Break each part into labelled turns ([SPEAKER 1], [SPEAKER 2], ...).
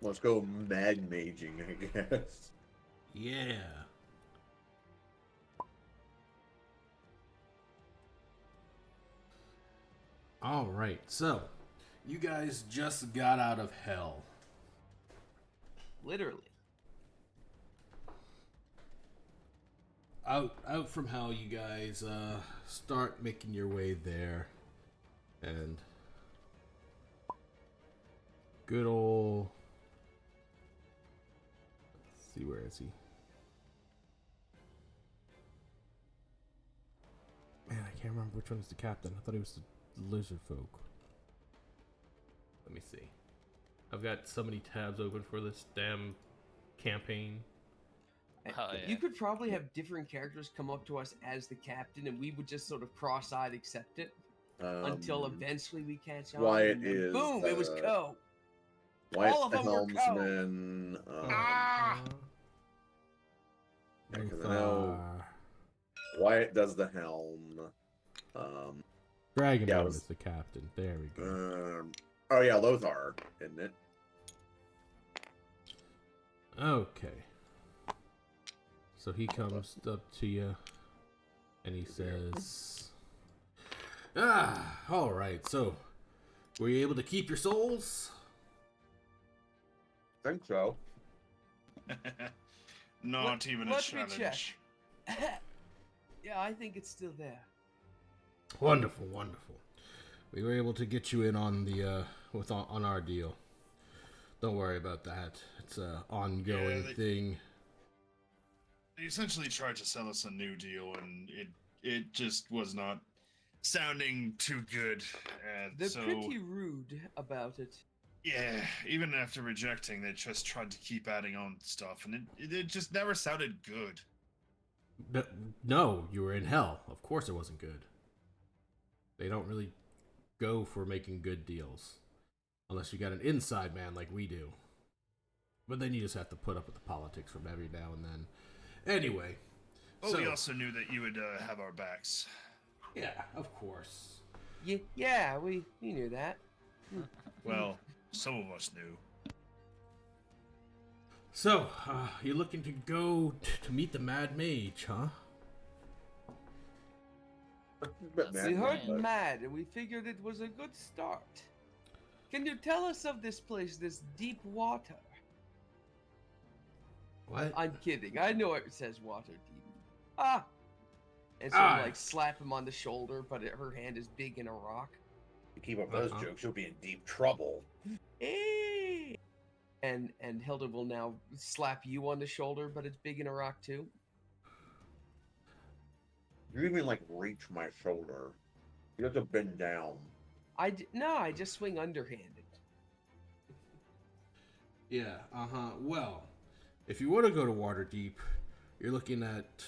[SPEAKER 1] Let's go mad maging, I guess.
[SPEAKER 2] Yeah. All right. So, you guys just got out of hell.
[SPEAKER 3] Literally.
[SPEAKER 2] Out from hell, you guys start making your way there, and good old. Let's see, where is he? Man, I can't remember which one is the captain. I thought he was the lizard folk. Let me see. I've got so many tabs open for this damn campaign.
[SPEAKER 4] Oh, yeah.
[SPEAKER 3] You could probably have different characters come up to us as the captain, and we would just sort of cross-eyed accept it until eventually we catch on.
[SPEAKER 1] Wyatt
[SPEAKER 3] and then
[SPEAKER 1] is,
[SPEAKER 3] boom! It was Co.
[SPEAKER 1] Wyatt
[SPEAKER 3] All of
[SPEAKER 1] the
[SPEAKER 3] them were Co.
[SPEAKER 1] helmsman. Because I know Wyatt does the helm.
[SPEAKER 2] Dragonbone is the captain. There we go.
[SPEAKER 1] Oh yeah, Lothar, isn't it?
[SPEAKER 2] Okay. So he comes up to you and he says, all right, so were you able to keep your souls?
[SPEAKER 1] I think so.
[SPEAKER 5] Not even a challenge.
[SPEAKER 3] Yeah, I think it's still there.
[SPEAKER 2] Wonderful, wonderful. We were able to get you in on the on our deal. Don't worry about that. It's a ongoing thing.
[SPEAKER 5] They essentially tried to sell us a new deal, and it just was not sounding too good.
[SPEAKER 3] They're
[SPEAKER 5] so,
[SPEAKER 3] pretty rude about it.
[SPEAKER 5] Yeah, even after rejecting, they just tried to keep adding on stuff, and it just never sounded good.
[SPEAKER 2] But no, you were in hell. Of course it wasn't good. They don't really go for making good deals. Unless you got an inside man like we do. But then you just have to put up with the politics from every now and then. Anyway.
[SPEAKER 5] Well, we also knew that you would have our backs.
[SPEAKER 2] Yeah, of course.
[SPEAKER 3] Yeah, we knew that.
[SPEAKER 5] Well, some of us knew.
[SPEAKER 2] So, you're looking to go to meet the Mad Mage, huh?
[SPEAKER 3] We heard mad, and we figured it was a good start. Can you tell us of this place, this deep water?
[SPEAKER 2] What?
[SPEAKER 3] I'm kidding. I know it says water deep. And so like slap him on the shoulder, but her hand is big in a rock.
[SPEAKER 1] If you keep up those jokes, you'll be in deep trouble.
[SPEAKER 3] Hey! And Hilda will now slap you on the shoulder, but it's big in a rock too.
[SPEAKER 1] You even like reach my shoulder. You have to bend down.
[SPEAKER 3] No, I just swing underhanded.
[SPEAKER 2] Yeah, well, if you want to go to Waterdeep, you're looking at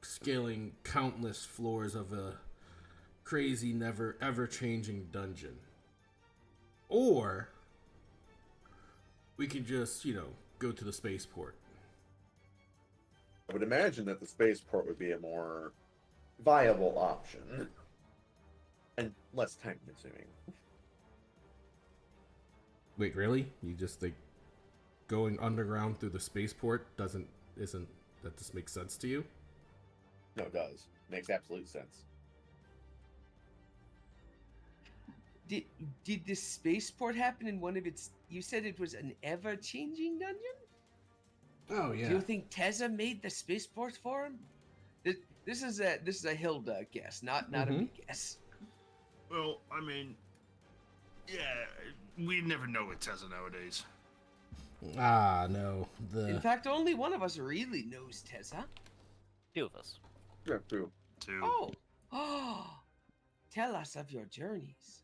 [SPEAKER 2] scaling countless floors of a crazy, never ever changing dungeon. Or we can just, go to the spaceport.
[SPEAKER 1] I would imagine that the spaceport would be a more viable option. And less time consuming.
[SPEAKER 2] Wait, really? You just think going underground through the spaceport isn't that just makes sense to you?
[SPEAKER 1] No, it does. Makes absolute sense.
[SPEAKER 3] Did this spaceport happen in one of its? You said it was an ever-changing dungeon.
[SPEAKER 2] Oh yeah.
[SPEAKER 3] Do you think Tezza made the spaceport for him? This is a Hilda guess, not a me guess.
[SPEAKER 5] Well, I mean, yeah, we never know with Tezza nowadays.
[SPEAKER 2] No.
[SPEAKER 3] In fact, only one of us really knows Tezza.
[SPEAKER 4] Two of us.
[SPEAKER 1] Yeah, true.
[SPEAKER 5] Two.
[SPEAKER 3] Oh, tell us of your journeys.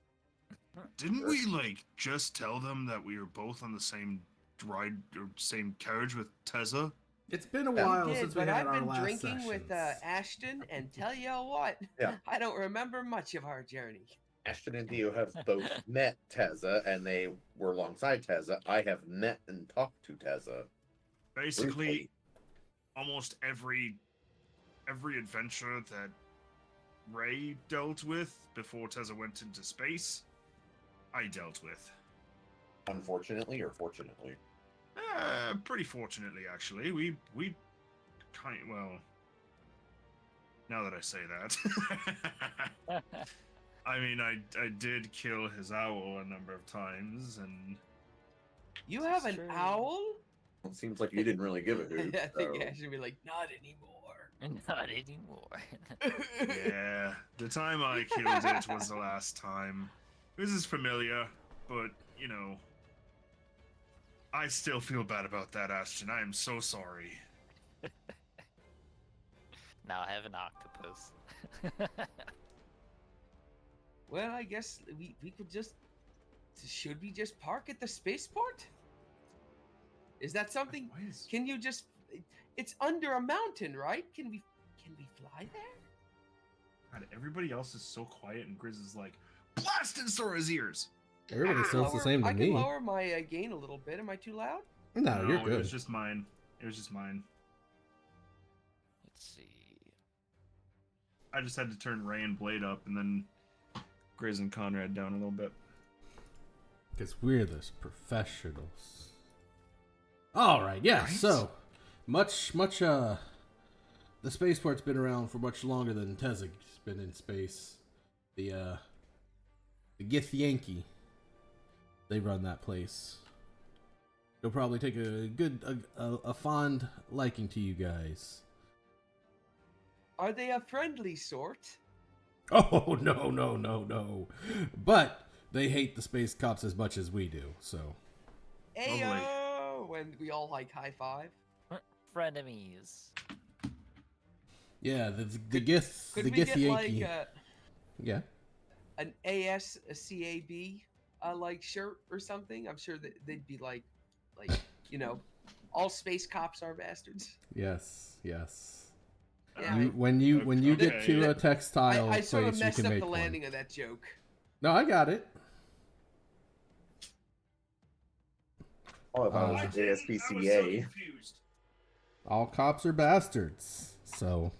[SPEAKER 5] Didn't we just tell them that we were both on the same ride or same carriage with Tezza?
[SPEAKER 2] It's been a while since we
[SPEAKER 3] but
[SPEAKER 2] had
[SPEAKER 3] I've
[SPEAKER 2] our
[SPEAKER 3] been
[SPEAKER 2] last
[SPEAKER 3] drinking with
[SPEAKER 2] sessions.
[SPEAKER 3] Ashton, and tell you what, I don't remember much of our journey.
[SPEAKER 1] Ashton and Dio have both met Tezza, and they were alongside Tezza. I have met and talked to Tezza.
[SPEAKER 5] Basically,
[SPEAKER 1] briefly.
[SPEAKER 5] almost every adventure that Ray dealt with before Tezza went into space, I dealt with.
[SPEAKER 1] Unfortunately or fortunately?
[SPEAKER 5] Pretty fortunately, actually. We well, now that I say that. I mean, I did kill his owl a number of times, and...
[SPEAKER 3] You have an owl?
[SPEAKER 1] It seems like you didn't really give a hoot.
[SPEAKER 3] I think
[SPEAKER 1] so.
[SPEAKER 3] I should be like, not anymore.
[SPEAKER 4] Not anymore.
[SPEAKER 5] Yeah, the time I killed it was the last time. This is familiar, but, you know... I still feel bad about that, Ashton. I am so sorry.
[SPEAKER 4] Now I have an octopus.
[SPEAKER 3] Well, I guess we could just... Should we just park at the spaceport? Is that something? Can you just... It's under a mountain, right? Can we fly there?
[SPEAKER 5] God, everybody else is so quiet, and Grizz is like, blasting Sora's ears!
[SPEAKER 2] Everybody sounds the same to
[SPEAKER 3] I
[SPEAKER 2] me.
[SPEAKER 3] can lower my gain a little bit. Am I too loud?
[SPEAKER 2] No, you're good.
[SPEAKER 5] It was just mine.
[SPEAKER 4] Let's see.
[SPEAKER 5] I just had to turn Ray and Blade up, and then Grizz and Conrad down a little bit.
[SPEAKER 2] Because we're the professionals. All right, yeah.
[SPEAKER 5] Right?
[SPEAKER 2] So the spaceport's been around for much longer than Tezek's been in space. The Gith Yankee, they run that place. They'll probably take a fond liking to you guys.
[SPEAKER 3] Are they a friendly sort?
[SPEAKER 2] Oh no! But they hate the space cops as much as we do. So.
[SPEAKER 3] Ayo! And we all like high five.
[SPEAKER 4] Frenemies.
[SPEAKER 2] Yeah, the Gith,
[SPEAKER 3] Could
[SPEAKER 2] the
[SPEAKER 3] we
[SPEAKER 2] Gith
[SPEAKER 3] get
[SPEAKER 2] Yankee.
[SPEAKER 3] like
[SPEAKER 2] Yeah.
[SPEAKER 3] an ASCAB like shirt or something? I'm sure that they'd be like you know, all space cops are bastards.
[SPEAKER 2] Yes.
[SPEAKER 3] Yeah.
[SPEAKER 2] When you get to a textile
[SPEAKER 3] I sort of
[SPEAKER 2] place, you
[SPEAKER 3] messed
[SPEAKER 2] can
[SPEAKER 3] up
[SPEAKER 2] make
[SPEAKER 3] the
[SPEAKER 2] one.
[SPEAKER 3] landing of that joke.
[SPEAKER 2] No, I got it.
[SPEAKER 1] Oh, if I was ASPCA.
[SPEAKER 2] All cops are bastards. So,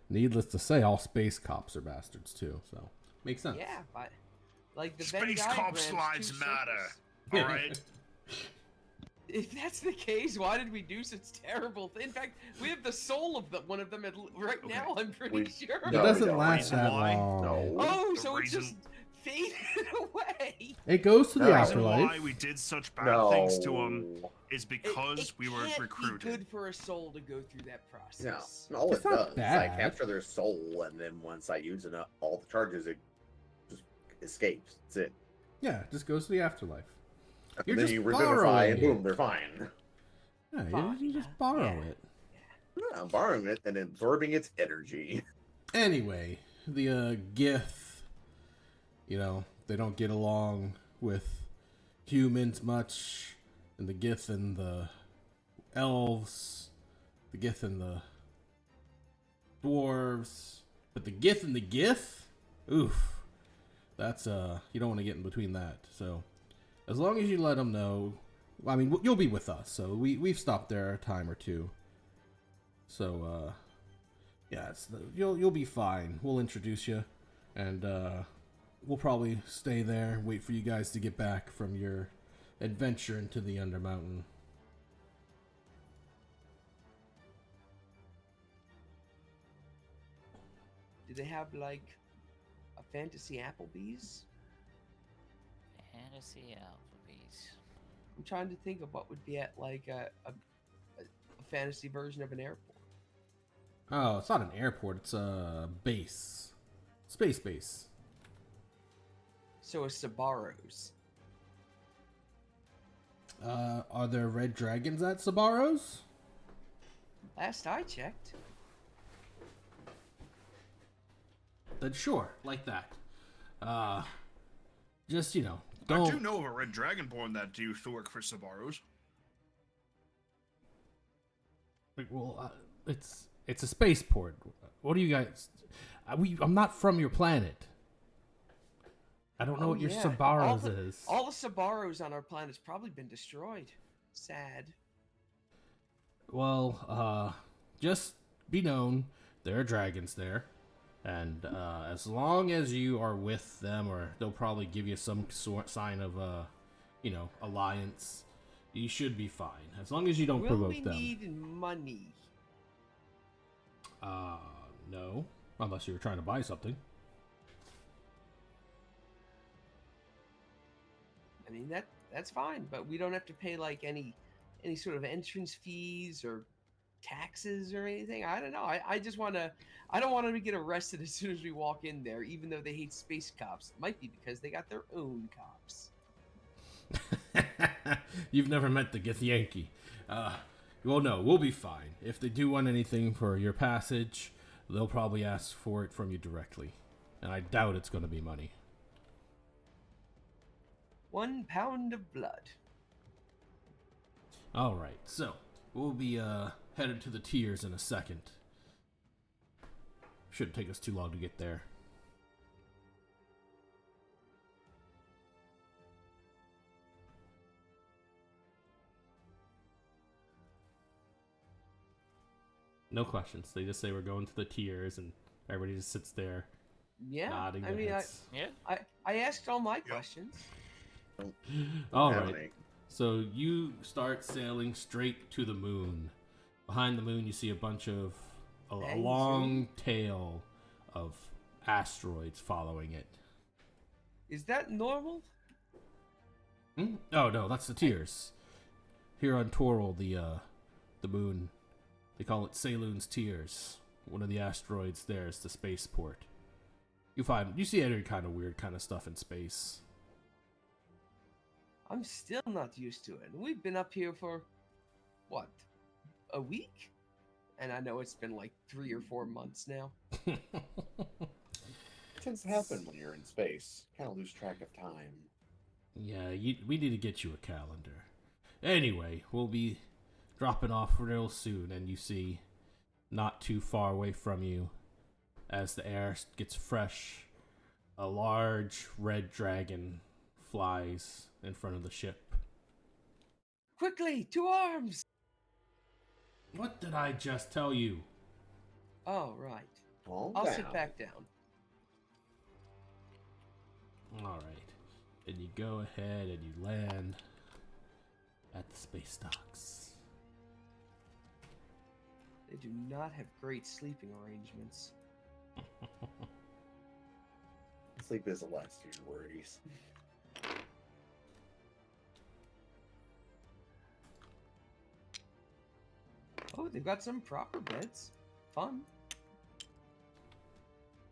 [SPEAKER 2] needless to say, all space cops are bastards too. So, makes sense.
[SPEAKER 3] Yeah, but like the Venn
[SPEAKER 5] Space
[SPEAKER 3] diagram's
[SPEAKER 5] cops lives
[SPEAKER 3] two
[SPEAKER 5] matter.
[SPEAKER 3] circles.
[SPEAKER 5] Alright?
[SPEAKER 3] If that's the case, why did we do such terrible things? In fact, we have the soul of one of them right
[SPEAKER 5] Okay.
[SPEAKER 3] now, I'm pretty sure.
[SPEAKER 2] It
[SPEAKER 1] No,
[SPEAKER 2] doesn't
[SPEAKER 1] don't.
[SPEAKER 2] last that
[SPEAKER 5] Why?
[SPEAKER 2] long.
[SPEAKER 1] No.
[SPEAKER 3] Oh,
[SPEAKER 5] The
[SPEAKER 3] so it
[SPEAKER 5] reason-
[SPEAKER 3] just faded away.
[SPEAKER 2] It goes to the
[SPEAKER 1] No.
[SPEAKER 5] The reason
[SPEAKER 2] afterlife.
[SPEAKER 5] why we did such bad
[SPEAKER 1] No.
[SPEAKER 5] things to him is
[SPEAKER 3] It
[SPEAKER 5] because we were
[SPEAKER 3] can't
[SPEAKER 5] recruited.
[SPEAKER 3] be good for a soul to go through that
[SPEAKER 1] No,
[SPEAKER 3] process.
[SPEAKER 1] all
[SPEAKER 2] It's
[SPEAKER 1] it
[SPEAKER 2] not
[SPEAKER 1] does is I
[SPEAKER 2] bad.
[SPEAKER 1] capture their soul, and then once I use enough, all the charges, it just escapes. That's it.
[SPEAKER 2] Yeah, it just goes to the afterlife. You're
[SPEAKER 1] And then
[SPEAKER 2] just
[SPEAKER 1] you revivify,
[SPEAKER 2] borrowing
[SPEAKER 1] and
[SPEAKER 2] it.
[SPEAKER 1] boom, they're fine.
[SPEAKER 2] Yeah,
[SPEAKER 3] Fine,
[SPEAKER 2] you just borrow
[SPEAKER 3] yeah.
[SPEAKER 2] it.
[SPEAKER 1] Yeah, I'm borrowing it and absorbing its energy.
[SPEAKER 2] Anyway, the Gith, they don't get along with humans much, and the Gith and the elves, the Gith and the dwarves, but the Gith and the Gith, oof, that's you don't want to get in between that. So, as long as you let them know, I mean, you'll be with us, so we've stopped there a time or two. So, yeah, you'll be fine. We'll introduce you, and we'll probably stay there, wait for you guys to get back from your adventure into the Undermountain.
[SPEAKER 3] Do they have like a fantasy Applebee's?
[SPEAKER 4] Fantasy Applebee's.
[SPEAKER 3] I'm trying to think of what would be at like a fantasy version of an airport.
[SPEAKER 2] Oh, it's not an airport. It's a base. Space base.
[SPEAKER 3] So a Sabaros.
[SPEAKER 2] Are there red dragons at Sabaros?
[SPEAKER 3] Last I checked.
[SPEAKER 2] Then sure, like that. Just,
[SPEAKER 5] I
[SPEAKER 2] don't...
[SPEAKER 5] do know of a red dragonborn that used to work for Sabaros.
[SPEAKER 2] Well, it's a spaceport. What do you guys... I'm not from your planet. I don't know what your
[SPEAKER 3] yeah.
[SPEAKER 2] Sabaros
[SPEAKER 3] all
[SPEAKER 2] is.
[SPEAKER 3] All the Sabaros on our planet's probably been destroyed. Sad.
[SPEAKER 2] Well, just be known, there are dragons there. And as long as you are with them, or they'll probably give you some sort sign of, alliance, You should be fine, as long as you don't
[SPEAKER 3] Will
[SPEAKER 2] provoke
[SPEAKER 3] we
[SPEAKER 2] them.
[SPEAKER 3] need money?
[SPEAKER 2] No. Unless you were trying to buy something.
[SPEAKER 3] I mean that's fine, but we don't have to pay like any sort of entrance fees or taxes or anything. I don't know. I just want to. I don't want them to get arrested as soon as we walk in there, even though they hate space cops. It might be because they got their own cops.
[SPEAKER 2] You've never met the Githyanki. Well, no, we'll be fine. If they do want anything for your passage, they'll probably ask for it from you directly. And I doubt it's going to be money.
[SPEAKER 3] 1 pound of blood.
[SPEAKER 2] Alright, so we'll be headed to the tiers in a second. Shouldn't take us too long to get there. No questions. They just say we're going to the tiers, and everybody just sits there
[SPEAKER 3] Yeah,
[SPEAKER 2] nodding
[SPEAKER 3] I
[SPEAKER 2] their
[SPEAKER 3] mean,
[SPEAKER 2] heads.
[SPEAKER 4] Yeah.
[SPEAKER 3] I asked all my questions.
[SPEAKER 2] Alright, so you start sailing straight to the moon. Behind the moon, you see a bunch of a long tail of asteroids following it.
[SPEAKER 3] Is that normal?
[SPEAKER 2] Hmm? Oh no, that's the tiers. Here on Toril, the moon, they call it Saloon's Tiers. One of the asteroids there is the spaceport. You see any kind of weird kind of stuff in space.
[SPEAKER 3] I'm still not used to it. We've been up here for what? A week? And I know it's been like 3 or 4 months now.
[SPEAKER 1] It tends to happen when you're in space. Kind of lose track of time.
[SPEAKER 2] Yeah, we need to get you a calendar. Anyway, we'll be dropping off real soon, and you see, not too far away from you, as the air gets fresh, a large red dragon flies in front of the ship.
[SPEAKER 3] Quickly, to arms!
[SPEAKER 2] What did I just tell you?
[SPEAKER 3] Oh, right.
[SPEAKER 1] Calm
[SPEAKER 3] I'll
[SPEAKER 1] down.
[SPEAKER 3] sit back down.
[SPEAKER 2] Alright. And you go ahead and you land at the space docks.
[SPEAKER 3] They do not have great sleeping arrangements.
[SPEAKER 1] Sleep is the last of your worries.
[SPEAKER 3] Oh, they've got some proper beds. Fun.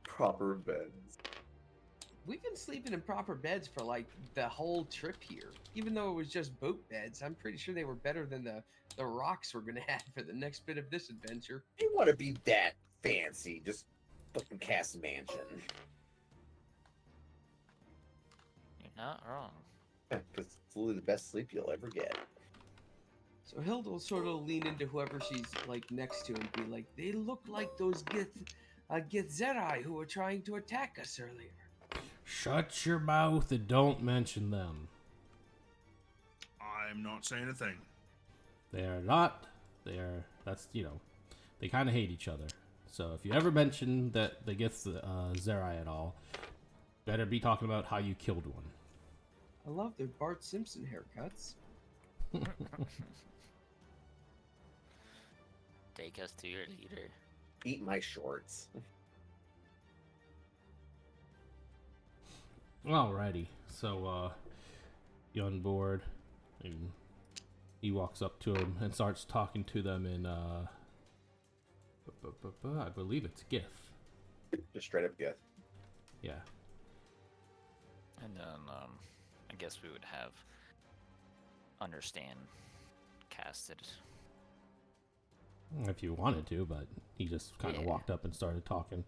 [SPEAKER 1] Proper beds.
[SPEAKER 3] We've been sleeping in proper beds for like the whole trip here. Even though it was just boat beds, I'm pretty sure they were better than the rocks we're gonna have for the next bit of this adventure.
[SPEAKER 1] You want to be that fancy? Just fucking cast mansion.
[SPEAKER 4] You're not wrong.
[SPEAKER 1] Because it's literally the best sleep you'll ever get.
[SPEAKER 3] So Hilda will sort of lean into whoever she's like next to and be like, "They look like those Githzerai who were trying to attack us earlier."
[SPEAKER 2] Shut your mouth and don't mention them.
[SPEAKER 5] I'm not saying a thing.
[SPEAKER 2] They're not. That's, they kind of hate each other. So if you ever mention that they get Zerai at all, better be talking about how you killed one.
[SPEAKER 3] I love their Bart Simpson haircuts.
[SPEAKER 4] Take us to your leader.
[SPEAKER 1] Eat my shorts.
[SPEAKER 2] Alrighty, so you on board, and he walks up to him and starts talking to them in I believe it's Gith.
[SPEAKER 1] Just straight up Gith.
[SPEAKER 2] Yeah.
[SPEAKER 4] And then I guess we would have understand casted.
[SPEAKER 2] If you wanted to, but he just kind of walked up and started talking,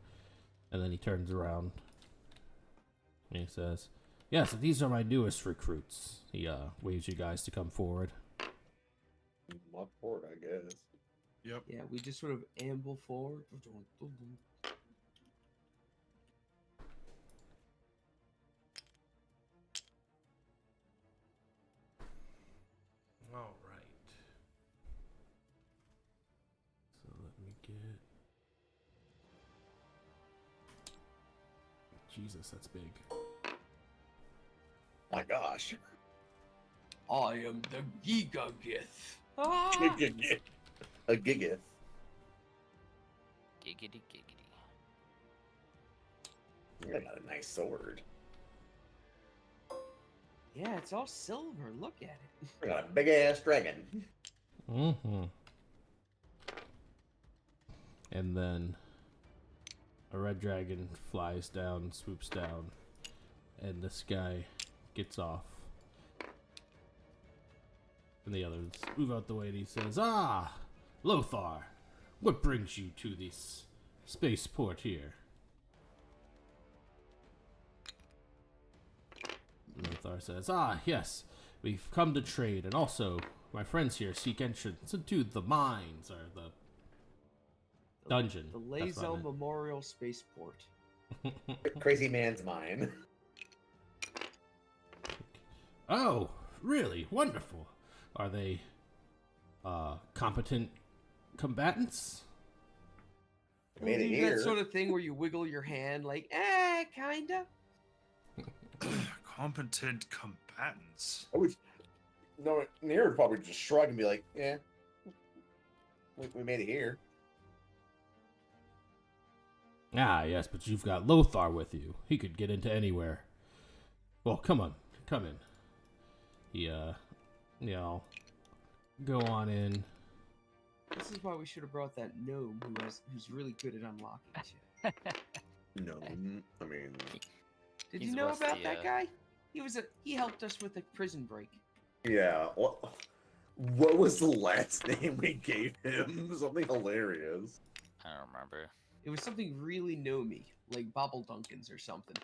[SPEAKER 2] and then he turns around and he says, "Yes, these are my newest recruits." He waves you guys to come forward.
[SPEAKER 1] Up forward, I guess.
[SPEAKER 5] Yep.
[SPEAKER 3] Yeah, we just sort of amble forward.
[SPEAKER 2] All right. So let me get. Jesus, that's big.
[SPEAKER 1] My gosh.
[SPEAKER 3] I am the Gigagith. Ah!
[SPEAKER 1] A gigith.
[SPEAKER 4] Giggity giggity.
[SPEAKER 1] I got a nice sword.
[SPEAKER 3] Yeah, it's all silver. Look at it.
[SPEAKER 1] I got a big ass dragon.
[SPEAKER 2] Mm-hmm. And then a red dragon flies down, swoops down, and this guy gets off. And the others move out the way, and he says, "Ah, Lothar, what brings you to this spaceport here?" Lothar says, "Ah, yes, we've come to trade, and also my friends here seek entrance into the mines, or the dungeon."
[SPEAKER 3] The
[SPEAKER 2] That's what I
[SPEAKER 3] Lazo
[SPEAKER 2] meant.
[SPEAKER 3] Memorial Spaceport.
[SPEAKER 1] Crazy man's mine.
[SPEAKER 2] Oh, really? Wonderful. Are they competent combatants?
[SPEAKER 1] Made it
[SPEAKER 3] Do
[SPEAKER 1] here.
[SPEAKER 3] that sort of thing where you wiggle your hand, like, kinda.
[SPEAKER 5] Competent combatants.
[SPEAKER 1] I would. No, Nero would probably just shrug and be like, "Yeah, we made it here."
[SPEAKER 2] Ah, yes, but you've got Lothar with you. He could get into anywhere. Well, come on, come in. He, go on in.
[SPEAKER 3] This is why we should have brought that gnome who's really good at unlocking shit.
[SPEAKER 1] No, I mean,
[SPEAKER 3] Did
[SPEAKER 4] He's
[SPEAKER 3] you know
[SPEAKER 4] what's
[SPEAKER 3] about
[SPEAKER 4] the,
[SPEAKER 3] that guy? He helped us with a prison break.
[SPEAKER 1] yeah. What was the last name we gave him? Something hilarious.
[SPEAKER 4] I don't remember.
[SPEAKER 3] It was something really gnomey, like Bobble Dunkins or something.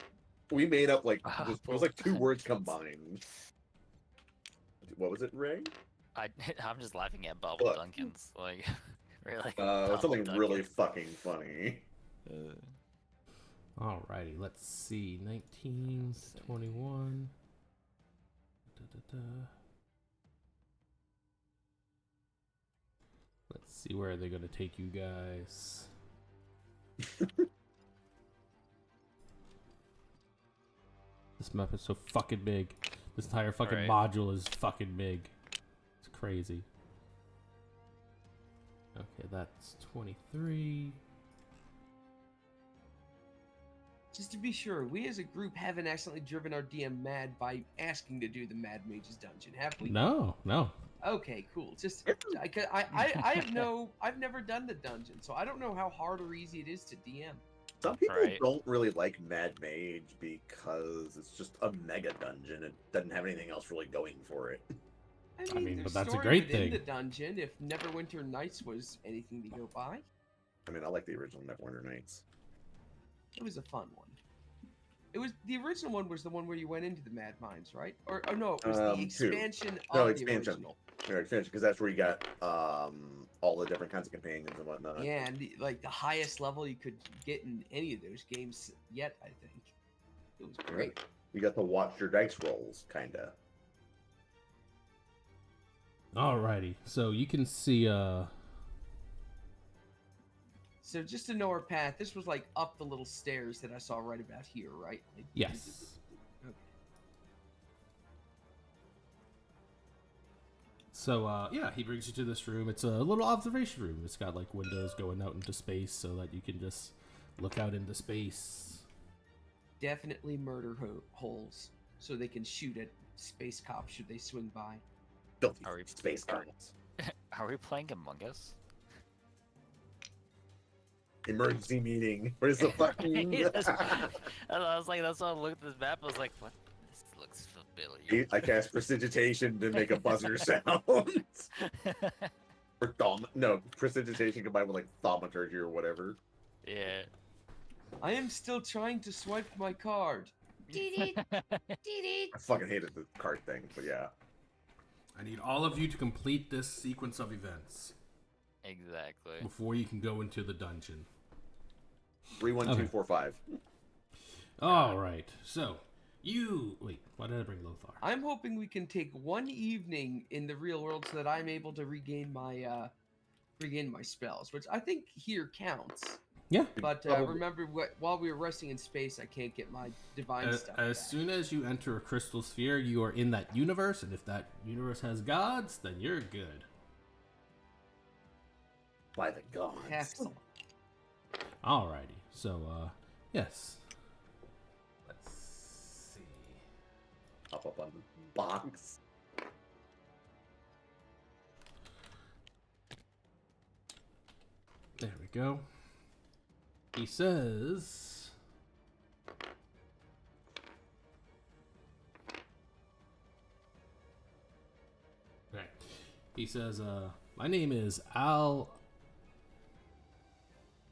[SPEAKER 1] We made up like
[SPEAKER 4] Ah,
[SPEAKER 1] it was like two words combined. What was it, Ray?
[SPEAKER 4] I'm just laughing at Bubble
[SPEAKER 1] What?
[SPEAKER 4] Dunkins. Like, really?
[SPEAKER 1] Something
[SPEAKER 4] Bubble
[SPEAKER 1] really
[SPEAKER 4] Dunkins.
[SPEAKER 1] fucking funny.
[SPEAKER 2] Alrighty, let's see. 1921. Let's see where they're gonna take you guys. This map is so fucking big. This entire fucking
[SPEAKER 4] Alright.
[SPEAKER 2] module is fucking big. It's crazy. Okay, that's 23.
[SPEAKER 3] Just to be sure, we as a group haven't accidentally driven our DM mad by asking to do the Mad Mage's dungeon, have we?
[SPEAKER 2] No.
[SPEAKER 3] Okay, cool. Just I've never done the dungeon, so I don't know how hard or easy it is to DM.
[SPEAKER 1] Some people
[SPEAKER 4] Right.
[SPEAKER 1] don't really like Mad Mage because it's just a mega dungeon. It doesn't have anything else really going for it.
[SPEAKER 2] I mean,
[SPEAKER 3] there's
[SPEAKER 2] but that's a
[SPEAKER 3] story
[SPEAKER 2] great
[SPEAKER 3] within
[SPEAKER 2] thing.
[SPEAKER 3] the dungeon, if Neverwinter Nights was anything to go by,
[SPEAKER 1] I mean, I like the original Neverwinter Nights.
[SPEAKER 3] it was a fun one. It was the original one was the one where you went into the Mad Mines, right? Or no, it was the
[SPEAKER 1] Two.
[SPEAKER 3] expansion
[SPEAKER 1] No,
[SPEAKER 3] of the
[SPEAKER 1] expansion.
[SPEAKER 3] original.
[SPEAKER 1] Yeah, expansion, because that's where you got all the different kinds of companions and whatnot.
[SPEAKER 3] Yeah, and the highest level you could get in any of those games yet, I think. It was great.
[SPEAKER 1] You got to watch your dice rolls, kinda.
[SPEAKER 2] Alrighty, so you can see
[SPEAKER 3] So just to know our path, this was like up the little stairs that I saw right about here, right? Like,
[SPEAKER 2] yes.
[SPEAKER 3] Okay.
[SPEAKER 2] So yeah, he brings you to this room. It's a little observation room. It's got like windows going out into space so that you can just look out into space.
[SPEAKER 3] Definitely murder holes, so they can shoot at space cops should they swing by.
[SPEAKER 1] Filthy
[SPEAKER 4] Are we-
[SPEAKER 1] space
[SPEAKER 4] are-
[SPEAKER 1] cops.
[SPEAKER 4] Are we playing Among Us?
[SPEAKER 1] Emergency meeting. What is the fucking?
[SPEAKER 4] I was like, that's why I looked at this map. I was like, what? This looks familiar.
[SPEAKER 1] I cast prestidigitation to make a buzzer sound. Or no, prestidigitation combined with like thaumaturgy or whatever.
[SPEAKER 4] Yeah.
[SPEAKER 3] I am still trying to swipe my card.
[SPEAKER 1] I fucking hated the card thing, but yeah.
[SPEAKER 2] I need all of you to complete this sequence of events
[SPEAKER 4] Exactly.
[SPEAKER 2] before you can go into the dungeon.
[SPEAKER 1] 3, 1, 2, 4, 5.
[SPEAKER 2] All right. So you wait. Why did I bring Lothar?
[SPEAKER 3] I'm hoping we can take one evening in the real world so that I'm able to regain my spells, which I think here counts.
[SPEAKER 2] Yeah.
[SPEAKER 3] But
[SPEAKER 1] Probably.
[SPEAKER 3] remember, while we were resting in space, I can't get my divine stuff.
[SPEAKER 2] As
[SPEAKER 3] back.
[SPEAKER 2] soon as you enter a crystal sphere, you are in that universe, and if that universe has gods, then you're good.
[SPEAKER 1] By the gods.
[SPEAKER 3] Excellent.
[SPEAKER 2] Alrighty. So, yes. Let's see.
[SPEAKER 1] Pop up on the box.
[SPEAKER 2] There we go. He says... Right. He says, my name is Al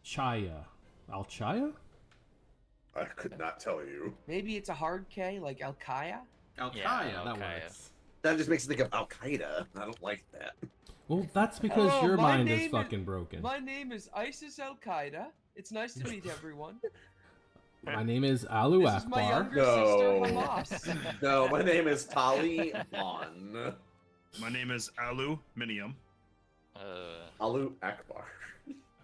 [SPEAKER 2] Chaya. Al Chaya?
[SPEAKER 1] I could not tell you.
[SPEAKER 3] Maybe it's a hard K, like Al Qaeda.
[SPEAKER 2] Al
[SPEAKER 4] Yeah,
[SPEAKER 2] Chaya,
[SPEAKER 4] Al
[SPEAKER 2] that
[SPEAKER 4] Chaya.
[SPEAKER 2] works.
[SPEAKER 1] That just makes me think of Al Qaeda. I don't like that.
[SPEAKER 2] Well, that's because
[SPEAKER 3] Hello,
[SPEAKER 2] your
[SPEAKER 3] my
[SPEAKER 2] mind
[SPEAKER 3] name
[SPEAKER 2] is
[SPEAKER 3] is-
[SPEAKER 2] fucking broken.
[SPEAKER 3] My name is ISIS Al Qaeda. It's nice to meet everyone.
[SPEAKER 2] My name is Alu
[SPEAKER 3] This is my
[SPEAKER 2] Akbar.
[SPEAKER 3] younger
[SPEAKER 1] No.
[SPEAKER 3] sister Hamas.
[SPEAKER 1] No, my name is Tali Vaughn.
[SPEAKER 5] My name is Alu Minium.
[SPEAKER 1] Alu Akbar.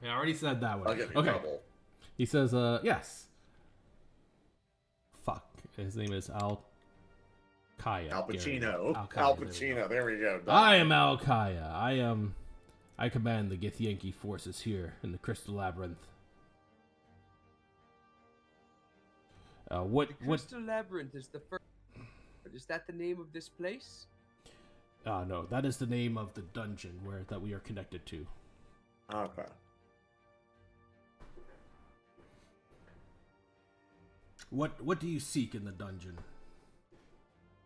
[SPEAKER 2] I already said that one.
[SPEAKER 1] I'll get in
[SPEAKER 2] Okay.
[SPEAKER 1] trouble.
[SPEAKER 2] He says, yes. Fuck. His name is Al Kaya.
[SPEAKER 1] Al
[SPEAKER 2] Gary.
[SPEAKER 1] Pacino.
[SPEAKER 2] Al Kaya,
[SPEAKER 1] Al
[SPEAKER 2] there we go.
[SPEAKER 1] Pacino. There we go.
[SPEAKER 2] I am Al Kaya. I command the Githyanki forces here in the Crystal Labyrinth. What?
[SPEAKER 3] The Crystal Labyrinth is the first. Is that the name of this place?
[SPEAKER 2] No, that is the name of the dungeon that we are connected to.
[SPEAKER 1] Okay.
[SPEAKER 2] What do you seek in the dungeon?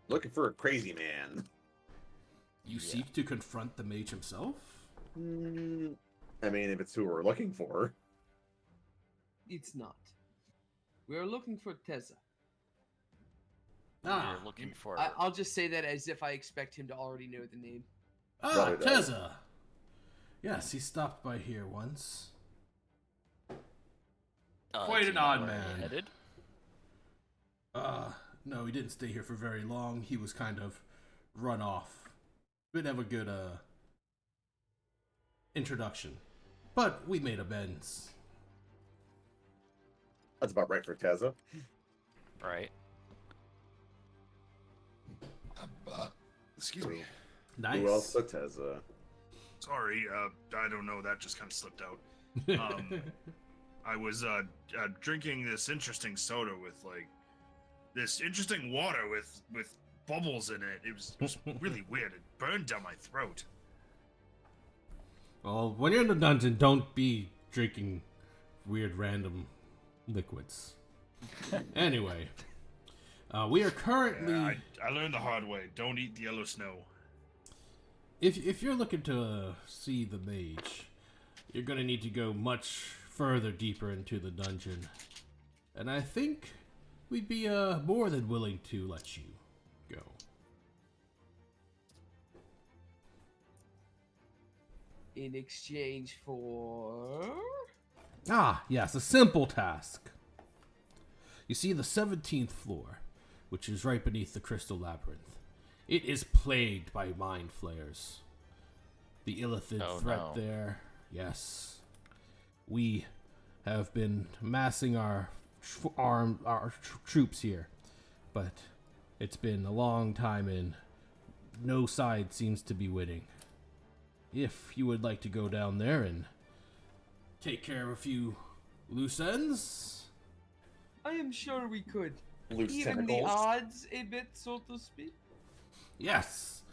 [SPEAKER 1] Looking for a crazy man.
[SPEAKER 2] You seek to confront the mage himself?
[SPEAKER 1] I mean, if it's who we're looking for.
[SPEAKER 3] It's not. We are looking for Teza.
[SPEAKER 4] You're looking for.
[SPEAKER 3] I'll just say that as if I expect him to already know the name.
[SPEAKER 1] Probably does.
[SPEAKER 2] Teza. Yes, he stopped by here once. Quite
[SPEAKER 4] do
[SPEAKER 2] an
[SPEAKER 4] you know
[SPEAKER 2] odd
[SPEAKER 4] where
[SPEAKER 2] man.
[SPEAKER 4] he headed?
[SPEAKER 2] No, he didn't stay here for very long. He was kind of run off. Didn't have a good introduction, but we made amends.
[SPEAKER 1] That's about right for Teza.
[SPEAKER 4] Right.
[SPEAKER 5] Excuse me.
[SPEAKER 2] Nice.
[SPEAKER 1] Who else but Teza?
[SPEAKER 5] Sorry, I don't know. That just kind of slipped out. I was drinking this interesting soda with this interesting water with bubbles in it. It was really weird. It burned down my throat.
[SPEAKER 2] Well, when you're in the dungeon, don't be drinking weird random liquids. Anyway, we are currently.
[SPEAKER 5] Yeah, I learned the hard way. Don't eat the yellow snow.
[SPEAKER 2] If you're looking to see the mage, you're gonna need to go much further deeper into the dungeon, and I think we'd be more than willing to let you go.
[SPEAKER 3] In exchange for.
[SPEAKER 2] Ah, yes, a simple task. You see the 17th floor, which is right beneath the Crystal Labyrinth. It is plagued by mind flayers. The Illithid
[SPEAKER 4] Oh,
[SPEAKER 2] threat
[SPEAKER 4] no.
[SPEAKER 2] there, yes. We have been massing our troops here, but it's been a long time and no side seems to be winning. If you would like to go down there and take care of a few loose ends,
[SPEAKER 3] I am sure we could.
[SPEAKER 1] Loose
[SPEAKER 3] Even the
[SPEAKER 1] tentacles.
[SPEAKER 3] odds a bit, so to speak.
[SPEAKER 2] yes,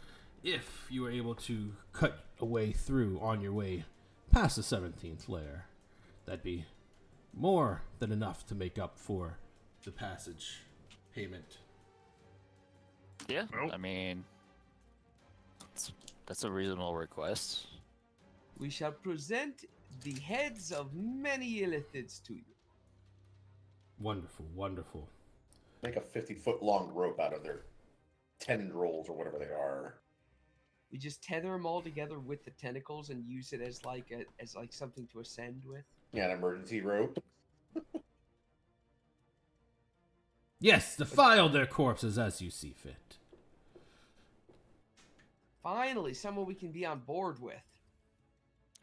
[SPEAKER 2] if you were able to cut a way through on your way past the 17th layer, that'd be more than enough to make up for the passage payment.
[SPEAKER 4] Yeah.
[SPEAKER 5] Well-
[SPEAKER 4] I mean, that's a reasonable request.
[SPEAKER 3] We shall present the heads of many illithids to you.
[SPEAKER 2] Wonderful, wonderful.
[SPEAKER 1] Make a 50-foot long rope out of their tendrils or whatever they are.
[SPEAKER 3] We just tether them all together with the tentacles and use it as like something to ascend with.
[SPEAKER 1] Yeah, an emergency rope.
[SPEAKER 2] Yes, defile their corpses as you see fit.
[SPEAKER 3] Finally, someone we can be on board with.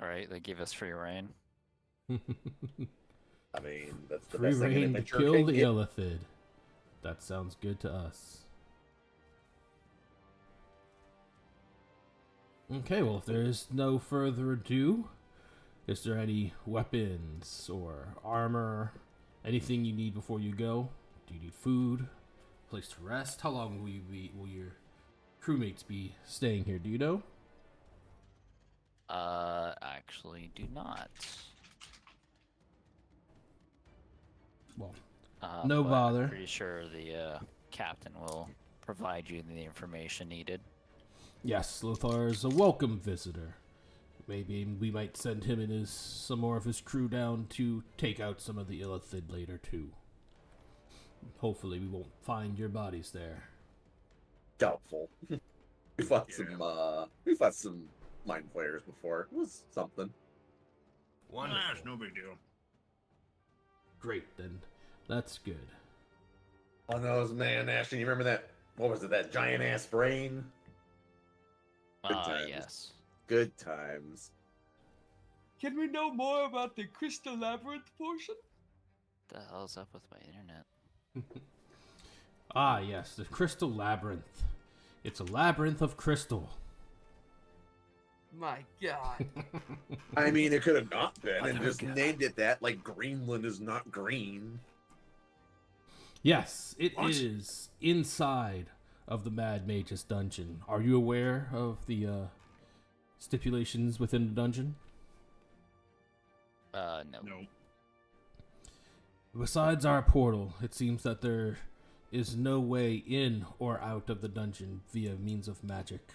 [SPEAKER 4] All right, they give us free reign.
[SPEAKER 1] I mean, that's the
[SPEAKER 2] Free
[SPEAKER 1] best thing an
[SPEAKER 2] reign to
[SPEAKER 1] adventurer
[SPEAKER 2] kill
[SPEAKER 1] can
[SPEAKER 2] the
[SPEAKER 1] get.
[SPEAKER 2] Illithid. That sounds good to us. Okay, well, if there is no further ado, is there any weapons or armor, anything you need before you go? Do you need food, place to rest? How long will your crewmates be staying here? Do you know?
[SPEAKER 4] Actually do not.
[SPEAKER 2] Well, no
[SPEAKER 4] But
[SPEAKER 2] bother.
[SPEAKER 4] I'm pretty sure the captain will provide you the information needed.
[SPEAKER 2] Yes, Lothar is a welcome visitor. Maybe we might send him and some more of his crew down to take out some of the Illithid later too. Hopefully, we won't find your bodies there.
[SPEAKER 1] Doubtful. We've fought some mind players before. It was something.
[SPEAKER 2] Wonderful.
[SPEAKER 5] It's no big deal.
[SPEAKER 2] Great, then. That's good.
[SPEAKER 1] On those, man, Ashton, you remember that? What was it? That giant ass brain? Good times.
[SPEAKER 4] Yes.
[SPEAKER 1] Good times.
[SPEAKER 3] Can we know more about the Crystal Labyrinth portion?
[SPEAKER 4] The hell's up with my internet?
[SPEAKER 2] Ah, yes, the Crystal Labyrinth. It's a labyrinth of crystal.
[SPEAKER 3] My God.
[SPEAKER 1] I mean, it could have not been,
[SPEAKER 4] Oh,
[SPEAKER 1] and
[SPEAKER 4] there
[SPEAKER 1] just
[SPEAKER 4] we go.
[SPEAKER 1] named it that, like Greenland is not green.
[SPEAKER 2] Yes, it
[SPEAKER 5] What?
[SPEAKER 2] is inside of the Mad Mage's dungeon. Are you aware of the stipulations within the dungeon?
[SPEAKER 4] No.
[SPEAKER 5] No.
[SPEAKER 2] Besides our portal, it seems that there is no way in or out of the dungeon via means of magic.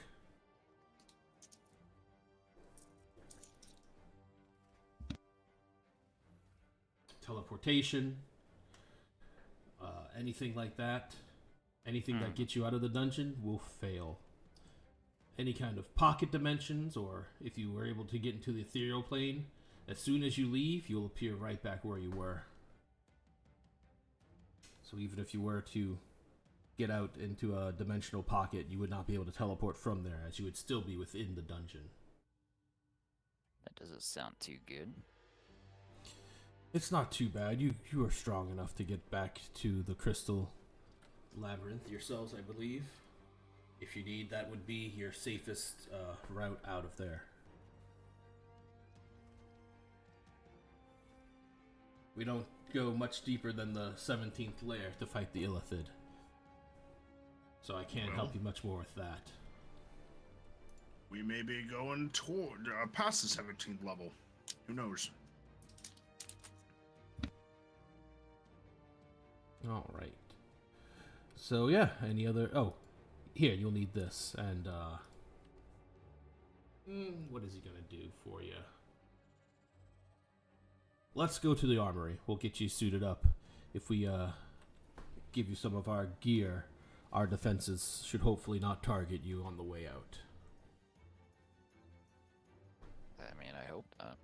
[SPEAKER 2] Teleportation, anything like that, anything that gets you out of the dungeon will fail. Any kind of pocket dimensions, or if you were able to get into the ethereal plane, as soon as you leave, you'll appear right back where you were. So even if you were to get out into a dimensional pocket, you would not be able to teleport from there, as you would still be within the dungeon.
[SPEAKER 4] That doesn't sound too good.
[SPEAKER 2] It's not too bad. You are strong enough to get back to the Crystal Labyrinth yourselves, I believe. If you need, that would be your safest route out of there. We don't go much deeper than the 17th layer to fight the Illithid. So I can't help you much more with that.
[SPEAKER 5] We may be going toward past the 17th level. Who knows?
[SPEAKER 2] All right. So yeah, any other? Oh, here you'll need this, and what is he gonna do for you? Let's go to the armory. We'll get you suited up. If we give you some of our gear, our defenses should hopefully not target you on the way out.
[SPEAKER 4] I mean, I hope not.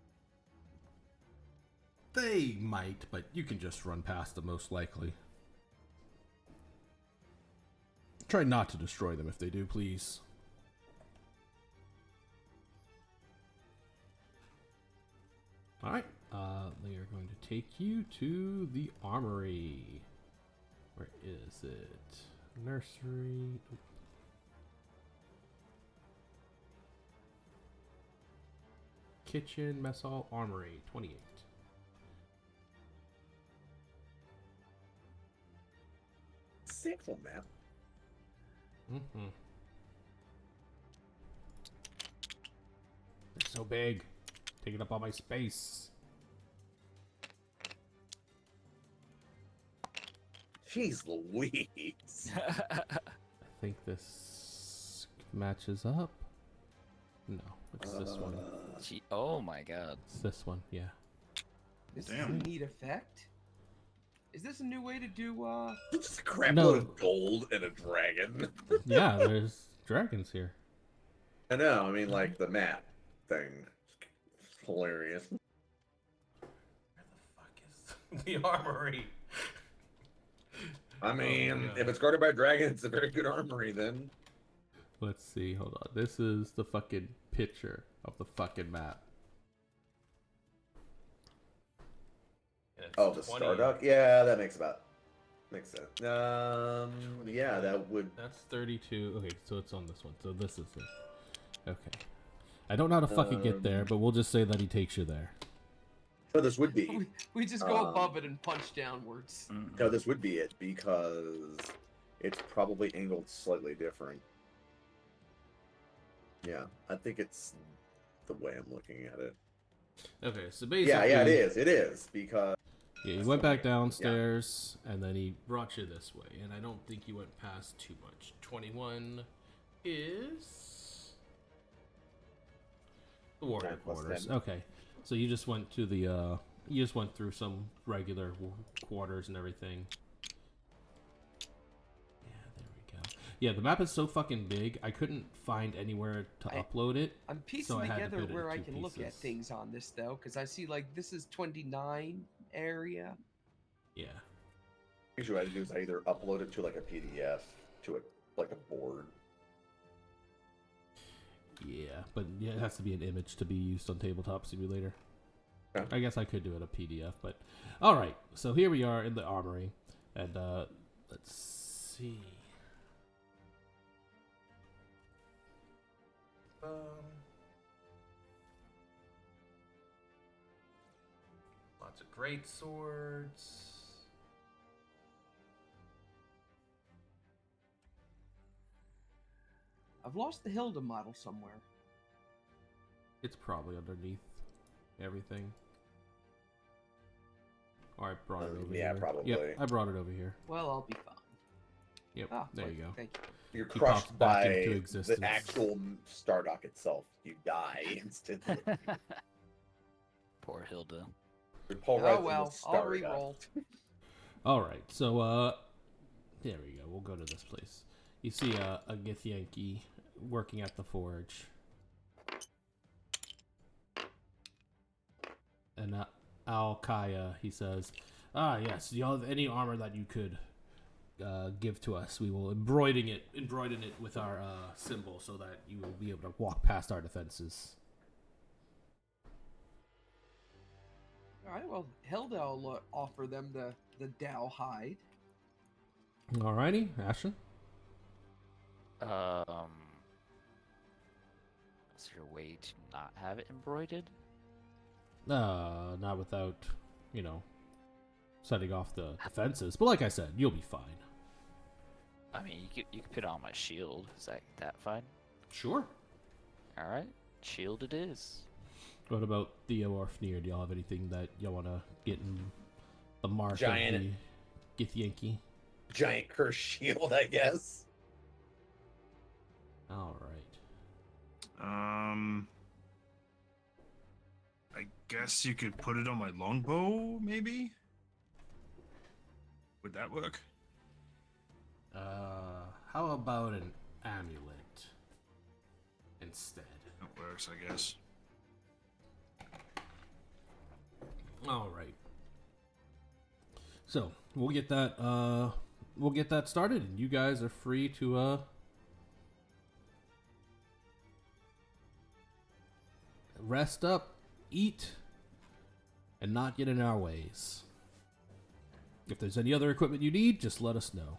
[SPEAKER 2] They might, but you can just run past them most likely. Try not to destroy them if they do, please. Alright, they are going to take you to the armory. Where is it? Nursery. Oop. Kitchen, mess hall, armory, 28.
[SPEAKER 1] Sample map.
[SPEAKER 2] Mm-hmm. They're so big. Taking up all my space.
[SPEAKER 1] Jeez Louise.
[SPEAKER 2] I think this matches up. No, it's this one.
[SPEAKER 4] Oh my god.
[SPEAKER 2] It's this one, yeah.
[SPEAKER 3] This is
[SPEAKER 5] Damn.
[SPEAKER 3] a neat effect. Is this a new way to do,
[SPEAKER 1] Just a crap
[SPEAKER 2] No.
[SPEAKER 1] load of gold and a dragon.
[SPEAKER 2] Yeah, there's dragons here.
[SPEAKER 1] I know, I mean, like, the map thing. It's hilarious.
[SPEAKER 2] Where the fuck is the armory?
[SPEAKER 1] I mean,
[SPEAKER 2] yeah.
[SPEAKER 1] if it's guarded by a dragon, it's a very good armory then.
[SPEAKER 2] Let's see, hold on. This is the fucking picture of the fucking map. And it's
[SPEAKER 1] Oh, the
[SPEAKER 2] 20.
[SPEAKER 1] Stardock? Yeah, that makes sense. Yeah, that would.
[SPEAKER 2] That's 32. Okay, so it's on this one. So this is it. Okay. I don't know how to fucking get there, but we'll just say that he takes you there.
[SPEAKER 1] No, this would be.
[SPEAKER 3] We just go above it and punch downwards.
[SPEAKER 1] No, this would be it because it's probably angled slightly different. Yeah, I think it's the way I'm looking at it.
[SPEAKER 2] Okay, so basically...
[SPEAKER 1] Yeah, it is. It is, because...
[SPEAKER 2] Yeah, he went back downstairs, and then he brought you this way. And I don't think you went past too much. 21 is... the warrior quarters. Okay, so you just went to the, you just went through some regular quarters and everything. Yeah, there we go. Yeah, the map is so fucking big, I couldn't find anywhere to upload it.
[SPEAKER 3] I'm piecing together where I can look at things on this, though, because I see, like, this is 29 area.
[SPEAKER 1] I
[SPEAKER 2] Yeah.
[SPEAKER 1] think what I do is I either upload it to, like, a PDF, to like a board.
[SPEAKER 2] Yeah, but yeah, it has to be an image to be used on Tabletop Simulator.
[SPEAKER 1] Okay.
[SPEAKER 2] I guess I could do it a PDF, but... Alright, so here we are in the armory, and, let's see... Lots of great swords.
[SPEAKER 3] I've lost the Hilda model somewhere.
[SPEAKER 2] It's probably underneath everything. Or I brought it over here.
[SPEAKER 1] Yeah, probably.
[SPEAKER 2] Yep, I brought it over here.
[SPEAKER 3] Well, I'll be fine.
[SPEAKER 2] Yep, there you go.
[SPEAKER 3] Thank you.
[SPEAKER 1] You're
[SPEAKER 2] He
[SPEAKER 1] crushed
[SPEAKER 2] pops back
[SPEAKER 1] by
[SPEAKER 2] into
[SPEAKER 1] the
[SPEAKER 2] existence.
[SPEAKER 1] actual Stardock itself. You die instantly.
[SPEAKER 4] Poor Hilda.
[SPEAKER 1] Paul
[SPEAKER 3] Oh well, I'll re-roll.
[SPEAKER 2] Alright, so, there we go. We'll go to this place. You see a Githyanki working at the forge. And Al-Kaya, he says, "Ah, yes, do you have any armor that you could give to us? We will embroider it with our symbol so that you will be able to walk past our defenses."
[SPEAKER 3] Alright, well, Hilda will offer them the Dow hide.
[SPEAKER 2] Alrighty, Ashton.
[SPEAKER 4] Is there a way to not have it embroidered?
[SPEAKER 2] Not without, setting off the defenses. But like I said, you'll be fine.
[SPEAKER 4] I mean, you could put it on my shield. Is that fine?
[SPEAKER 2] Sure.
[SPEAKER 4] All right, shield it is.
[SPEAKER 2] What about Theo or Fnir? Do y'all have anything that y'all want to get in the mark
[SPEAKER 1] Giant.
[SPEAKER 2] of the Githyanki?
[SPEAKER 1] Giant curse shield, I guess.
[SPEAKER 2] All right.
[SPEAKER 5] I guess you could put it on my longbow, maybe? Would that work?
[SPEAKER 2] How about an amulet instead?
[SPEAKER 5] That works, I guess.
[SPEAKER 2] All right. So we'll get that started, and you guys are free to rest up, eat, and not get in our ways. If there's any other equipment you need, just let us know.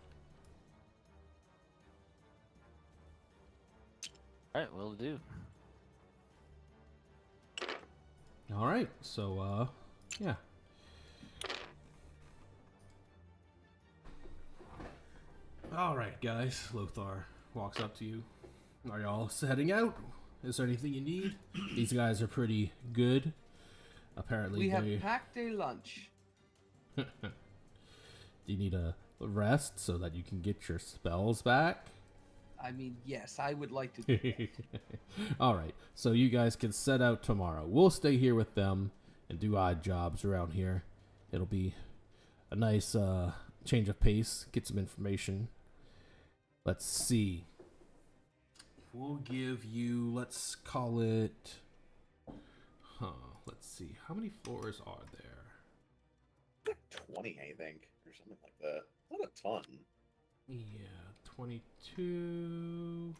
[SPEAKER 4] All right, will do.
[SPEAKER 2] All right, so yeah. All right, guys. Lothar walks up to you. Are y'all heading out? Is there anything you need? These guys are pretty good. Apparently,
[SPEAKER 3] We have packed a lunch.
[SPEAKER 2] Do you need a rest so that you can get your spells back?
[SPEAKER 3] I mean, yes, I would like to do that.
[SPEAKER 2] All right, so you guys can set out tomorrow. We'll stay here with them and do odd jobs around here. It'll be a nice change of pace, get some information. Let's see. We'll give you, let's call it, let's see. How many floors are there?
[SPEAKER 1] Like 20, I think, or something like that. Not a ton.
[SPEAKER 2] Yeah, 22.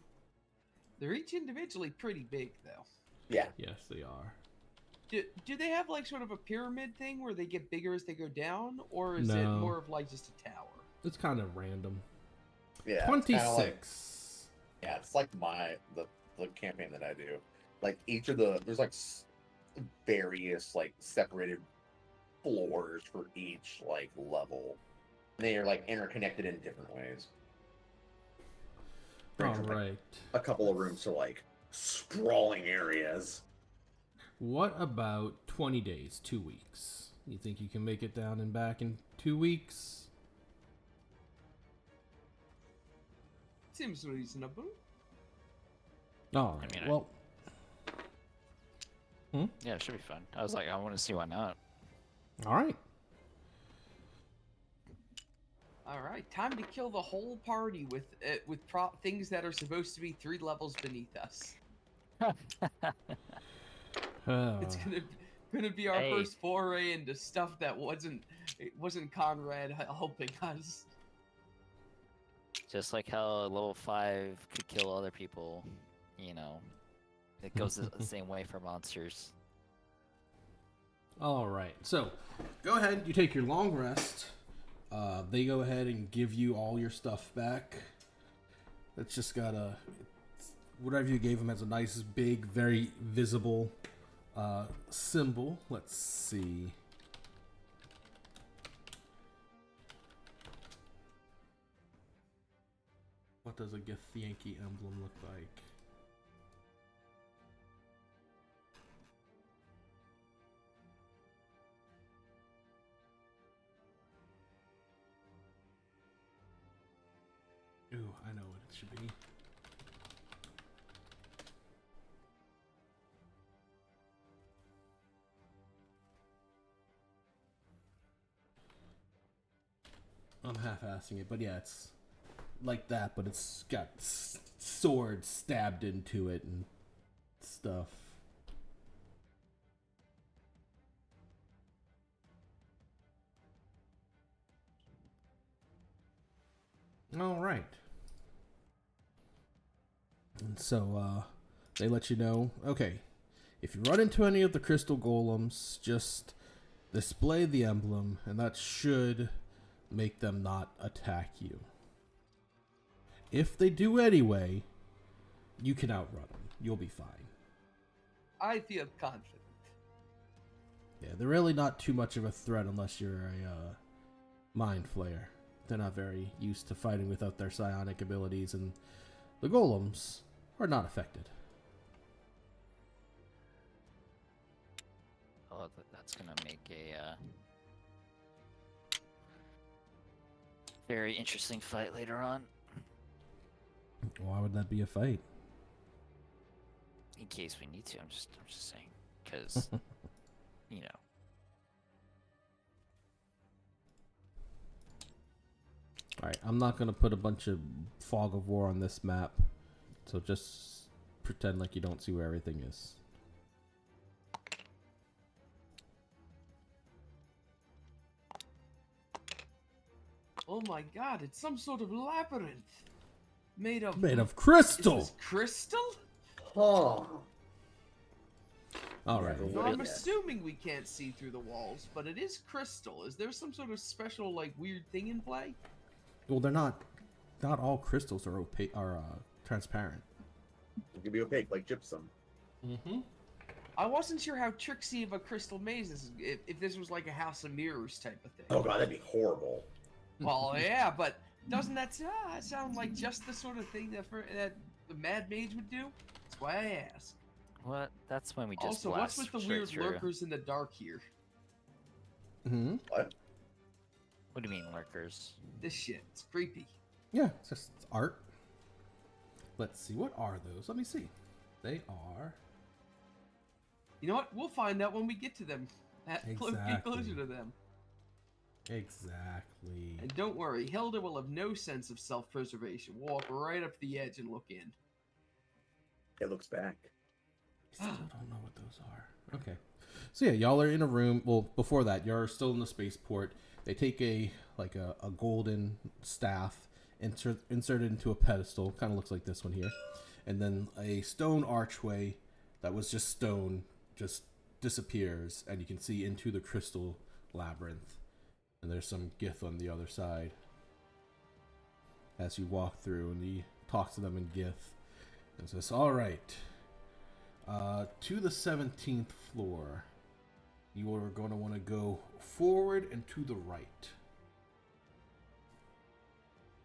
[SPEAKER 3] They're each individually pretty big, though.
[SPEAKER 1] Yeah.
[SPEAKER 2] Yes, they are.
[SPEAKER 3] Do they have like sort of a pyramid thing where they get bigger as they go down, or is it
[SPEAKER 2] No.
[SPEAKER 3] more of like just a tower?
[SPEAKER 2] It's kind of random.
[SPEAKER 1] Yeah, it's
[SPEAKER 2] 26.
[SPEAKER 1] kinda like, yeah, it's like the campaign that I do. Like each of there's like various like separated floors for each like level. They are like interconnected in different ways.
[SPEAKER 2] All
[SPEAKER 1] Range from, like,
[SPEAKER 2] right.
[SPEAKER 1] a couple of rooms to like sprawling areas.
[SPEAKER 2] What about 20 days, 2 weeks? You think you can make it down and back in 2 weeks?
[SPEAKER 3] Seems reasonable.
[SPEAKER 2] All right.
[SPEAKER 4] I mean,
[SPEAKER 2] Well,
[SPEAKER 4] Yeah, it should be fun. I was like, I want to see why not.
[SPEAKER 2] all right.
[SPEAKER 3] All right, time to kill the whole party with things that are supposed to be 3 levels beneath us. It's gonna be our
[SPEAKER 4] Hey.
[SPEAKER 3] first foray into stuff that wasn't Conrad helping us.
[SPEAKER 4] Just like how level 5 could kill other people, you know. It goes the same way for monsters.
[SPEAKER 2] All right. So, go ahead. You take your long rest. They go ahead and give you all your stuff back. It's just got whatever you gave them has a nice, big, very visible symbol. Let's see. What does a Githyanki emblem look like? Ooh, I know what it should be. I'm half-assing it, but yeah, it's like that, but it's got swords stabbed into it and stuff. All right. And so they let you know, okay, if you run into any of the crystal golems, just display the emblem, and that should make them not attack you. If they do anyway, you can outrun them. You'll be fine.
[SPEAKER 3] I feel confident.
[SPEAKER 2] Yeah, they're really not too much of a threat unless you're a mind flayer. They're not very used to fighting without their psionic abilities, and the golems are not affected.
[SPEAKER 4] Oh, that's gonna make a very interesting fight later on.
[SPEAKER 2] Why would that be a fight?
[SPEAKER 4] In case we need to, I'm just saying, because you know.
[SPEAKER 2] Alright, I'm not going to put a bunch of fog of war on this map, so just pretend like you don't see where everything is.
[SPEAKER 3] Oh my god, it's some sort of labyrinth. Made of
[SPEAKER 2] crystal!
[SPEAKER 3] Is this crystal?
[SPEAKER 1] Oh.
[SPEAKER 2] Alright.
[SPEAKER 1] Yeah,
[SPEAKER 3] No, I'm
[SPEAKER 1] Yeah.
[SPEAKER 3] assuming we can't see through the walls, but it is crystal. Is there some sort of special, like, weird thing in play?
[SPEAKER 2] Well, they're not all crystals are opaque, are transparent.
[SPEAKER 1] It can be opaque like gypsum.
[SPEAKER 2] Mm-hmm.
[SPEAKER 3] I wasn't sure how tricksy of a crystal maze this is, if this was like a House of Mirrors type of thing.
[SPEAKER 1] Oh god, that'd be horrible.
[SPEAKER 3] Well, yeah, but doesn't that sound like just the sort of thing that the Mad Mage would do? That's why I ask.
[SPEAKER 4] What? That's when we just
[SPEAKER 3] Also,
[SPEAKER 4] blast
[SPEAKER 3] what's with the
[SPEAKER 4] straight
[SPEAKER 3] weird
[SPEAKER 4] through.
[SPEAKER 3] lurkers in the dark here?
[SPEAKER 2] Mm-hmm.
[SPEAKER 1] What?
[SPEAKER 4] What do you mean lurkers?
[SPEAKER 3] This shit, it's creepy.
[SPEAKER 2] Yeah, it's just art. Let's see, what are those? Let me see. They are...
[SPEAKER 3] You know what? We'll find out when we get to them. Get
[SPEAKER 2] Exactly.
[SPEAKER 3] closer to them.
[SPEAKER 2] Exactly.
[SPEAKER 3] And don't worry, Hilda will have no sense of self-preservation. We'll walk right up to the edge and look in.
[SPEAKER 1] It looks back.
[SPEAKER 2] Still don't know what those are. Okay. So yeah, y'all are in a room. Well, before that, you're still in the spaceport. They take a golden staff, insert it into a pedestal. Kind of looks like this one here. And then a stone archway that was just stone just disappears, and you can see into the crystal labyrinth. And there's some Gith on the other side. As you walk through, and he talks to them in Gith and says, "All right, to the 17th floor. You are going to want to go forward and to the right."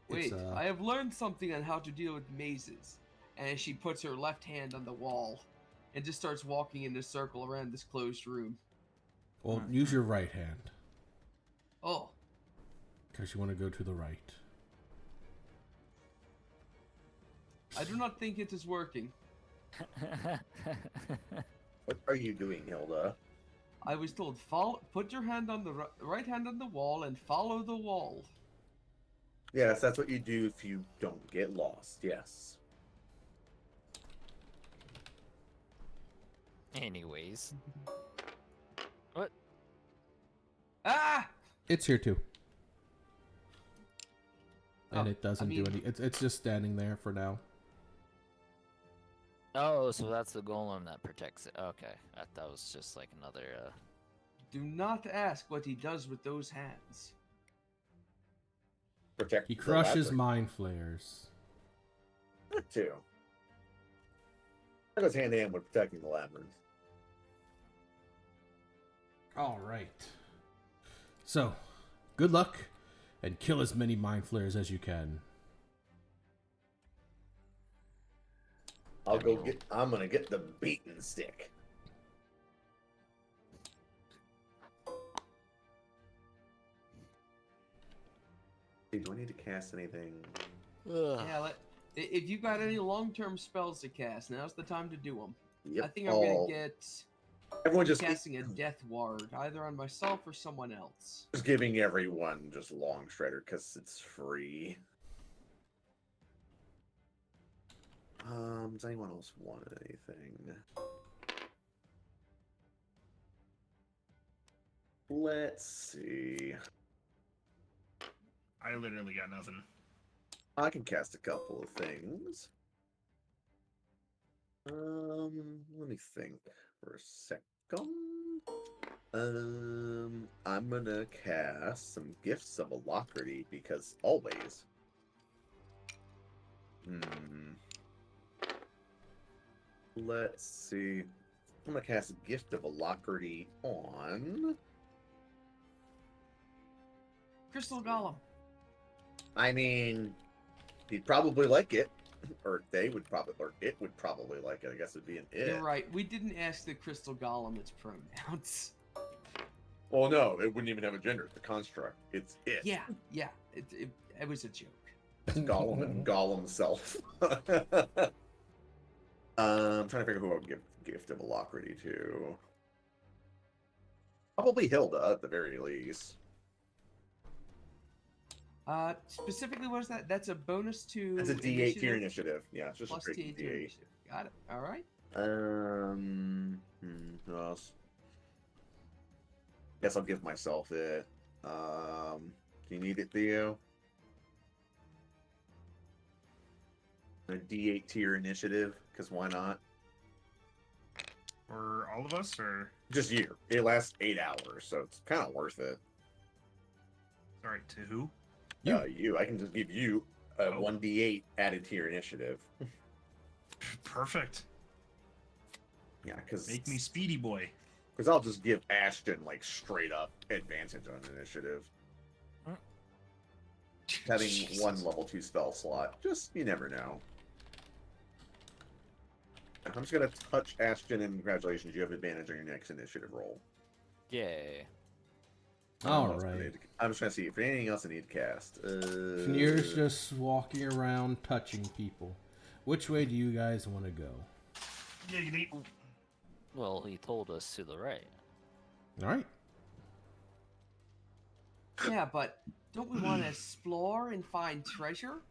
[SPEAKER 3] Wait, I have learned something on how to deal with mazes. And she puts her left hand on the wall and just starts walking in a circle around this closed room.
[SPEAKER 2] Well, use your right hand.
[SPEAKER 3] Oh.
[SPEAKER 2] Because you want to go to the right.
[SPEAKER 3] I do not think it is working.
[SPEAKER 1] What are you doing, Hilda?
[SPEAKER 3] I was told, put your hand on the right hand on the wall and follow the wall.
[SPEAKER 1] Yes, that's what you do if you don't get lost. Yes.
[SPEAKER 4] Anyways. What?
[SPEAKER 3] Ah!
[SPEAKER 2] It's here too. And
[SPEAKER 3] Oh,
[SPEAKER 2] it doesn't do any... It's just standing there for now.
[SPEAKER 4] Oh, so that's the golem that protects it. Okay. I thought it was just like another,
[SPEAKER 3] Do not ask what he does with those hands.
[SPEAKER 1] Protect.
[SPEAKER 2] He
[SPEAKER 1] the
[SPEAKER 2] crushes
[SPEAKER 1] labyrinth.
[SPEAKER 2] mind flayers.
[SPEAKER 1] That too. That goes hand in hand with protecting the labyrinth.
[SPEAKER 2] All right. So, good luck, and kill as many mind flayers as you can.
[SPEAKER 1] I'm gonna get the beaten stick. Hey, do I need to cast anything?
[SPEAKER 3] Yeah, if you got any long-term spells to cast, now's the time to do them.
[SPEAKER 1] Yep.
[SPEAKER 3] I think I'm gonna get
[SPEAKER 1] Everyone just
[SPEAKER 3] casting a death ward, either on myself or someone else.
[SPEAKER 1] just giving everyone just long shredder because it's free. Does anyone else want anything? Let's see.
[SPEAKER 5] I literally got nothing.
[SPEAKER 1] I can cast a couple of things. Let me think for a second. I'm gonna cast some Gifts of Alacrity because always. Let's see. I'm gonna cast a Gift of Alacrity on
[SPEAKER 3] Crystal Golem.
[SPEAKER 1] I mean, he'd probably like it, or it would probably like it. I guess it'd be an it.
[SPEAKER 3] You're right. We didn't ask the Crystal Golem its pronouns.
[SPEAKER 1] Well, no, it wouldn't even have a gender. It's a construct. It's it.
[SPEAKER 3] Yeah. It was a joke.
[SPEAKER 1] It's Gollum and Gollum self. I'm trying to figure who I would give Gift of Alacrity to. Probably Hilda at the very least.
[SPEAKER 3] Specifically, what is that? That's a bonus to.
[SPEAKER 1] It's a D8 to your initiative. Yeah, it's just
[SPEAKER 3] Plus
[SPEAKER 1] a straight
[SPEAKER 3] D8 to your
[SPEAKER 1] D8.
[SPEAKER 3] initiative. Got it. All right.
[SPEAKER 1] Who else? Guess I'll give myself it. Do you need it, Theo? A D8 to your initiative, because why not?
[SPEAKER 5] For all of us, or
[SPEAKER 1] Just you. It lasts 8 hours, so it's kind of worth it.
[SPEAKER 5] sorry, to who?
[SPEAKER 1] You. I can just give you a
[SPEAKER 5] Oh.
[SPEAKER 1] 1d8 added to your initiative.
[SPEAKER 5] Perfect.
[SPEAKER 1] Yeah, because
[SPEAKER 5] Make me speedy boy.
[SPEAKER 1] I'll just give Ashton like straight up advantage on initiative. Having
[SPEAKER 5] Jesus.
[SPEAKER 1] one level 2 spell slot, just you never know. I'm just gonna touch Ashton and congratulations, you have advantage on your next initiative roll.
[SPEAKER 4] Yay.
[SPEAKER 2] All right.
[SPEAKER 1] I'm just trying to see if there's anything else I need to cast.
[SPEAKER 2] Fenrir's just walking around touching people. Which way do you guys want to go?
[SPEAKER 5] Giggity.
[SPEAKER 4] Well, he told us to the right.
[SPEAKER 2] All right.
[SPEAKER 3] Yeah, but don't we want to explore and find treasure?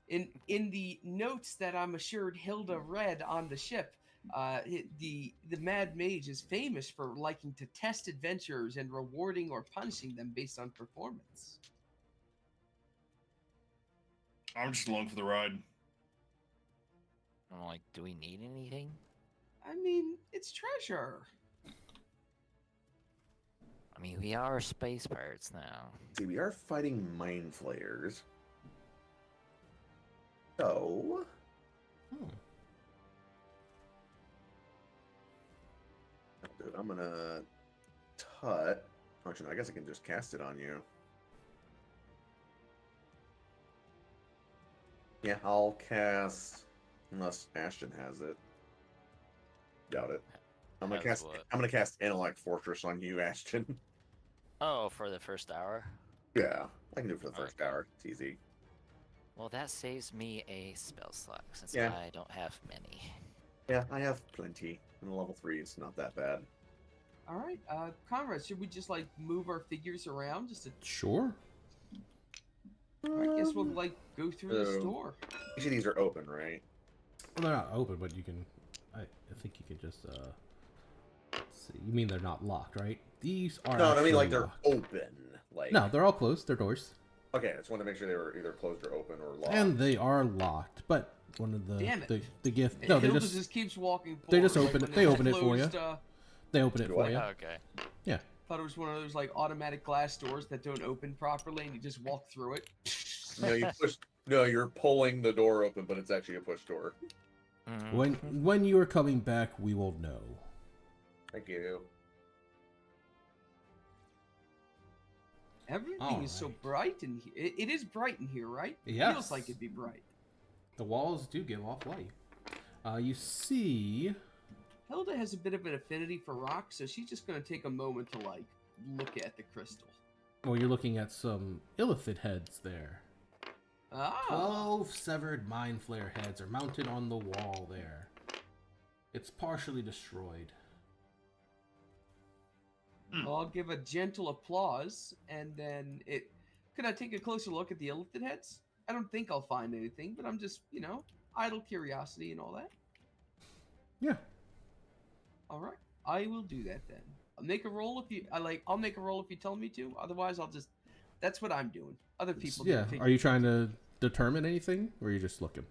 [SPEAKER 3] In the notes that I'm assured Hilda read on the ship, the Mad Mage is famous for liking to test adventurers and rewarding or punishing them based on performance.
[SPEAKER 5] I'm just along for the ride.
[SPEAKER 4] I'm like, do we need anything?
[SPEAKER 3] I mean, it's treasure.
[SPEAKER 4] I mean, we are space pirates now.
[SPEAKER 1] See, we are fighting mind flayers. So,
[SPEAKER 2] Hmm.
[SPEAKER 1] dude, I'm gonna tut. Actually, no, I guess I can just cast it on you. Yeah, I'll cast unless Ashton has it. Doubt it. I'm gonna
[SPEAKER 4] Has
[SPEAKER 1] cast.
[SPEAKER 4] what?
[SPEAKER 1] I'm gonna cast Intellect Fortress on you, Ashton.
[SPEAKER 4] Oh, for the first hour?
[SPEAKER 1] Yeah, I can do it for the first
[SPEAKER 4] Okay.
[SPEAKER 1] hour. It's easy.
[SPEAKER 4] Well, that saves me a spell slot since
[SPEAKER 1] Yeah.
[SPEAKER 4] I don't have many.
[SPEAKER 1] Yeah, I have plenty. And level 3 is not that bad.
[SPEAKER 3] All right, Conrad, should we just like move our figures around just to?
[SPEAKER 2] Sure.
[SPEAKER 3] I guess we'll like go through the
[SPEAKER 1] So-
[SPEAKER 3] store.
[SPEAKER 1] Each of these are open, right?
[SPEAKER 2] Well, they're not open, but you can. I think you can just. Let's see. You mean they're not locked, right? These are.
[SPEAKER 1] No, I mean
[SPEAKER 2] actually
[SPEAKER 1] like they're
[SPEAKER 2] locked.
[SPEAKER 1] open. Like
[SPEAKER 2] No, they're all closed. They're doors,
[SPEAKER 1] Okay, I just want to make sure they were either closed or open or locked.
[SPEAKER 2] and they are locked. But one of the
[SPEAKER 3] Damn it.
[SPEAKER 2] the gift. No, they
[SPEAKER 3] Hilda
[SPEAKER 2] just
[SPEAKER 3] keeps walking forward.
[SPEAKER 2] they just
[SPEAKER 3] like
[SPEAKER 2] open
[SPEAKER 3] when
[SPEAKER 2] it- they
[SPEAKER 3] it's
[SPEAKER 2] open it for you.
[SPEAKER 3] closed,
[SPEAKER 2] they open it
[SPEAKER 1] Do
[SPEAKER 2] for
[SPEAKER 1] I?
[SPEAKER 2] you.
[SPEAKER 4] Okay.
[SPEAKER 3] Thought it was one of those like automatic glass doors that don't open properly, and you just walk through it.
[SPEAKER 1] No, you push. No, you're pulling the door open, but it's actually a push door.
[SPEAKER 4] Mhm.
[SPEAKER 2] When you are coming back, we will know.
[SPEAKER 1] Thank you.
[SPEAKER 3] Everything is so
[SPEAKER 2] Alright.
[SPEAKER 3] bright in here. It is bright in here, right?
[SPEAKER 2] Yes.
[SPEAKER 3] Feels like it'd be bright.
[SPEAKER 2] The walls do give off light. You see.
[SPEAKER 3] Hilda has a bit of an affinity for rock, so she's just gonna take a moment to like look at the crystal.
[SPEAKER 2] Well, you're looking at some illithid heads there.
[SPEAKER 3] Ah,
[SPEAKER 2] 12 severed mind flare heads are mounted on the wall there. It's partially destroyed.
[SPEAKER 3] well, I'll give a gentle applause, and then it. Could I take a closer look at the illithid heads? I don't think I'll find anything, but I'm just, idle curiosity and all that.
[SPEAKER 2] Yeah.
[SPEAKER 3] All right, I will do that then. I'll make a roll if you. I'll make a roll if you tell me to. Otherwise, I'll just. That's what I'm doing. Other people.
[SPEAKER 2] Yeah.
[SPEAKER 3] Do
[SPEAKER 2] Are you trying to determine anything, or are you just looking?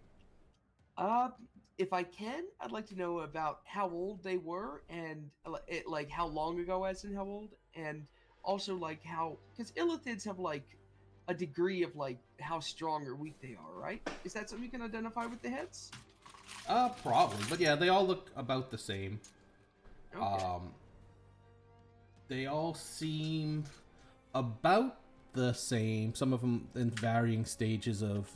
[SPEAKER 3] If I can, I'd like to know about how old they were and like how long ago, as in how old, and also like how, because illithids have like a degree of like how strong or weak they are, right? Is that something you can identify with the heads?
[SPEAKER 2] Probably. But yeah, they all look about the same.
[SPEAKER 3] Okay.
[SPEAKER 2] They all seem about the same. Some of them in varying stages of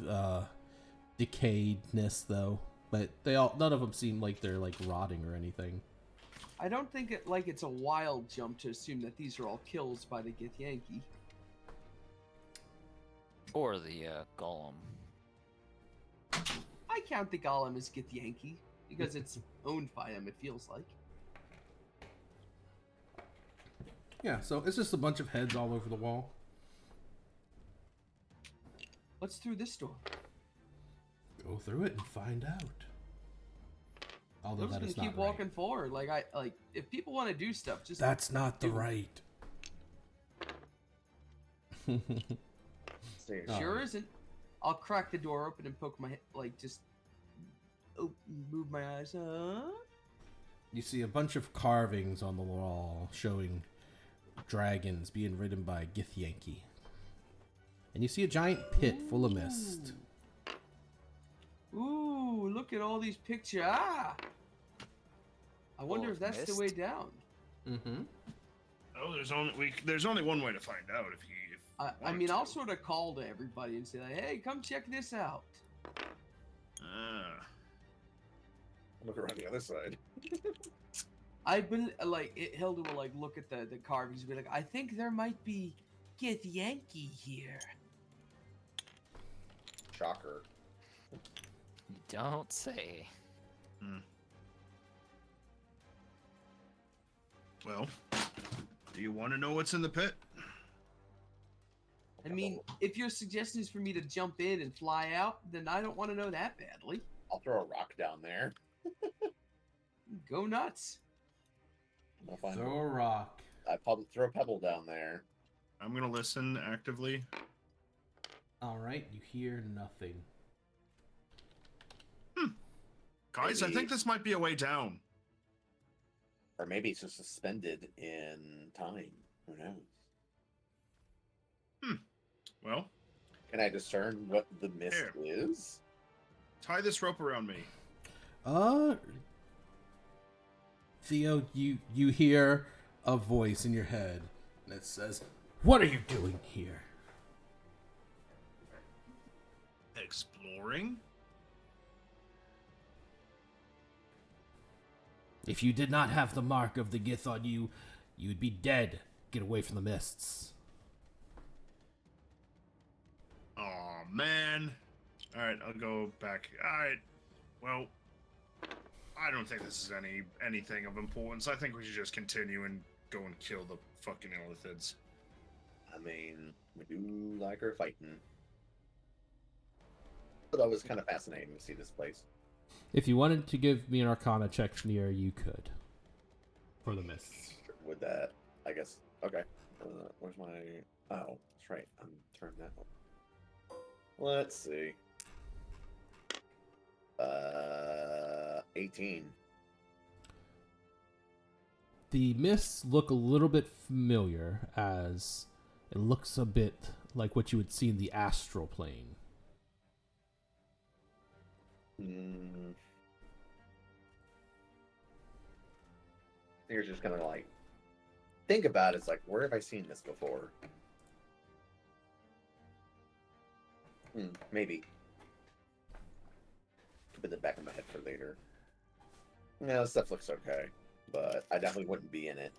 [SPEAKER 2] decayedness, though. But none of them seem like they're like rotting or anything.
[SPEAKER 3] I don't think it's a wild jump to assume that these are all kills by the Githyanki.
[SPEAKER 4] Or the golem.
[SPEAKER 3] I count the golem as Githyanki because it's owned by him. It feels like.
[SPEAKER 2] Yeah, so it's just a bunch of heads all over the wall.
[SPEAKER 3] What's through this door?
[SPEAKER 2] Go through it and find out. Although
[SPEAKER 3] I'm just
[SPEAKER 2] that
[SPEAKER 3] gonna
[SPEAKER 2] is not
[SPEAKER 3] keep
[SPEAKER 2] right.
[SPEAKER 3] walking forward. If people want to do stuff, just
[SPEAKER 2] That's not the
[SPEAKER 3] do it.
[SPEAKER 2] right.
[SPEAKER 1] See,
[SPEAKER 2] Oh.
[SPEAKER 3] Sure isn't. I'll crack the door open and poke my head, just move my eyes.
[SPEAKER 2] You see a bunch of carvings on the wall showing dragons being ridden by Githyanki. And you see a giant pit full of mist.
[SPEAKER 3] Ooh, look at all these pictures. I wonder
[SPEAKER 4] Full
[SPEAKER 3] if
[SPEAKER 4] of
[SPEAKER 3] that's the
[SPEAKER 4] mist?
[SPEAKER 3] way down.
[SPEAKER 2] Mm-hmm.
[SPEAKER 5] Oh, there's only one way to find out if you.
[SPEAKER 3] I
[SPEAKER 5] wanted
[SPEAKER 3] mean, I'll
[SPEAKER 5] to.
[SPEAKER 3] sort of call to everybody and say, like, hey, come check this out.
[SPEAKER 5] Ah.
[SPEAKER 1] look around the other side.
[SPEAKER 3] I've been, Hilda will, look at the carvings and be like, I think there might be Githyanki here.
[SPEAKER 1] Shocker.
[SPEAKER 4] You don't say.
[SPEAKER 5] Well, do you want to know what's in the pit?
[SPEAKER 3] I mean, if your suggestion is for me to jump in and fly out, then I don't want to know that badly.
[SPEAKER 1] I'll throw a rock down there.
[SPEAKER 3] Go nuts.
[SPEAKER 1] I'll find
[SPEAKER 2] Throw a rock.
[SPEAKER 1] throw a pebble down there.
[SPEAKER 5] I'm gonna listen actively.
[SPEAKER 2] Alright, you hear nothing.
[SPEAKER 5] Guys, I
[SPEAKER 1] Maybe-
[SPEAKER 5] think this might be a way down.
[SPEAKER 1] Or maybe it's just suspended in time. Who knows?
[SPEAKER 5] Well,
[SPEAKER 1] Can I discern what the mist
[SPEAKER 5] Here.
[SPEAKER 1] is?
[SPEAKER 5] tie this rope around me.
[SPEAKER 2] Theo, you hear a voice in your head that says, "What are you doing here?"
[SPEAKER 5] Exploring?
[SPEAKER 2] If you did not have the mark of the Gith on you, you would be dead. Get away from the mists.
[SPEAKER 5] Oh man. Alright, I'll go back. Alright. Well, I don't think this is anything of importance. I think we should just continue and go and kill the fucking illithids.
[SPEAKER 1] I mean, we do like our fighting. But that was kind of fascinating to see this place.
[SPEAKER 2] If you wanted to give me an Arcana check near, you could. For the mists.
[SPEAKER 1] With that, I guess. Okay. Where's my... Oh, that's right. I'm turning that one. Let's see. 18.
[SPEAKER 2] The mists look a little bit familiar, as it looks a bit like what you would see in the astral plane.
[SPEAKER 1] You're just gonna like think about it. It's like, where have I seen this before? Maybe. Keep it in the back of my head for later. Yeah, this stuff looks okay, but I definitely wouldn't be in it.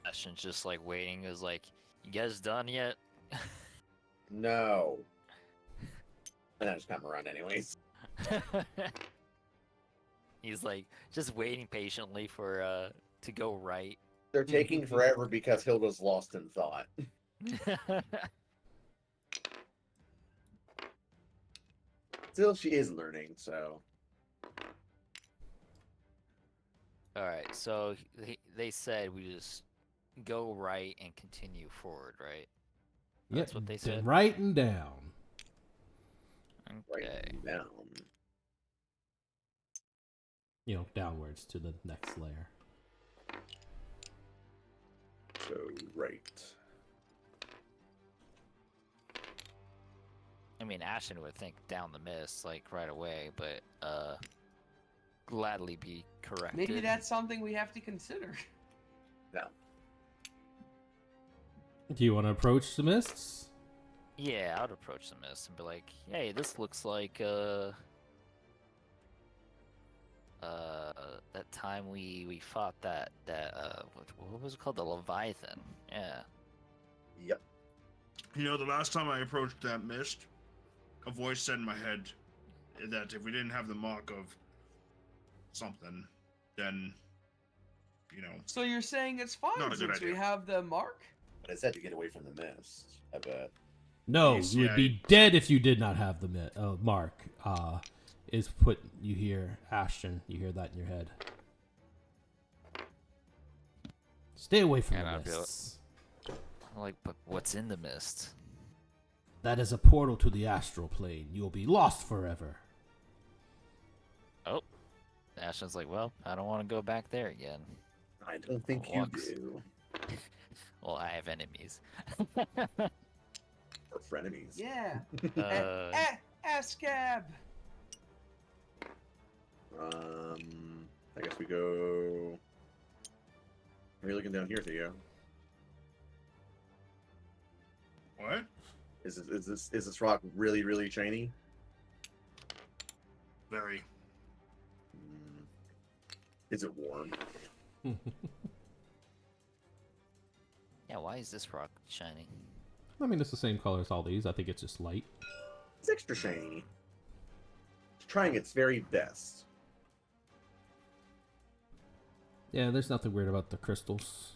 [SPEAKER 4] Ashton's just like waiting. Is like, you guys done yet?
[SPEAKER 1] No. And I just come around anyways.
[SPEAKER 4] He's like just waiting patiently for to go right.
[SPEAKER 1] They're taking forever because Hilda's lost in thought. Still, she is learning, so.
[SPEAKER 4] All right, so they said we just go right and continue forward, right? That's what they said.
[SPEAKER 2] Right and down.
[SPEAKER 4] Okay.
[SPEAKER 1] Right down.
[SPEAKER 2] Downwards to the next layer.
[SPEAKER 1] So, right.
[SPEAKER 4] I mean, Ashton would think down the mist like right away, but gladly be corrected.
[SPEAKER 3] Maybe that's something we have to consider.
[SPEAKER 1] No.
[SPEAKER 2] Do you want to approach the mists?
[SPEAKER 4] Yeah, I would approach the mist and be like, "Hey, this looks like that time we fought that what was it called, the Leviathan?" Yeah.
[SPEAKER 1] Yep.
[SPEAKER 5] You know, the last time I approached that mist, a voice said in my head that if we didn't have the mark of something, then,
[SPEAKER 3] So you're saying it's fine
[SPEAKER 5] Not a good
[SPEAKER 3] since we
[SPEAKER 5] idea.
[SPEAKER 3] have the mark?
[SPEAKER 1] But I said to get away from the mist. I bet.
[SPEAKER 2] No,
[SPEAKER 5] Yes,
[SPEAKER 2] you would
[SPEAKER 5] yeah,
[SPEAKER 2] be dead if you did not have the mark. Is put. You hear Ashton. You hear that in your head. Stay away from
[SPEAKER 4] And
[SPEAKER 2] the
[SPEAKER 4] I'd be like-
[SPEAKER 2] mists.
[SPEAKER 4] I'm like, but what's in the mist?
[SPEAKER 2] That is a portal to the astral plane. You will be lost forever.
[SPEAKER 4] Oh, Ashton's like, well, I don't want to go back there again.
[SPEAKER 1] I don't think you
[SPEAKER 4] Walks.
[SPEAKER 1] do.
[SPEAKER 4] Well, I have enemies.
[SPEAKER 1] Or frenemies.
[SPEAKER 3] Yeah.
[SPEAKER 4] Uh,
[SPEAKER 3] Ascab.
[SPEAKER 1] I guess we go. Are you looking down here, Theo?
[SPEAKER 5] what?
[SPEAKER 1] Is this rock really, really shiny?
[SPEAKER 5] Very.
[SPEAKER 1] Is it warm?
[SPEAKER 4] yeah, why is this rock shining?
[SPEAKER 2] I mean, it's the same color as all these. I think it's just light.
[SPEAKER 1] It's extra shiny. It's trying its very best.
[SPEAKER 2] Yeah, there's nothing weird about the crystals.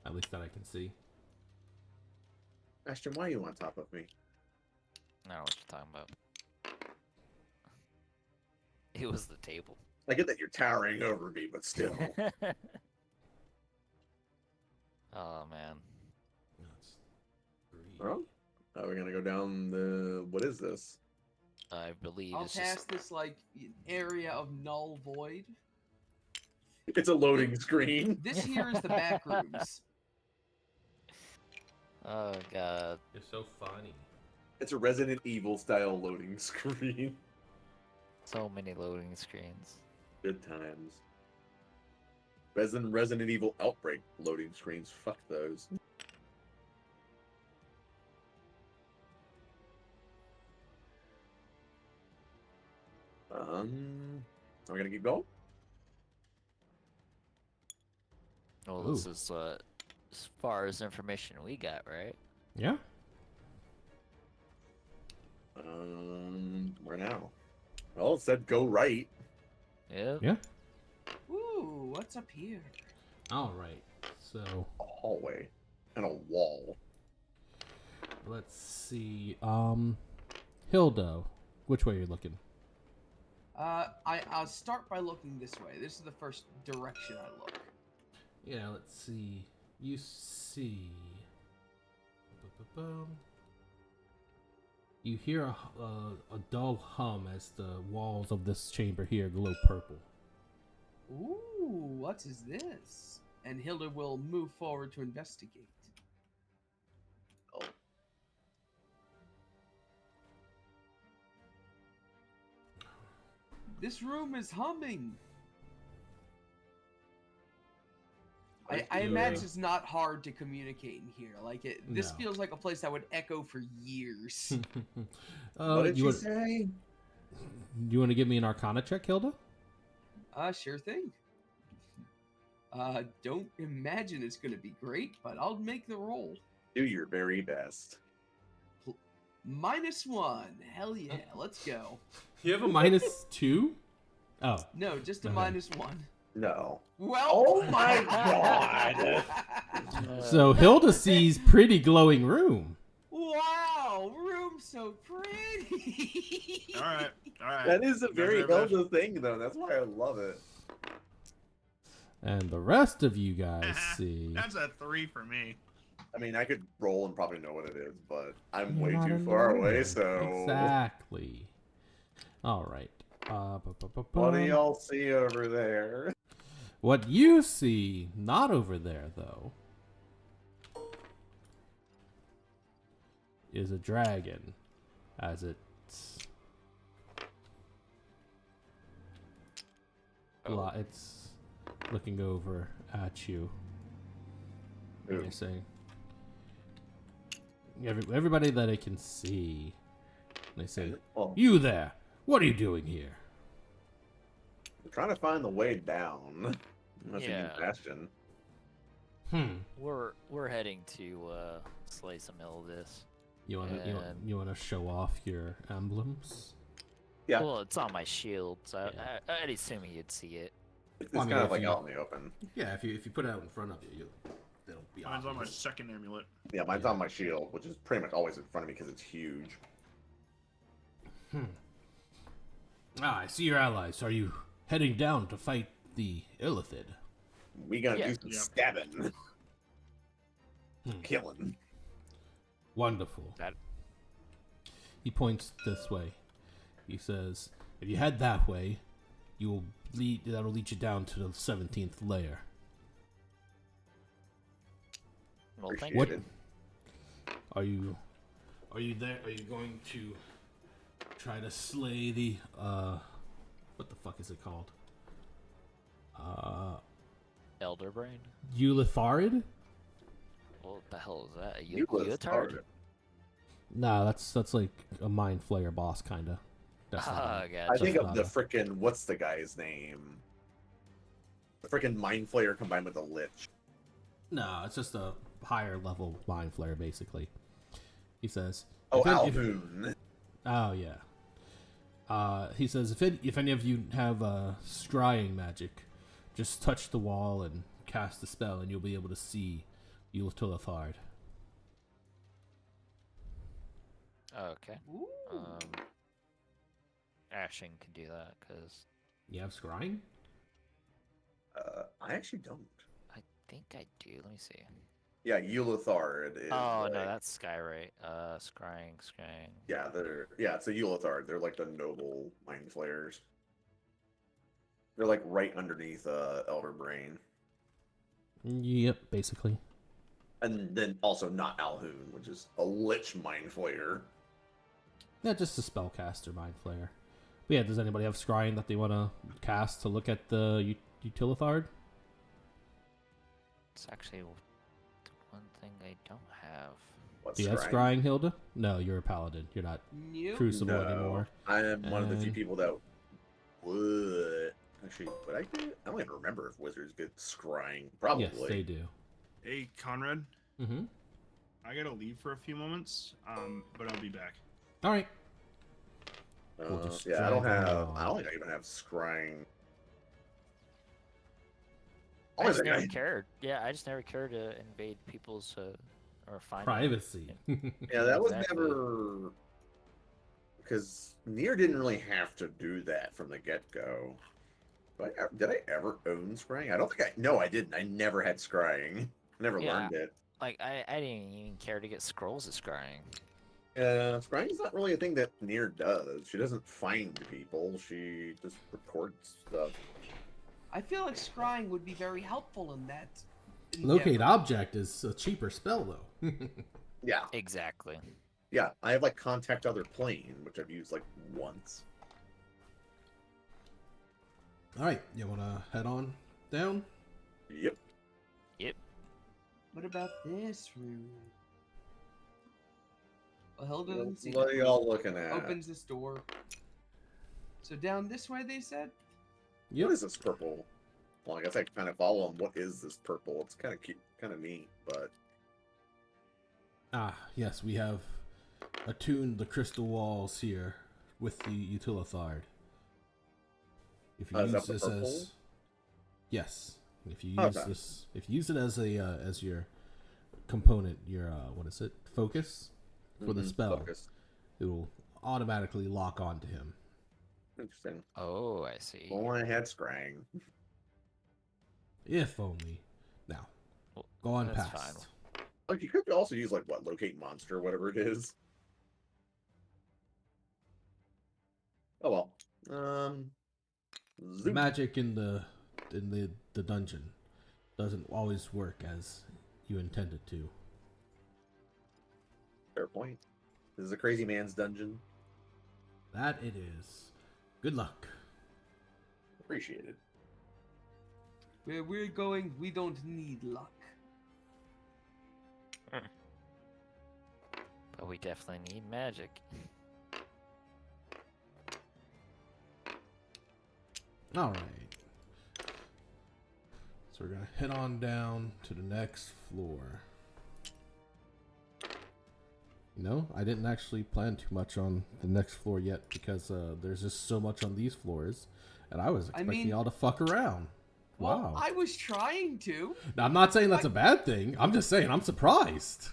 [SPEAKER 2] At least that I can see.
[SPEAKER 1] Ashton, why are you on top of me?
[SPEAKER 4] I don't know what you're talking about. It was the table.
[SPEAKER 1] I get that you're towering over me, but still.
[SPEAKER 4] Oh man.
[SPEAKER 1] Oh, we're gonna go down the. What is this?
[SPEAKER 4] I believe
[SPEAKER 3] I'll
[SPEAKER 4] it's
[SPEAKER 3] pass
[SPEAKER 4] just
[SPEAKER 3] this like area of null void.
[SPEAKER 1] It's a loading screen.
[SPEAKER 3] This here is the back rooms.
[SPEAKER 4] Oh god.
[SPEAKER 2] You're so funny.
[SPEAKER 1] It's a Resident Evil style loading screen.
[SPEAKER 4] So many loading screens.
[SPEAKER 1] Good times. Resident Evil Outbreak loading screens. Fuck those. Are we gonna keep going?
[SPEAKER 4] Well, this is as far as information we got, right?
[SPEAKER 2] Yeah.
[SPEAKER 1] Where now? Well, it said go right.
[SPEAKER 4] Yeah.
[SPEAKER 2] Yeah.
[SPEAKER 3] Ooh, what's up here?
[SPEAKER 2] All right. So
[SPEAKER 1] A hallway and a wall.
[SPEAKER 2] let's see. Hilda, which way are you looking?
[SPEAKER 3] I'll start by looking this way. This is the first direction I look.
[SPEAKER 2] Yeah. Let's see. You see. Ba-ba-bum. You hear a dull hum as the walls of this chamber here glow purple.
[SPEAKER 3] Ooh, what is this? And Hilda will move forward to investigate.
[SPEAKER 1] Oh.
[SPEAKER 3] This room is humming. I imagine it's not hard to communicate in here. Like this
[SPEAKER 2] No.
[SPEAKER 3] feels like a place that would echo for years.
[SPEAKER 1] What did
[SPEAKER 2] you
[SPEAKER 1] you
[SPEAKER 2] want,
[SPEAKER 1] say?
[SPEAKER 2] you want to give me an Arcana check, Hilda?
[SPEAKER 3] Sure thing. Don't imagine it's gonna be great, but I'll make the roll.
[SPEAKER 1] Do your very best.
[SPEAKER 3] -1. Hell yeah, let's go.
[SPEAKER 2] You have a -2? Oh.
[SPEAKER 3] No, just a
[SPEAKER 2] Okay.
[SPEAKER 3] -1.
[SPEAKER 1] No.
[SPEAKER 3] Well.
[SPEAKER 1] Oh my god!
[SPEAKER 2] So Hilda sees pretty glowing room.
[SPEAKER 3] Wow, room so pretty.
[SPEAKER 5] All right.
[SPEAKER 1] That is a
[SPEAKER 5] You guys
[SPEAKER 1] very
[SPEAKER 5] are best.
[SPEAKER 1] Hilda thing, though. That's why I love it.
[SPEAKER 2] And the rest of you guys see.
[SPEAKER 5] That's a 3 for me.
[SPEAKER 1] I mean, I could roll and probably know what it is, but I'm
[SPEAKER 2] You're
[SPEAKER 1] way
[SPEAKER 2] not
[SPEAKER 1] too
[SPEAKER 2] in the
[SPEAKER 1] far
[SPEAKER 2] room.
[SPEAKER 1] away, so...
[SPEAKER 2] Exactly. All right.
[SPEAKER 1] What do y'all see over there?
[SPEAKER 2] What you see, not over there though, is a dragon, as it's it's looking over at you.
[SPEAKER 1] Ooh.
[SPEAKER 2] They're saying, everybody that I can see, they say,
[SPEAKER 1] Well,
[SPEAKER 2] "You there? What are you doing here?"
[SPEAKER 1] I'm trying to find the way down. Unless you
[SPEAKER 4] Yeah.
[SPEAKER 1] mean Bastion.
[SPEAKER 4] We're heading to slay some Ildis.
[SPEAKER 2] You want to
[SPEAKER 4] And-
[SPEAKER 2] you want to show off your emblems?
[SPEAKER 1] Yeah.
[SPEAKER 4] Well, it's on my shield, so
[SPEAKER 2] Yeah.
[SPEAKER 4] I'd assume you'd see it.
[SPEAKER 1] It's
[SPEAKER 2] Well, I mean,
[SPEAKER 1] kind of
[SPEAKER 2] if
[SPEAKER 1] like
[SPEAKER 2] you-
[SPEAKER 1] out in the open.
[SPEAKER 2] Yeah, if you put it out in front of you, it'll be
[SPEAKER 5] Mine's on my
[SPEAKER 2] obvious.
[SPEAKER 5] second amulet.
[SPEAKER 1] Yeah, mine's on my shield, which is pretty much always in front of me because it's huge.
[SPEAKER 2] I see your allies. Are you heading down to fight the Illithid?
[SPEAKER 1] We gonna
[SPEAKER 4] Yeah.
[SPEAKER 1] do some
[SPEAKER 5] Yep.
[SPEAKER 1] stabbing.
[SPEAKER 2] Hmm.
[SPEAKER 1] Killing.
[SPEAKER 2] Wonderful.
[SPEAKER 4] That-
[SPEAKER 2] He points this way. He says, "If you head that way, that'll lead you down to the 17th layer."
[SPEAKER 4] Well, thank
[SPEAKER 1] Appreciate
[SPEAKER 4] you.
[SPEAKER 1] it.
[SPEAKER 2] Are you there? Are you going to try to slay the what the fuck is it called?
[SPEAKER 4] Elder Brain.
[SPEAKER 2] Eulitharid?
[SPEAKER 4] What the hell is that? A
[SPEAKER 1] You was
[SPEAKER 4] Leotard?
[SPEAKER 1] hard.
[SPEAKER 2] Nah, that's like a mind flayer boss kinda. That's not
[SPEAKER 4] Ah,
[SPEAKER 2] it.
[SPEAKER 4] gotcha.
[SPEAKER 1] I think of
[SPEAKER 2] not
[SPEAKER 1] the
[SPEAKER 2] a-
[SPEAKER 1] frickin' what's the guy's name? The frickin' Mind Flayer combined with the Lich.
[SPEAKER 2] No, it's just a higher level mind flayer basically. He says,
[SPEAKER 1] Oh,
[SPEAKER 2] if it- if-
[SPEAKER 1] Alboon.
[SPEAKER 2] Oh yeah. He says if any of you have scrying magic, just touch the wall and cast the spell, and you'll be able to see Eulithard.
[SPEAKER 4] Okay.
[SPEAKER 3] Ooh.
[SPEAKER 4] Ashen can do that because
[SPEAKER 2] You have scrying?
[SPEAKER 1] I actually don't.
[SPEAKER 4] I think I do. Let me see.
[SPEAKER 1] Yeah, Eulithard is.
[SPEAKER 4] Oh
[SPEAKER 1] like,
[SPEAKER 4] no, that's Skyrite. Scrying.
[SPEAKER 1] Yeah, it's a Eulithard. They're like the noble mind flayers. They're like right underneath Elder Brain.
[SPEAKER 6] Yep, basically.
[SPEAKER 1] And then also not Alhoon, which is a Lich Mind Flayer.
[SPEAKER 6] Yeah, just a spellcaster mind flayer. But yeah, does anybody have scrying that they want to cast to look at the Utilithard?
[SPEAKER 4] It's actually the one thing I don't have.
[SPEAKER 1] What's
[SPEAKER 6] Do you have scrying, Hilda? No, you're a paladin. You're not
[SPEAKER 3] Nope.
[SPEAKER 6] Crucible anymore.
[SPEAKER 1] I am one of the few
[SPEAKER 6] And-
[SPEAKER 1] people that would. Actually, would I get it? I don't even remember if wizards get scrying. Probably.
[SPEAKER 6] Yes, they do.
[SPEAKER 5] Hey, Conrad,
[SPEAKER 6] Mm-hmm.
[SPEAKER 5] I gotta leave for a few moments, but I'll be back.
[SPEAKER 6] All right.
[SPEAKER 1] Uh,
[SPEAKER 6] We'll just
[SPEAKER 1] yeah, I don't
[SPEAKER 6] drag
[SPEAKER 1] have.
[SPEAKER 6] along.
[SPEAKER 1] I don't think I even have scrying.
[SPEAKER 4] I
[SPEAKER 1] Only
[SPEAKER 4] just
[SPEAKER 1] thing
[SPEAKER 4] never
[SPEAKER 1] I-
[SPEAKER 4] cared. Yeah, I just never cared to invade people's or find out.
[SPEAKER 6] Privacy.
[SPEAKER 1] Yeah, that was
[SPEAKER 4] Exactly.
[SPEAKER 1] never. Because Nier didn't really have to do that from the get go. Did I ever own scrying? I don't think I. No, I didn't. I never had scrying. Never
[SPEAKER 4] Yeah.
[SPEAKER 1] learned it.
[SPEAKER 4] Like I didn't even care to get scrolls of scrying.
[SPEAKER 1] Scrying is not really a thing that Nier does. She doesn't find people. She just records stuff.
[SPEAKER 3] I feel like scrying would be very helpful in that.
[SPEAKER 6] Locate
[SPEAKER 3] endeavor.
[SPEAKER 6] object is a cheaper spell, though.
[SPEAKER 1] Yeah,
[SPEAKER 4] Exactly.
[SPEAKER 1] yeah. I have like contact other plane, which I've used like once.
[SPEAKER 6] All right, you want to head on down?
[SPEAKER 1] Yep.
[SPEAKER 3] What about this room? Well, Hilda doesn't see
[SPEAKER 1] What
[SPEAKER 3] that
[SPEAKER 1] are
[SPEAKER 3] room.
[SPEAKER 1] y'all looking at?
[SPEAKER 3] Opens this door. So down this way, they said.
[SPEAKER 6] Yep.
[SPEAKER 1] What is this purple? Well, I guess I kind of follow them. What is this purple? It's kind of cute, kind of neat, but
[SPEAKER 6] Ah, yes, we have attuned the crystal walls here with the Utilithard. If you
[SPEAKER 1] Is that
[SPEAKER 6] use
[SPEAKER 1] the
[SPEAKER 6] this
[SPEAKER 1] purple?
[SPEAKER 6] as yes, if you use
[SPEAKER 1] Okay.
[SPEAKER 6] this, if you use it as a as your component, your what is it? Focus for the
[SPEAKER 1] Mhm,
[SPEAKER 6] spell,
[SPEAKER 1] focus.
[SPEAKER 6] it will automatically lock onto him.
[SPEAKER 1] Interesting.
[SPEAKER 4] Oh, I see.
[SPEAKER 1] Well, I had scrying.
[SPEAKER 6] If only. Now,
[SPEAKER 4] Well,
[SPEAKER 6] go on
[SPEAKER 4] that's
[SPEAKER 6] past.
[SPEAKER 4] fine.
[SPEAKER 1] Like you could also use like what locate monster, whatever it is. Oh well.
[SPEAKER 6] The
[SPEAKER 1] Zoop.
[SPEAKER 6] magic in the dungeon doesn't always work as you intended to.
[SPEAKER 1] Fair point. This is a crazy man's dungeon.
[SPEAKER 6] That it is. Good luck.
[SPEAKER 1] Appreciated.
[SPEAKER 3] Where we're going, we don't need luck.
[SPEAKER 4] But we definitely need magic.
[SPEAKER 6] All right. So we're gonna head on down to the next floor. No, I didn't actually plan too much on the next floor yet because there's just so much on these floors, and I was
[SPEAKER 3] I
[SPEAKER 6] expecting
[SPEAKER 3] mean-
[SPEAKER 6] y'all to fuck around.
[SPEAKER 3] Well,
[SPEAKER 6] Wow.
[SPEAKER 3] I was trying to.
[SPEAKER 6] Now, I'm not saying that's a bad thing. I'm just saying I'm surprised.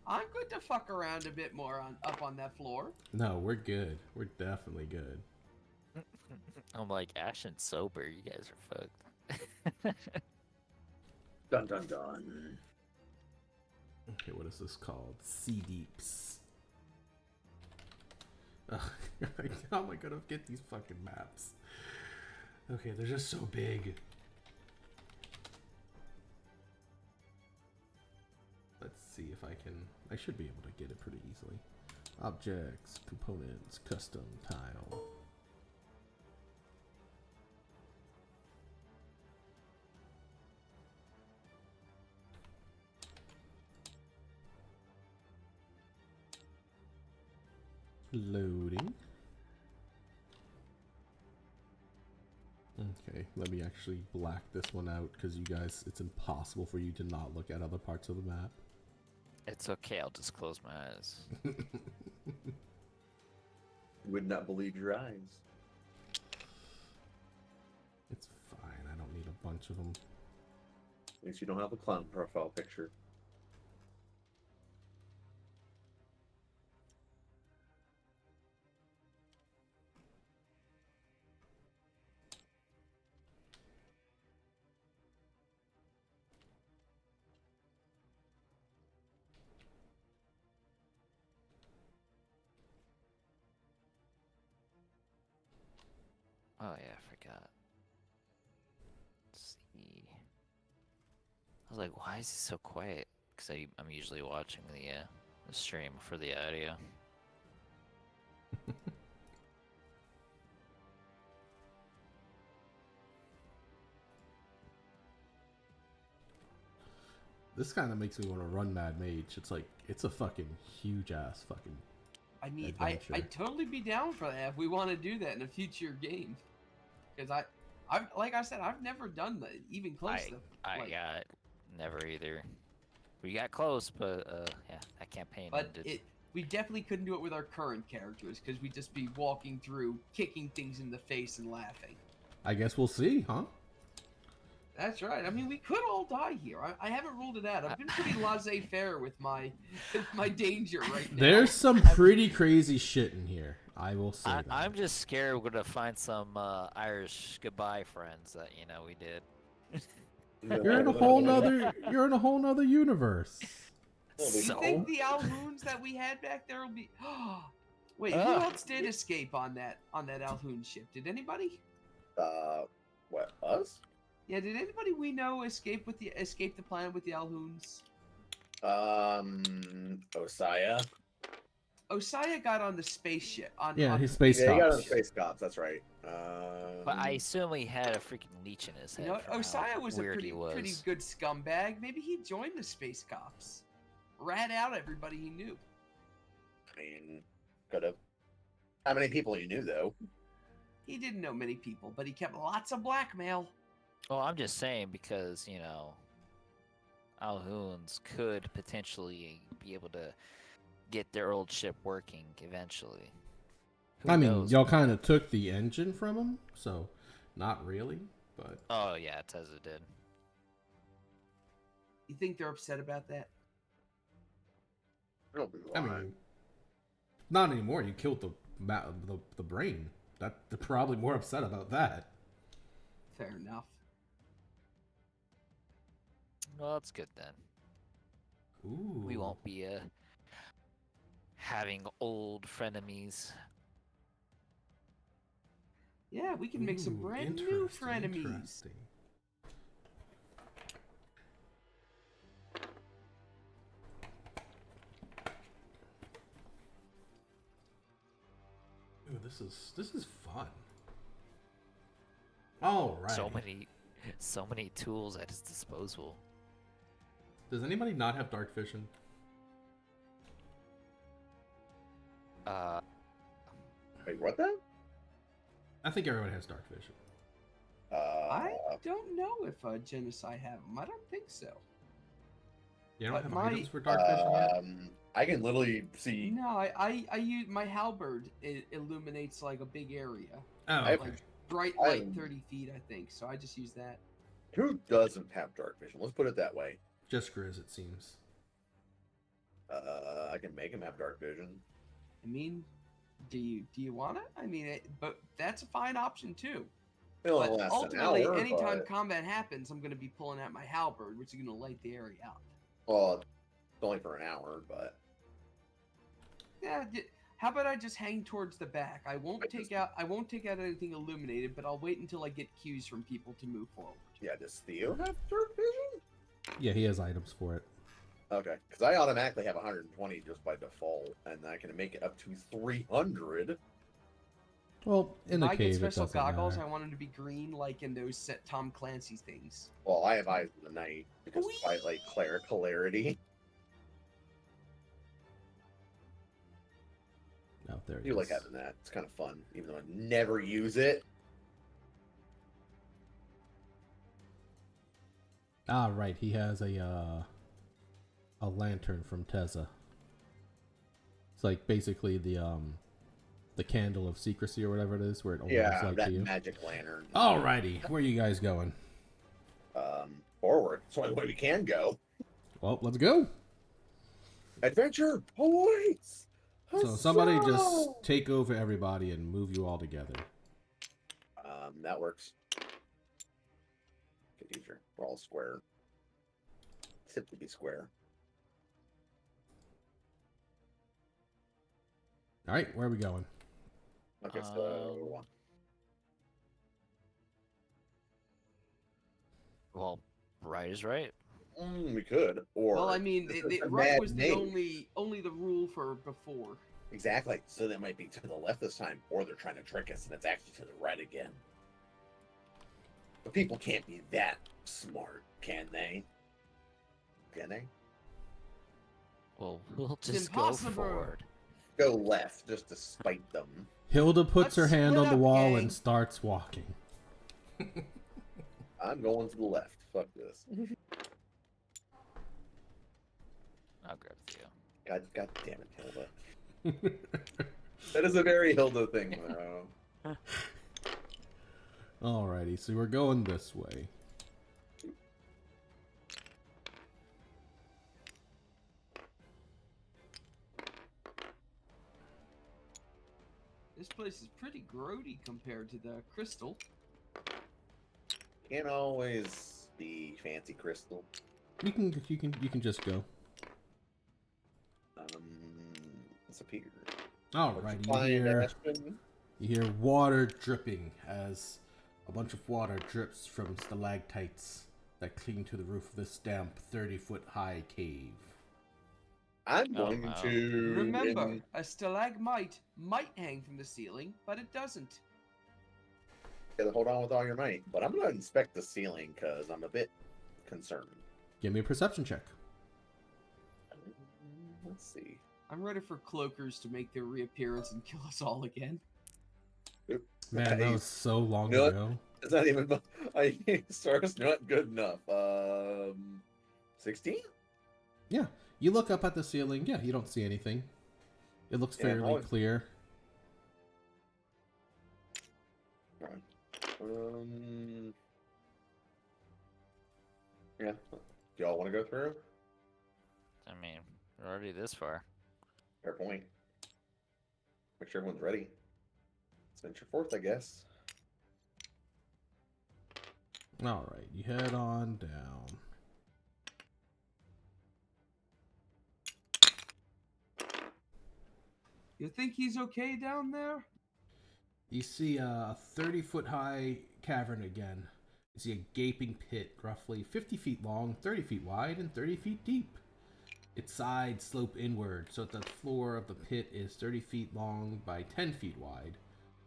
[SPEAKER 3] I'm good to fuck around a bit more up on that floor.
[SPEAKER 6] No, we're good. We're definitely good.
[SPEAKER 4] I'm like Ash and sober. You guys are fucked.
[SPEAKER 1] Dun dun dun.
[SPEAKER 6] Okay, what is this called? Sea Deeps. Ugh, how am I gonna get these fucking maps? Okay, they're just so big. Let's see if I can. I should be able to get it pretty easily. Objects, components, custom tile. Loading. Okay, let me actually black this one out because you guys, it's impossible for you to not look at other parts of the map.
[SPEAKER 4] It's okay. I'll just close my eyes.
[SPEAKER 1] Would not believe your eyes.
[SPEAKER 6] It's fine, I don't need a bunch of them.
[SPEAKER 1] At least you don't have a clown profile picture.
[SPEAKER 4] Oh yeah, I forgot. was like, why is he so quiet? Because I'm usually watching the stream for the audio.
[SPEAKER 6] This kind of makes me want to run Mad Mage. It's like, it's a fucking huge ass fucking.
[SPEAKER 3] I mean,
[SPEAKER 6] Adventure.
[SPEAKER 3] I'd totally be down for that if we want to do that in a future game. Because I've like I said, I've never done that even close to.
[SPEAKER 4] I
[SPEAKER 3] Like,
[SPEAKER 4] got never either. We got close, but yeah, that campaign
[SPEAKER 3] but
[SPEAKER 4] ended.
[SPEAKER 3] we definitely couldn't do it with our current characters because we'd just be walking through, kicking things in the face and laughing.
[SPEAKER 6] I guess we'll see, huh?
[SPEAKER 3] That's right. I mean, we could all die here. I haven't ruled it out. I've been pretty laissez-faire with my danger right now.
[SPEAKER 6] There's some pretty crazy shit in here. I will say that.
[SPEAKER 4] I'm just scared we're gonna find some Irish goodbye friends that we did.
[SPEAKER 6] You're in a whole nother. You're in a whole nother universe.
[SPEAKER 3] You think the Alhoons that we had back there will be? Wait, who else did escape on that Alhoon ship? Did anybody?
[SPEAKER 1] What, us?
[SPEAKER 3] Yeah, did anybody we know escape the planet with the Alhoons?
[SPEAKER 1] Osaya.
[SPEAKER 3] Osaya got on the spaceship.
[SPEAKER 6] His space
[SPEAKER 1] Yeah, he got on
[SPEAKER 6] cops.
[SPEAKER 1] Space Cops, that's right.
[SPEAKER 4] But I assume he had a freaking leech in his head.
[SPEAKER 3] You know,
[SPEAKER 4] from how
[SPEAKER 3] Osaya was a
[SPEAKER 4] weird he
[SPEAKER 3] pretty good scumbag. Maybe he joined the Space Cops. Rat out everybody he knew.
[SPEAKER 1] I mean, could have. How many people you knew, though?
[SPEAKER 3] He didn't know many people, but he kept lots of blackmail.
[SPEAKER 4] Well, I'm just saying because, Alhoons could potentially be able to get their old ship working eventually. Who
[SPEAKER 6] I mean,
[SPEAKER 4] knows?
[SPEAKER 6] y'all kind of took the engine from him, so not really, but.
[SPEAKER 4] Oh, yeah, Tezza did.
[SPEAKER 3] You think they're upset about that?
[SPEAKER 6] I mean, not anymore. You killed the brain. They're probably more upset about that.
[SPEAKER 3] Fair enough.
[SPEAKER 4] Well, that's good then.
[SPEAKER 6] Ooh.
[SPEAKER 4] We won't be having old frenemies.
[SPEAKER 3] Yeah, we can make some
[SPEAKER 6] Ooh,
[SPEAKER 3] brand new
[SPEAKER 6] interesting,
[SPEAKER 3] frenemies.
[SPEAKER 6] interesting. Ooh, this is fun. All right.
[SPEAKER 4] So many tools at his disposal.
[SPEAKER 6] Does anybody not have dark vision?
[SPEAKER 1] Wait, what then?
[SPEAKER 6] I think everyone has dark vision.
[SPEAKER 3] I don't know if Genocide have them. I don't think so.
[SPEAKER 6] You don't
[SPEAKER 3] But
[SPEAKER 6] have
[SPEAKER 3] my-
[SPEAKER 6] items for dark vision yet?
[SPEAKER 1] I can literally see.
[SPEAKER 3] No, I use my halberd. It illuminates like a big area,
[SPEAKER 6] Oh,
[SPEAKER 1] I-
[SPEAKER 6] okay.
[SPEAKER 3] like bright
[SPEAKER 1] I-
[SPEAKER 3] light, 30 feet, I think. So I just use that.
[SPEAKER 1] Who doesn't have dark vision? Let's put it that way.
[SPEAKER 6] Just Grizz, it seems.
[SPEAKER 1] I can make him have dark vision.
[SPEAKER 3] I mean, do you want it? I mean, but that's a fine option too.
[SPEAKER 1] It only
[SPEAKER 3] But
[SPEAKER 1] lasts an
[SPEAKER 3] ultimately,
[SPEAKER 1] hour,
[SPEAKER 3] anytime
[SPEAKER 1] but-
[SPEAKER 3] combat happens, I'm going to be pulling out my halberd, which is going to light the area up.
[SPEAKER 1] Well, it's only for an hour, but
[SPEAKER 3] Yeah. How about I just hang towards the back? I won't take out anything illuminated, but I'll wait until I get cues from people to move forward.
[SPEAKER 1] yeah, does Theo have dark vision?
[SPEAKER 6] Yeah, he has items for it.
[SPEAKER 1] Okay, because I automatically have 120 just by default, and I can make it up to 300.
[SPEAKER 6] Well, in
[SPEAKER 3] If
[SPEAKER 6] the
[SPEAKER 3] I get
[SPEAKER 6] cave, it
[SPEAKER 3] special
[SPEAKER 6] doesn't
[SPEAKER 3] goggles,
[SPEAKER 6] matter.
[SPEAKER 3] I want them to be green, like in those set Tom Clancy things.
[SPEAKER 1] Well, I have Eyes of the Night because I like clarity.
[SPEAKER 6] Oh, there
[SPEAKER 1] I
[SPEAKER 6] he
[SPEAKER 1] do like
[SPEAKER 6] is.
[SPEAKER 1] having that. It's kind of fun, even though I never use it.
[SPEAKER 6] Ah, right. He has a lantern from Tezza. It's like basically the candle of secrecy or whatever it is, where it only gives
[SPEAKER 1] Yeah,
[SPEAKER 6] light
[SPEAKER 1] that
[SPEAKER 6] to you.
[SPEAKER 1] magic lantern.
[SPEAKER 6] Alrighty, where are you guys going?
[SPEAKER 1] Forward. That's the only way we can go.
[SPEAKER 6] Well, let's go.
[SPEAKER 1] Adventure awaits.
[SPEAKER 6] So somebody
[SPEAKER 1] Huzzah!
[SPEAKER 6] just take over everybody and move you all together.
[SPEAKER 1] That works. Good teacher. We're all square. Tip to be square.
[SPEAKER 6] All right, where are we going?
[SPEAKER 1] Okay, so
[SPEAKER 4] Well, right is right.
[SPEAKER 1] We could, or
[SPEAKER 3] Well, I mean,
[SPEAKER 1] a
[SPEAKER 3] right
[SPEAKER 1] mad
[SPEAKER 3] was the
[SPEAKER 1] knave.
[SPEAKER 3] only the rule for before.
[SPEAKER 1] Exactly. So that might be to the left this time, or they're trying to trick us, and it's actually to the right again. But people can't be that smart, can they? Can they?
[SPEAKER 4] Well, we'll
[SPEAKER 3] It's
[SPEAKER 4] just go
[SPEAKER 3] impossible.
[SPEAKER 4] forward.
[SPEAKER 1] Go left just to spite them.
[SPEAKER 6] Hilda puts her
[SPEAKER 3] Let's
[SPEAKER 6] hand
[SPEAKER 3] split
[SPEAKER 6] on the
[SPEAKER 3] up,
[SPEAKER 6] wall
[SPEAKER 3] gang.
[SPEAKER 6] and starts walking.
[SPEAKER 1] I'm going to the left. Fuck this.
[SPEAKER 4] I'll grab you.
[SPEAKER 1] God damn it, Hilda. That is a very Hilda thing, though.
[SPEAKER 6] Alrighty, so we're going this way.
[SPEAKER 3] This place is pretty grody compared to the crystal.
[SPEAKER 1] Can't always be fancy crystal.
[SPEAKER 6] You can just go.
[SPEAKER 1] Disappear.
[SPEAKER 6] Alrighty,
[SPEAKER 1] Ashton?
[SPEAKER 6] you hear water dripping as a bunch of water drips from stalactites that cling to the roof of this damp 30-foot high cave.
[SPEAKER 1] I'm going
[SPEAKER 4] wow.
[SPEAKER 1] to
[SPEAKER 3] Remember, a stalagmite might hang from the ceiling, but it doesn't.
[SPEAKER 1] gotta hold on with all your might. But I'm gonna inspect the ceiling because I'm a bit concerned.
[SPEAKER 6] Give me a perception check.
[SPEAKER 1] Let's see.
[SPEAKER 3] I'm ready for cloakers to make their reappearance and kill us all again.
[SPEAKER 6] Man, that was so long
[SPEAKER 1] No.
[SPEAKER 6] ago.
[SPEAKER 1] It's not even. Star's not good enough. 16.
[SPEAKER 6] Yeah, you look up at the ceiling. Yeah, you don't see anything. It looks
[SPEAKER 1] Yeah,
[SPEAKER 6] fairly
[SPEAKER 1] always-
[SPEAKER 6] clear.
[SPEAKER 1] Yeah. Do y'all want to go through?
[SPEAKER 4] I mean, we're already this far.
[SPEAKER 1] Fair point. Make sure everyone's ready. Let's venture forth, I guess.
[SPEAKER 6] Alright, you head on down.
[SPEAKER 3] You think he's okay down there?
[SPEAKER 6] You see a 30-foot high cavern again. You see a gaping pit, roughly 50 feet long, 30 feet wide, and 30 feet deep. Its sides slope inward, so that the floor of the pit is 30 feet long by 10 feet wide.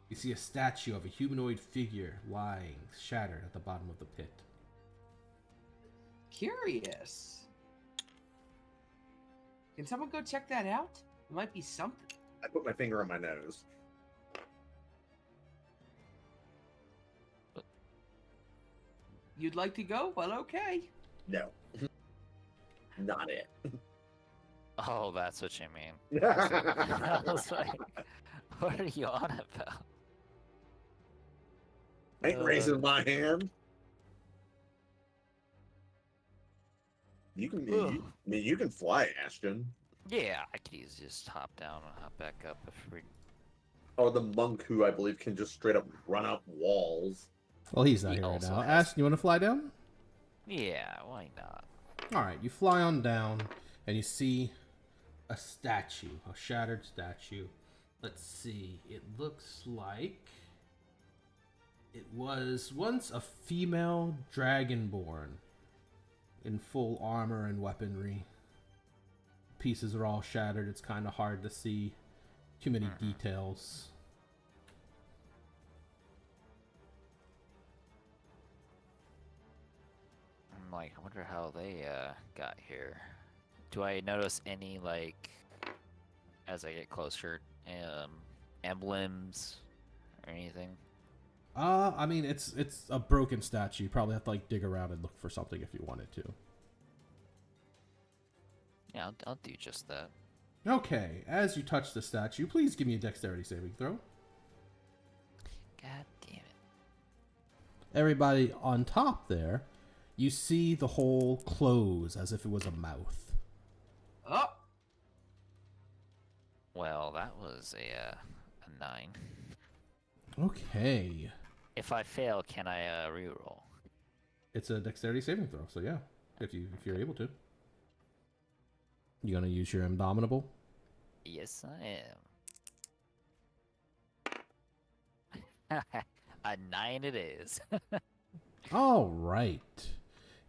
[SPEAKER 6] You see a statue of a humanoid figure lying, shattered at the bottom of the pit.
[SPEAKER 3] Curious. Can someone go check that out? It might be something.
[SPEAKER 1] I put my finger on my nose.
[SPEAKER 3] You'd like to go? Well, okay.
[SPEAKER 1] No. Not it.
[SPEAKER 4] Oh, that's what you mean. I was like, what are you on about?
[SPEAKER 1] I ain't raising my hand. You can you can fly, Ashton.
[SPEAKER 4] Yeah, I could easily just hop down and hop back up if we.
[SPEAKER 1] Or the monk who I believe can just straight up run up walls.
[SPEAKER 6] Well, he's not
[SPEAKER 4] He
[SPEAKER 6] here right
[SPEAKER 4] also
[SPEAKER 6] now.
[SPEAKER 4] has-
[SPEAKER 6] Ashton, you want to fly down?
[SPEAKER 4] Yeah, why not?
[SPEAKER 6] Alright, you fly on down, and you see a statue, a shattered statue. Let's see, it looks like it was once a female dragonborn in full armor and weaponry. Pieces are all shattered, it's kind of hard to see too many details.
[SPEAKER 4] I'm like, I wonder how they got here. Do I notice any like as I get closer, emblems or anything?
[SPEAKER 6] I mean, it's a broken statue. You probably have to like dig around and look for something if you wanted to.
[SPEAKER 4] Yeah, I'll do just that.
[SPEAKER 6] Okay, as you touch the statue, please give me a dexterity saving throw.
[SPEAKER 4] God damn it.
[SPEAKER 6] Everybody on top there, you see the hole close as if it was a mouth.
[SPEAKER 3] Oh,
[SPEAKER 4] Well, that was a 9.
[SPEAKER 6] Okay.
[SPEAKER 4] If I fail, can I reroll?
[SPEAKER 6] It's a dexterity saving throw, so yeah, if you're able to. You gonna use your Indomitable?
[SPEAKER 4] Yes, I am. A 9 it is.
[SPEAKER 6] All right.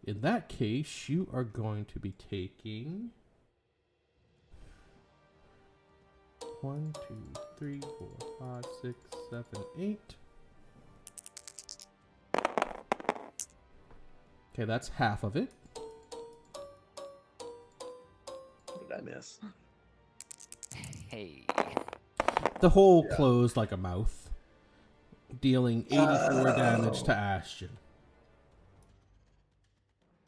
[SPEAKER 6] In that case, you are going to be taking 1, 2, 3, 4, 5, 6, 7, 8. Okay, that's half of it.
[SPEAKER 1] What did I miss?
[SPEAKER 4] Hey.
[SPEAKER 6] The hole
[SPEAKER 1] Yeah.
[SPEAKER 6] closed like a mouth, dealing 84 damage to Ashton.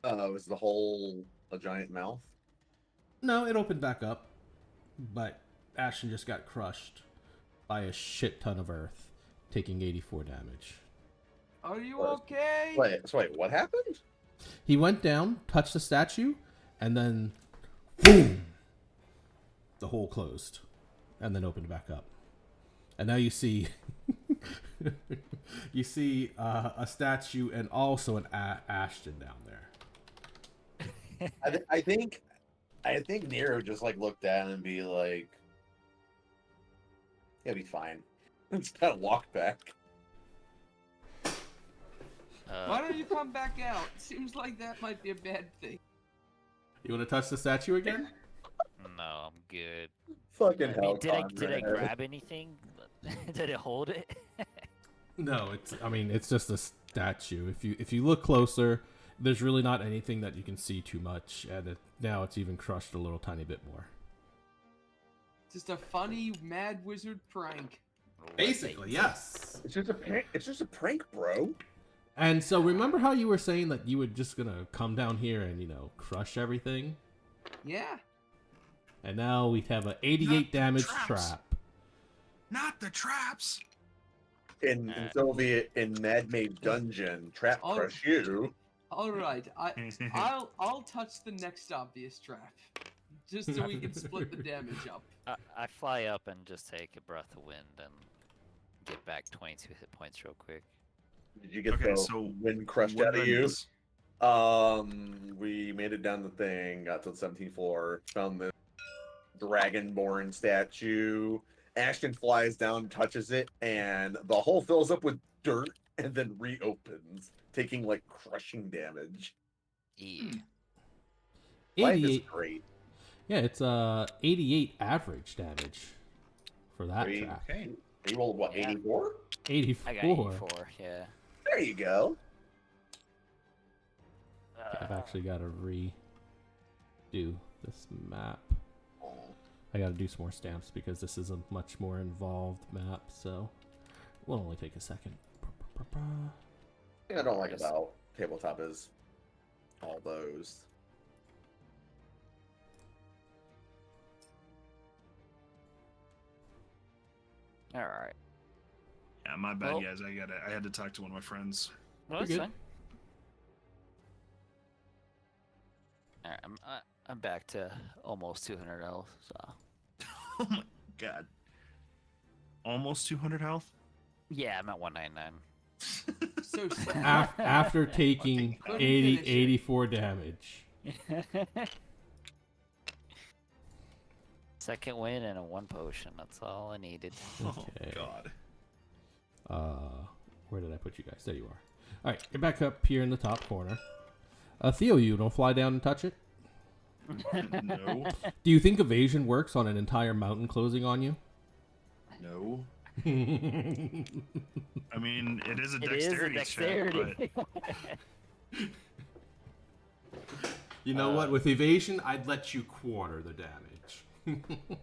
[SPEAKER 1] Was the hole a giant mouth?
[SPEAKER 6] No, it opened back up, but Ashton just got crushed by a shit ton of earth, taking 84 damage.
[SPEAKER 3] Are you
[SPEAKER 1] What?
[SPEAKER 3] okay?
[SPEAKER 1] Wait, what happened?
[SPEAKER 6] He went down, touched the statue, and then boom! The hole closed, and then opened back up. And now you see, a statue and also an Ashton down there.
[SPEAKER 1] I think Nero just like looked at it and be like, "Yeah, be fine." And just kind of walked back.
[SPEAKER 3] Why don't you come back out? Seems like that might be a bad thing.
[SPEAKER 6] You want to touch the statue again?
[SPEAKER 4] No, I'm good.
[SPEAKER 1] Fucking
[SPEAKER 4] I
[SPEAKER 1] hell.
[SPEAKER 4] mean, did I grab anything? Did it hold it?
[SPEAKER 6] No, it's just a statue. If you look closer, there's really not anything that you can see too much, and now it's even crushed a little tiny bit more.
[SPEAKER 3] Just a funny mad wizard prank.
[SPEAKER 6] Basically, yes.
[SPEAKER 1] It's just a prank, bro.
[SPEAKER 6] And so remember how you were saying that you were just gonna come down here and crush everything?
[SPEAKER 3] Yeah.
[SPEAKER 6] And now we have a 88 damage
[SPEAKER 5] traps.
[SPEAKER 6] trap.
[SPEAKER 5] Not the traps.
[SPEAKER 1] In Soviet in Mad Maid Dungeon, trap
[SPEAKER 3] Oh.
[SPEAKER 1] crush you.
[SPEAKER 3] All right. I'll touch the next obvious trap, just so we can split the damage up.
[SPEAKER 4] I fly up and just take a breath of wind and get back 22 hit points real quick.
[SPEAKER 1] Did you get
[SPEAKER 5] Okay,
[SPEAKER 1] the
[SPEAKER 5] so
[SPEAKER 1] wind crushed
[SPEAKER 5] what
[SPEAKER 1] out
[SPEAKER 5] did
[SPEAKER 1] of
[SPEAKER 5] I
[SPEAKER 1] you?
[SPEAKER 5] miss?
[SPEAKER 1] We made it down the thing, got to the 17th floor, found the dragonborn statue. Ashton flies down, touches it, and the hole fills up with dirt and then reopens, taking like crushing damage.
[SPEAKER 4] Yeah.
[SPEAKER 1] Life is
[SPEAKER 6] 88.
[SPEAKER 1] great.
[SPEAKER 6] Yeah, it's 88 average damage for that
[SPEAKER 1] Great.
[SPEAKER 6] trap.
[SPEAKER 5] Okay.
[SPEAKER 1] You rolled what,
[SPEAKER 4] Yeah.
[SPEAKER 1] 84?
[SPEAKER 6] 84.
[SPEAKER 4] I got 84, yeah.
[SPEAKER 1] There you go.
[SPEAKER 6] I've actually got to redo this map.
[SPEAKER 1] Oh,
[SPEAKER 6] I got to do some more stamps because this is a much more involved map, so it will only take a second.
[SPEAKER 1] the thing I don't like about tabletop is all those.
[SPEAKER 4] All right.
[SPEAKER 5] Yeah, my bad,
[SPEAKER 4] Well-
[SPEAKER 5] guys. I had to talk to one of my friends.
[SPEAKER 4] Well,
[SPEAKER 6] You're
[SPEAKER 4] that's
[SPEAKER 6] good.
[SPEAKER 4] fine. All right, I'm back to almost 200 health. So
[SPEAKER 5] Oh my god. Almost 200 health?
[SPEAKER 4] yeah, I'm at 199.
[SPEAKER 3] So sad.
[SPEAKER 6] After taking
[SPEAKER 3] Couldn't
[SPEAKER 6] 80,
[SPEAKER 3] finish it.
[SPEAKER 6] 84 damage.
[SPEAKER 4] Second win and a 1 potion. That's all I needed.
[SPEAKER 6] Okay.
[SPEAKER 5] Oh god.
[SPEAKER 6] Where did I put you guys? There you are. All right, you're back up here in the top corner. Theo, you don't fly down and touch it?
[SPEAKER 5] No.
[SPEAKER 6] Do you think evasion works on an entire mountain closing on you?
[SPEAKER 5] No.
[SPEAKER 6] You
[SPEAKER 5] I mean, it is a
[SPEAKER 4] It is a
[SPEAKER 5] dexterity check,
[SPEAKER 4] dexterity.
[SPEAKER 6] know what? With evasion, I'd let you quarter the damage.
[SPEAKER 5] but...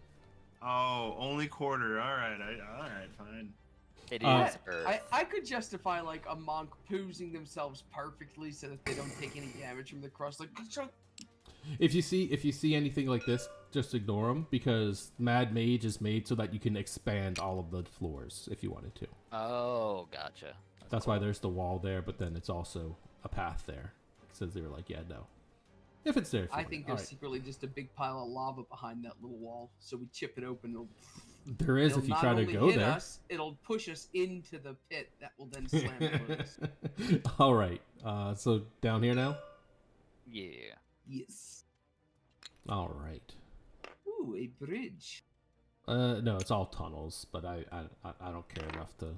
[SPEAKER 5] Oh, only quarter. Alright, alright, fine.
[SPEAKER 4] It
[SPEAKER 6] Uh,
[SPEAKER 4] is Earth.
[SPEAKER 3] I could justify like a monk posing themselves perfectly so that they don't take any damage from the cross. Like,
[SPEAKER 6] If you see anything like this, just ignore them because Mad Mage is made so that you can expand all of the floors if you wanted to.
[SPEAKER 4] Oh, gotcha.
[SPEAKER 6] That's why there's the wall there, but then it's also a path there. Since they were like, yeah, no. If it's there, if you
[SPEAKER 3] I
[SPEAKER 6] want
[SPEAKER 3] think
[SPEAKER 6] it.
[SPEAKER 3] there's
[SPEAKER 6] Alright.
[SPEAKER 3] secretly just a big pile of lava behind that little wall. So we chip it open.
[SPEAKER 6] There is
[SPEAKER 3] It'll
[SPEAKER 6] if you
[SPEAKER 3] not
[SPEAKER 6] try to
[SPEAKER 3] only
[SPEAKER 6] go
[SPEAKER 3] hit
[SPEAKER 6] there.
[SPEAKER 3] us, it'll push us into the pit that will then slam close.
[SPEAKER 6] All right. So down here now.
[SPEAKER 4] Yeah.
[SPEAKER 3] Yes.
[SPEAKER 6] All right.
[SPEAKER 3] Ooh, a bridge.
[SPEAKER 6] No, it's all tunnels, but I don't care enough to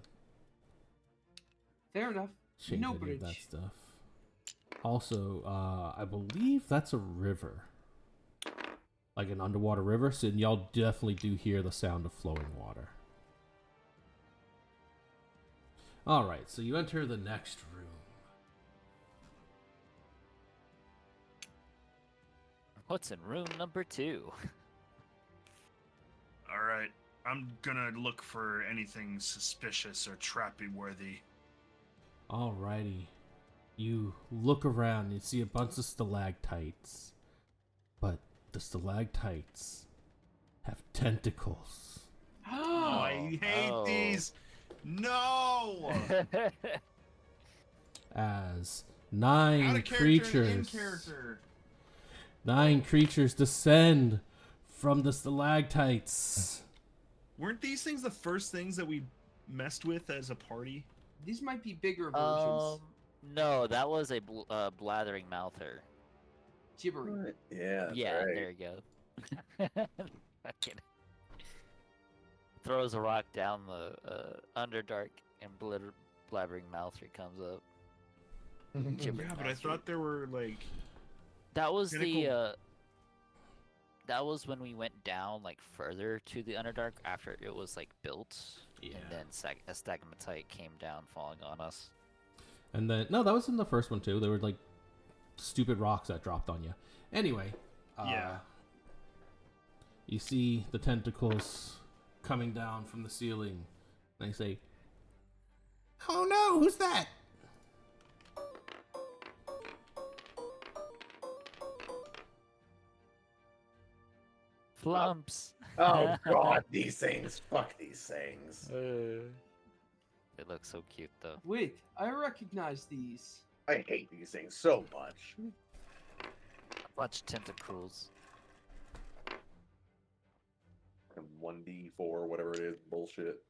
[SPEAKER 3] Fair enough.
[SPEAKER 6] change
[SPEAKER 3] No
[SPEAKER 6] any of that
[SPEAKER 3] bridge.
[SPEAKER 6] stuff. Also, I believe that's a river. Like an underwater river, so y'all definitely do hear the sound of flowing water. Alright, so you enter the next room.
[SPEAKER 4] What's in room number 2?
[SPEAKER 5] All right, I'm gonna look for anything suspicious or trappy worthy.
[SPEAKER 6] Alrighty. You look around and you see a bunch of stalactites. But the stalactites have tentacles.
[SPEAKER 5] Oh, I hate
[SPEAKER 4] oh.
[SPEAKER 5] these. No.
[SPEAKER 6] As
[SPEAKER 5] Out
[SPEAKER 6] nine
[SPEAKER 5] of character and in
[SPEAKER 6] creatures.
[SPEAKER 5] character.
[SPEAKER 6] 9 creatures descend from the stalactites.
[SPEAKER 5] Weren't these things the first things that we messed with as a party?
[SPEAKER 3] These might be bigger versions.
[SPEAKER 4] No, that was a blathering mouther.
[SPEAKER 3] Gibbering.
[SPEAKER 1] Yeah, that's
[SPEAKER 4] Yeah,
[SPEAKER 1] right.
[SPEAKER 4] there you go. Fucking throws a rock down the Underdark and blabbering mouther comes up. Gibbering
[SPEAKER 5] Yeah, but I
[SPEAKER 4] mouther.
[SPEAKER 5] thought there were like.
[SPEAKER 4] That was
[SPEAKER 5] Tentacle-
[SPEAKER 4] that was when we went down like further to the Underdark after it was like built,
[SPEAKER 6] Yeah.
[SPEAKER 4] and then a stalagmite came down, falling on us.
[SPEAKER 6] And then, no, that was in the first one too. There were like stupid rocks that dropped on you. Anyway,
[SPEAKER 5] Yeah.
[SPEAKER 6] you see the tentacles coming down from the ceiling. And they say, "Oh no, who's that?"
[SPEAKER 4] Flumps.
[SPEAKER 1] Oh god, these things. Fuck these things.
[SPEAKER 4] They look so cute though.
[SPEAKER 3] Wait, I recognize these.
[SPEAKER 1] I hate these things so much.
[SPEAKER 4] A bunch of tentacles.
[SPEAKER 1] And 1d4, whatever it is, bullshit.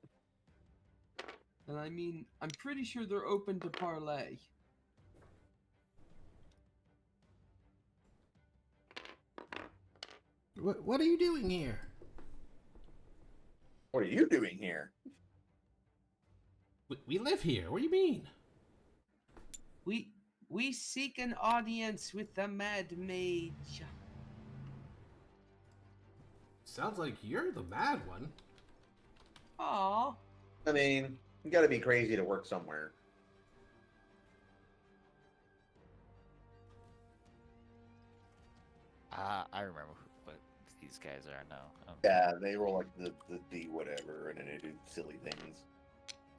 [SPEAKER 3] And I mean, I'm pretty sure they're open to parlay.
[SPEAKER 6] What are you doing here?
[SPEAKER 1] What are you doing here?
[SPEAKER 6] We live here. What do you mean?
[SPEAKER 3] We seek an audience with the Mad Mage.
[SPEAKER 6] Sounds like you're the mad one.
[SPEAKER 3] Aw.
[SPEAKER 1] I mean, you gotta be crazy to work somewhere.
[SPEAKER 4] I remember what these guys are now.
[SPEAKER 1] Yeah, they roll like the D whatever, and then they do silly things.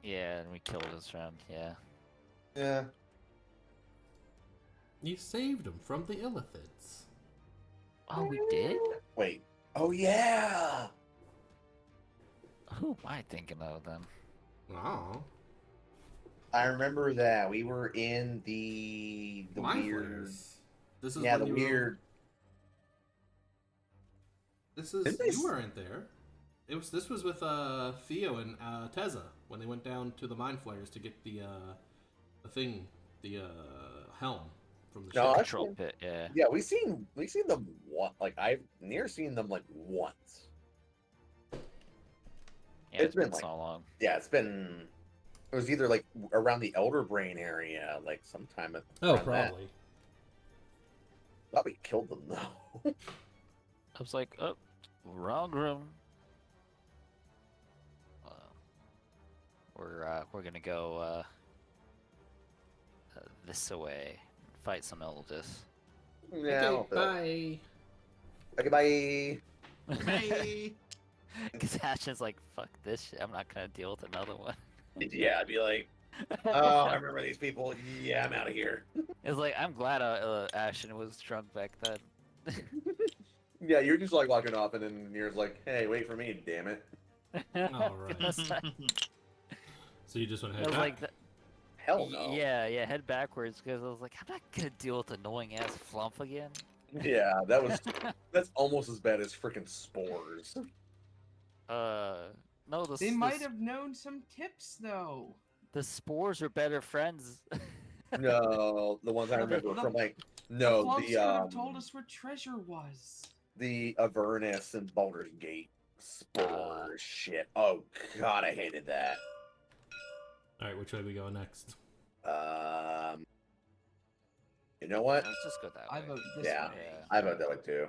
[SPEAKER 4] Yeah, and we killed his friend. Yeah.
[SPEAKER 1] Yeah.
[SPEAKER 6] You saved him from the Illithids.
[SPEAKER 4] Oh, we did?
[SPEAKER 1] Wait. Oh yeah.
[SPEAKER 4] Who am I thinking of then?
[SPEAKER 6] Oh.
[SPEAKER 1] I remember that we were in the
[SPEAKER 6] Mind
[SPEAKER 1] weird.
[SPEAKER 6] Flayers. This is
[SPEAKER 1] Yeah,
[SPEAKER 6] when
[SPEAKER 1] the
[SPEAKER 6] you
[SPEAKER 1] weird.
[SPEAKER 6] This is
[SPEAKER 1] Didn't they
[SPEAKER 6] you
[SPEAKER 1] s-
[SPEAKER 6] weren't there. This was with Theo and Tezza when they went down to the Mind Flayers to get the thing, the helm from the
[SPEAKER 1] No,
[SPEAKER 6] ship.
[SPEAKER 1] I-
[SPEAKER 4] Control pit. Yeah.
[SPEAKER 1] Yeah, we seen them one. Like I've near seen them like once.
[SPEAKER 4] Yeah,
[SPEAKER 1] It's been
[SPEAKER 4] been
[SPEAKER 1] like-
[SPEAKER 4] so long.
[SPEAKER 1] Yeah, it's been. It was either like around the Elder Brain area, like sometime.
[SPEAKER 6] Oh,
[SPEAKER 1] around that.
[SPEAKER 6] probably.
[SPEAKER 1] Thought we killed them though.
[SPEAKER 4] I was like, oh, wrong room. We're gonna go this way, fight some Eldis.
[SPEAKER 1] Yeah.
[SPEAKER 6] Okay, bye.
[SPEAKER 1] Okay, bye.
[SPEAKER 5] Hey.
[SPEAKER 4] Because Ashton's like, fuck this shit. I'm not gonna deal with another one.
[SPEAKER 1] Yeah, I'd be like, oh, I remember these people. Yeah, I'm out of here.
[SPEAKER 4] It's like I'm glad Ashton was drunk back then.
[SPEAKER 1] Yeah, you're just like walking off, and then you're like, hey, wait for me, damn it.
[SPEAKER 6] All right. So you just went
[SPEAKER 4] I
[SPEAKER 6] ahead
[SPEAKER 4] was
[SPEAKER 6] back?
[SPEAKER 4] like,
[SPEAKER 1] Hell no.
[SPEAKER 4] yeah, head backwards because I was like, I'm not gonna deal with annoying ass Flump again.
[SPEAKER 1] Yeah, that's almost as bad as freaking spores.
[SPEAKER 4] No,
[SPEAKER 3] They might have known some tips though.
[SPEAKER 4] the spores are better friends.
[SPEAKER 1] No, the ones I remember
[SPEAKER 3] The-
[SPEAKER 1] from like no
[SPEAKER 3] Flumps
[SPEAKER 1] the
[SPEAKER 3] could have told us where treasure was.
[SPEAKER 1] the Avernus and Baldur's Gate spore shit. Oh god, I hated that.
[SPEAKER 6] All right, which way we go next?
[SPEAKER 1] You know what?
[SPEAKER 4] Let's just go that
[SPEAKER 3] I
[SPEAKER 4] way.
[SPEAKER 3] vote this
[SPEAKER 1] Yeah,
[SPEAKER 3] way.
[SPEAKER 4] Yeah.
[SPEAKER 1] I vote that way too.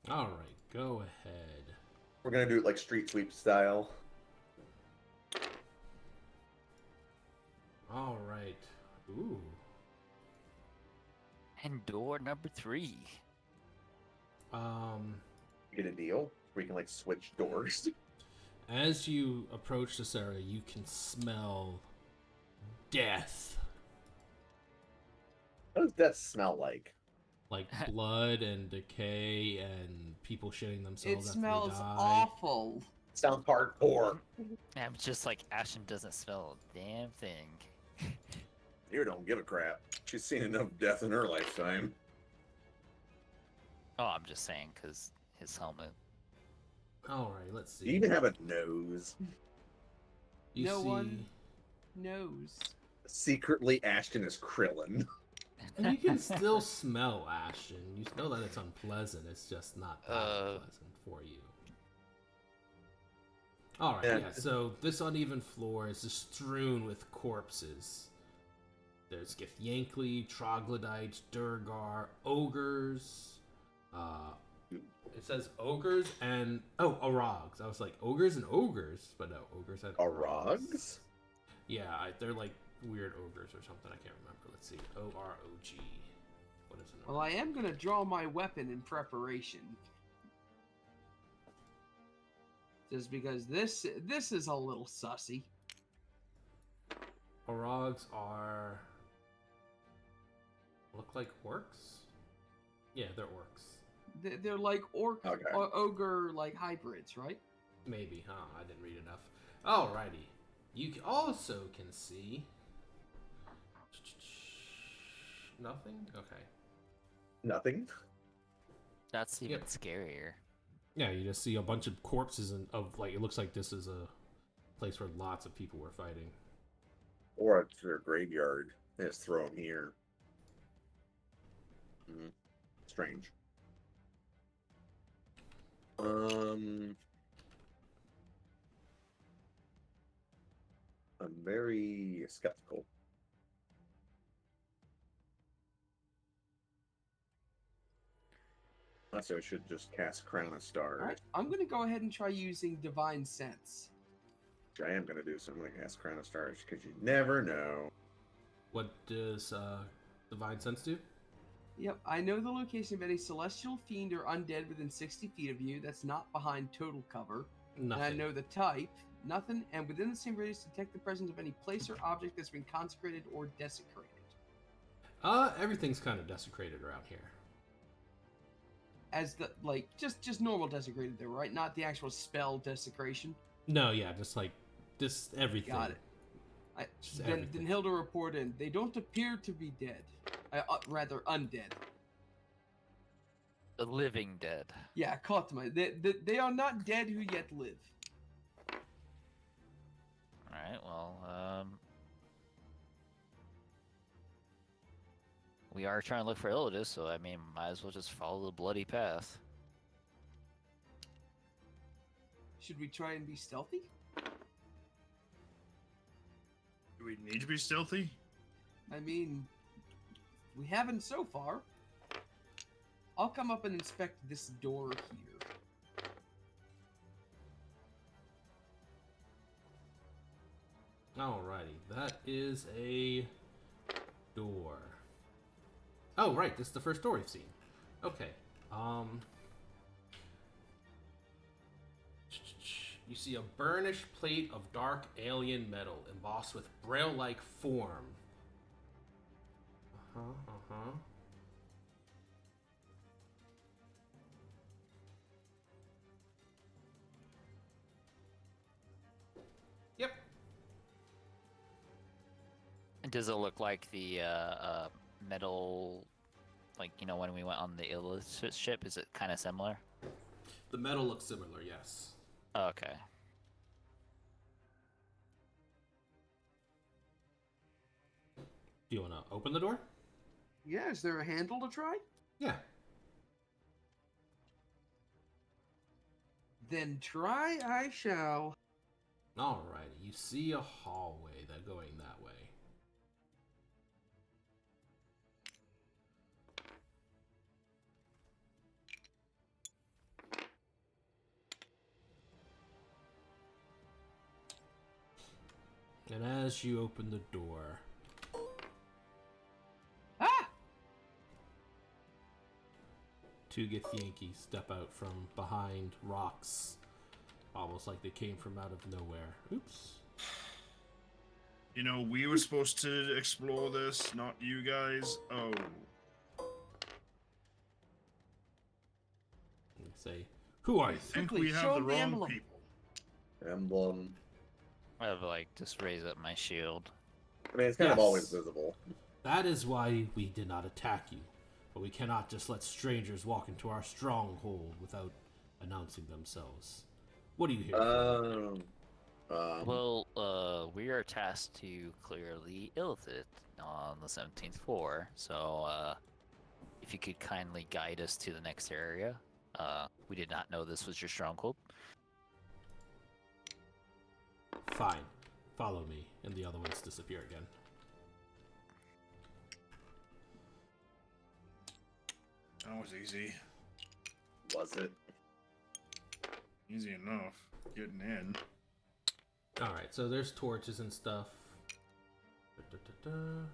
[SPEAKER 6] All right, go ahead.
[SPEAKER 1] We're gonna do it like street sweep style.
[SPEAKER 6] All right. Ooh.
[SPEAKER 4] And door number 3.
[SPEAKER 1] Get a deal. We can like switch doors.
[SPEAKER 6] As you approach this area, you can smell death,
[SPEAKER 1] What does that smell like?
[SPEAKER 6] like blood and decay and people shitting
[SPEAKER 3] It
[SPEAKER 6] themselves after
[SPEAKER 3] smells
[SPEAKER 6] they die.
[SPEAKER 3] awful.
[SPEAKER 1] Sounds hardcore.
[SPEAKER 4] I'm just like Ashton doesn't smell a damn thing.
[SPEAKER 1] Here don't give a crap. She's seen enough death in her lifetime.
[SPEAKER 4] Oh, I'm just saying because his helmet.
[SPEAKER 6] All right, let's see.
[SPEAKER 1] Do you even have a nose?
[SPEAKER 6] You
[SPEAKER 3] No
[SPEAKER 6] see,
[SPEAKER 3] one knows.
[SPEAKER 1] Secretly, Ashton is Krillin.
[SPEAKER 6] and you can still smell Ashton. You know that it's unpleasant. It's just not that unpleasant for you. All right,
[SPEAKER 1] Yeah.
[SPEAKER 6] yeah. So this uneven floor is just strewn with corpses. There's Githyankley, troglodytes, Durgar, ogres. It says ogres and Arogs. I was like ogres and ogres, but no, ogres and
[SPEAKER 1] Arogs?
[SPEAKER 6] Yeah, they're like weird ogres or something. I can't remember. Let's see. OROG. What is it?
[SPEAKER 3] Well, I am gonna draw my weapon in preparation. Just because this is a little sussy.
[SPEAKER 6] Orogs are look like orcs. Yeah, they're orcs.
[SPEAKER 3] They're like orc
[SPEAKER 1] Okay.
[SPEAKER 3] or ogre like hybrids, right?
[SPEAKER 6] Maybe, huh? I didn't read enough. Alrighty. You also can see nothing. Okay.
[SPEAKER 1] Nothing.
[SPEAKER 4] That's even
[SPEAKER 6] Yep.
[SPEAKER 4] scarier.
[SPEAKER 6] Yeah, you just see a bunch of corpses and of like it looks like this is a place where lots of people were fighting.
[SPEAKER 1] Or it's their graveyard. They just throw them here. Strange. I'm very skeptical. So I should just cast Crown of Stars.
[SPEAKER 3] Alright, I'm gonna go ahead and try using Divine Sense.
[SPEAKER 1] Which I am going to do, so I'm going to cast Crown of Stars, because you never know.
[SPEAKER 6] What does Divine Sense do?
[SPEAKER 3] Yep, I know the location of any celestial fiend or undead within 60 feet of you that's not behind total cover.
[SPEAKER 6] Nothing.
[SPEAKER 3] And I know the type, nothing, and within the same radius detect the presence of any place or object that's been consecrated or desecrated.
[SPEAKER 6] Everything's kind of desecrated around here.
[SPEAKER 3] As the like just normal desecrated though, right? Not the actual spell desecration.
[SPEAKER 6] No, yeah, just like just everything.
[SPEAKER 3] Got it.
[SPEAKER 6] Just
[SPEAKER 3] Then
[SPEAKER 6] everything.
[SPEAKER 3] Hilda report in. They don't appear to be dead. Rather undead.
[SPEAKER 4] The living dead.
[SPEAKER 3] Yeah, caught my. They are not dead who yet live.
[SPEAKER 4] Alright, well, we are trying to look for Illidus, so I mean, might as well just follow the bloody path.
[SPEAKER 3] Should we try and be stealthy?
[SPEAKER 5] Do we need to be stealthy?
[SPEAKER 3] I mean, we haven't so far. I'll come up and inspect this door here.
[SPEAKER 6] Alrighty, that is a door. Oh, right, this is the first door we've seen. Okay, you see a burnished plate of dark alien metal embossed with braille-like form. Yep.
[SPEAKER 4] And does it look like the metal, like, you know, when we went on the Illidus ship? Is it kind of similar?
[SPEAKER 6] The metal looks similar, yes.
[SPEAKER 4] Okay.
[SPEAKER 6] Do you want to open the door?
[SPEAKER 3] Yeah, is there a handle to try?
[SPEAKER 6] Yeah.
[SPEAKER 3] Then try I shall.
[SPEAKER 6] Alrighty, you see a hallway that going that way. And as you open the door,
[SPEAKER 3] Ah!
[SPEAKER 6] two Githyanki step out from behind rocks, almost like they came from out of nowhere. Oops.
[SPEAKER 5] You know, we were supposed to explore this, not you guys. Oh.
[SPEAKER 6] And they say, "Who are
[SPEAKER 5] I
[SPEAKER 6] you?"
[SPEAKER 5] think
[SPEAKER 3] Quickly,
[SPEAKER 5] we have
[SPEAKER 3] show
[SPEAKER 5] the
[SPEAKER 3] 'em the
[SPEAKER 5] wrong
[SPEAKER 3] emblem.
[SPEAKER 5] people.
[SPEAKER 1] Emblem.
[SPEAKER 4] I would like just raise up my shield.
[SPEAKER 1] I mean, it's kind of always
[SPEAKER 6] Yes.
[SPEAKER 1] visible.
[SPEAKER 6] That is why we did not attack you. But we cannot just let strangers walk into our stronghold without announcing themselves. What are you here for?
[SPEAKER 4] Well, we are tasked to clear the Illithid on the 17th floor, so if you could kindly guide us to the next area. We did not know this was your stronghold.
[SPEAKER 6] Fine. Follow me. And the other ones disappear again.
[SPEAKER 5] That was easy.
[SPEAKER 1] Was it?
[SPEAKER 5] Easy enough. Getting in.
[SPEAKER 6] Alright, so there's torches and stuff. Da-da-da-da.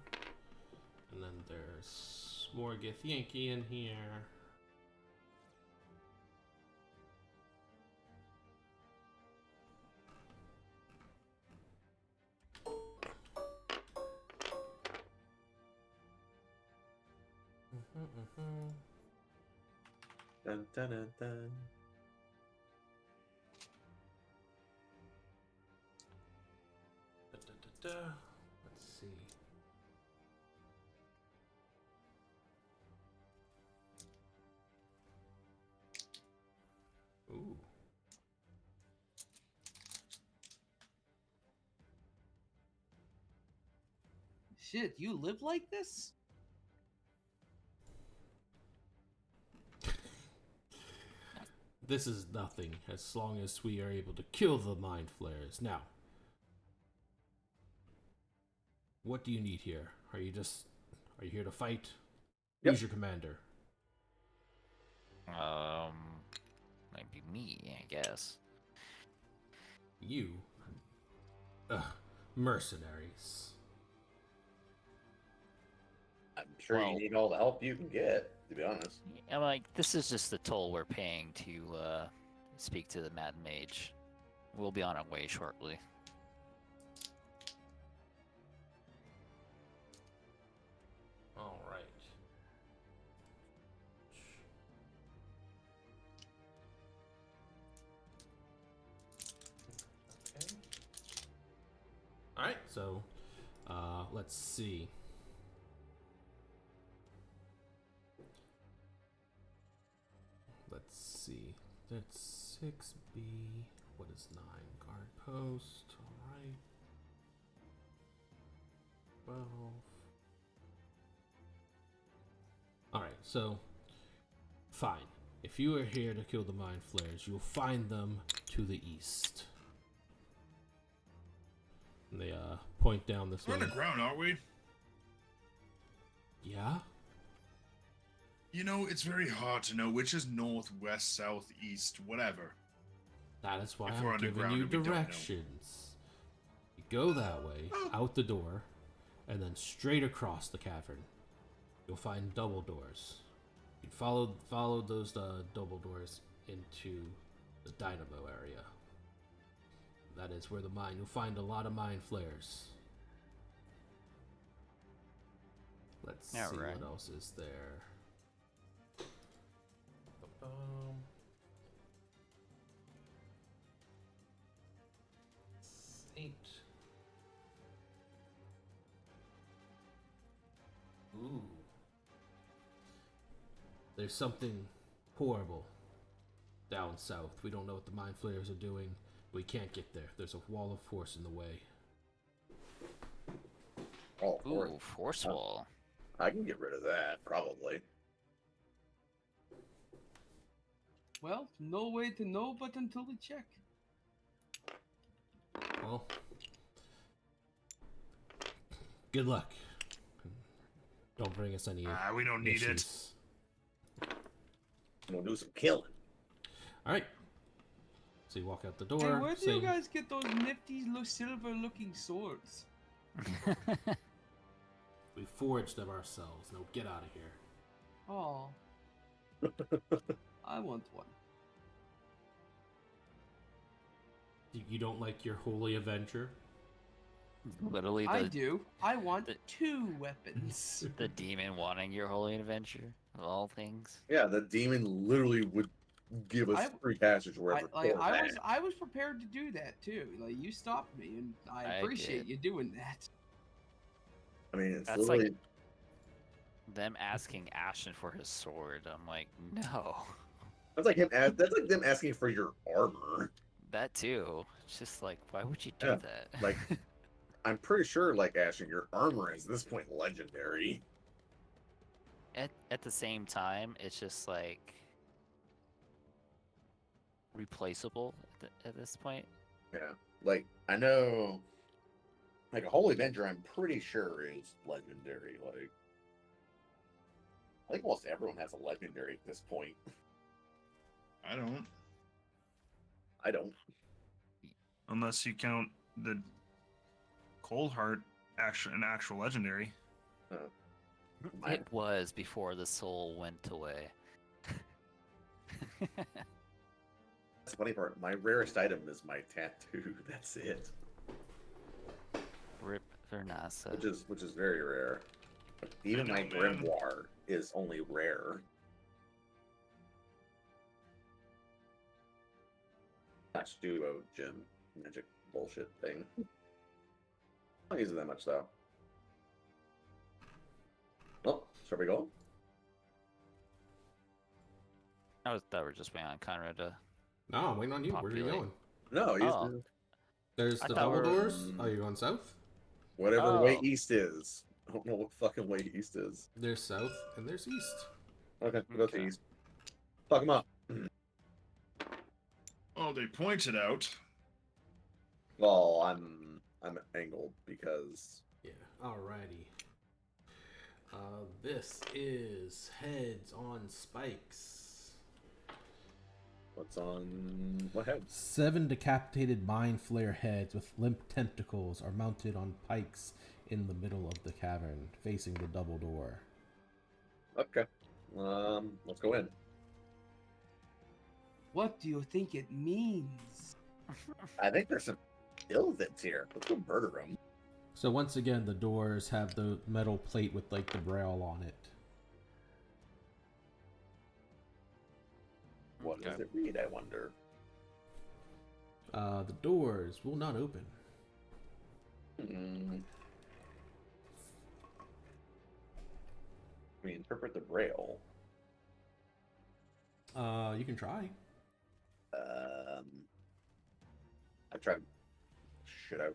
[SPEAKER 6] And then there's more Githyanki in here.
[SPEAKER 1] Dun, dun, dun, dun.
[SPEAKER 6] Da-da-da-da. Let's see. Ooh.
[SPEAKER 3] Shit, you live like this?
[SPEAKER 6] This is nothing as long as we are able to kill the mind flayers. Now, what do you need here? Are you here to fight?
[SPEAKER 1] Yep.
[SPEAKER 6] Who's your commander?
[SPEAKER 4] Might be me, I guess.
[SPEAKER 6] You? Ugh, mercenaries.
[SPEAKER 1] I'm sure
[SPEAKER 4] Well-
[SPEAKER 1] you need all the help you can get, to be honest.
[SPEAKER 4] I'm like, this is just the toll we're paying to speak to the Mad Mage. We'll be on our way shortly.
[SPEAKER 6] All right. Okay. All right. So, let's see. Let's see. That's 6B. What is 9? Guard post. All right. 12. Alright, so fine. If you are here to kill the mind flayers, you'll find them to the east. And they point down this
[SPEAKER 5] We're
[SPEAKER 6] way.
[SPEAKER 5] underground, aren't we?
[SPEAKER 6] Yeah?
[SPEAKER 5] You know, it's very hard to know which is north, west, south, east, whatever.
[SPEAKER 6] That is why
[SPEAKER 5] If we're
[SPEAKER 6] I'm giving
[SPEAKER 5] underground
[SPEAKER 6] you
[SPEAKER 5] and we don't know.
[SPEAKER 6] directions. You go that way, out the door, and then straight across the cavern. You'll find double doors. You follow those double doors into the dynamo area. That is where you'll find a lot of mind flares. Let's see
[SPEAKER 4] Alright.
[SPEAKER 6] what else is there. Ba-bum. Saint. Ooh. There's something horrible down south. We don't know what the mind flayers are doing. We can't get there. There's a wall of force in the way.
[SPEAKER 1] Oh,
[SPEAKER 4] Ooh, force wall.
[SPEAKER 1] I can get rid of that, probably.
[SPEAKER 3] Well, no way to know but until we check.
[SPEAKER 6] Well, good luck. Don't bring us any
[SPEAKER 5] We don't need it.
[SPEAKER 6] issues.
[SPEAKER 1] We'll do some killing.
[SPEAKER 6] All right. So you walk out the
[SPEAKER 3] Hey,
[SPEAKER 6] door.
[SPEAKER 3] where do you
[SPEAKER 6] saying,
[SPEAKER 3] guys get those nifty silver-looking swords?
[SPEAKER 6] we forged them ourselves. No, get out of here.
[SPEAKER 3] Oh. I want one.
[SPEAKER 6] You don't like your holy avenger?
[SPEAKER 4] Literally,
[SPEAKER 3] I
[SPEAKER 4] the
[SPEAKER 3] do. I want
[SPEAKER 4] the-
[SPEAKER 3] 2 weapons.
[SPEAKER 4] the demon wanting your holy adventure of all things.
[SPEAKER 1] Yeah, the demon literally would give us
[SPEAKER 3] I-
[SPEAKER 1] free passage wherever. for that.
[SPEAKER 3] I was prepared to do that too. Like you stopped me, and I
[SPEAKER 4] I
[SPEAKER 3] appreciate
[SPEAKER 4] did.
[SPEAKER 3] you doing that.
[SPEAKER 1] I mean, it's
[SPEAKER 4] That's
[SPEAKER 1] literally.
[SPEAKER 4] Them asking Ashton for his sword. I'm like, no.
[SPEAKER 1] That's like him. That's like them asking for your armor.
[SPEAKER 4] That too. It's just like, why would you do
[SPEAKER 1] Yeah,
[SPEAKER 4] that?
[SPEAKER 1] like- I'm pretty sure, like Ashton, your armor is at this point legendary.
[SPEAKER 4] at the same time, it's just like replaceable at this point.
[SPEAKER 1] Yeah, like I know, like a Holy Avenger, I'm pretty sure is legendary. Like, I think almost everyone has a legendary at this point.
[SPEAKER 5] I don't.
[SPEAKER 1] I don't.
[SPEAKER 5] Unless you count the Cold Heart an actual legendary.
[SPEAKER 1] My-
[SPEAKER 4] It was before the soul went away.
[SPEAKER 1] That's the funny part. My rarest item is my tattoo. That's it,
[SPEAKER 4] Rip Vernasa.
[SPEAKER 1] which is very rare. Even my
[SPEAKER 5] I know, man.
[SPEAKER 1] grimoire is only rare. That's duo gem magic bullshit thing. I don't use it that much though. Well, shall we go?
[SPEAKER 4] I thought we were just waiting on Conrad to.
[SPEAKER 6] No, I'm waiting on you. Where are you
[SPEAKER 4] Populate.
[SPEAKER 6] going?
[SPEAKER 1] No,
[SPEAKER 4] Oh.
[SPEAKER 6] There's
[SPEAKER 4] I
[SPEAKER 6] the
[SPEAKER 4] thought
[SPEAKER 6] double
[SPEAKER 4] we were-
[SPEAKER 6] doors. Oh, you're going south?
[SPEAKER 1] whatever way
[SPEAKER 4] Oh.
[SPEAKER 1] east is. I don't know what fucking way east is.
[SPEAKER 6] There's south and there's east.
[SPEAKER 1] Okay, we'll go to
[SPEAKER 4] Okay.
[SPEAKER 1] east. Fuck him up.
[SPEAKER 5] Oh, they pointed out.
[SPEAKER 1] Well, I'm angled because
[SPEAKER 6] Yeah. Alrighty. This is Heads on Spikes.
[SPEAKER 1] what's on what head?
[SPEAKER 6] 7 decapitated mind flare heads with limp tentacles are mounted on pikes in the middle of the cavern, facing the double door.
[SPEAKER 1] Okay. Let's go in.
[SPEAKER 3] What do you think it means?
[SPEAKER 1] I think there's some illithits here. Let's go murder them.
[SPEAKER 6] So once again, the doors have the metal plate with like the braille on it.
[SPEAKER 1] What does
[SPEAKER 4] Okay.
[SPEAKER 1] it read, I wonder?
[SPEAKER 6] The doors will not open.
[SPEAKER 1] We interpret the braille.
[SPEAKER 6] You can try.
[SPEAKER 1] I tried. Should I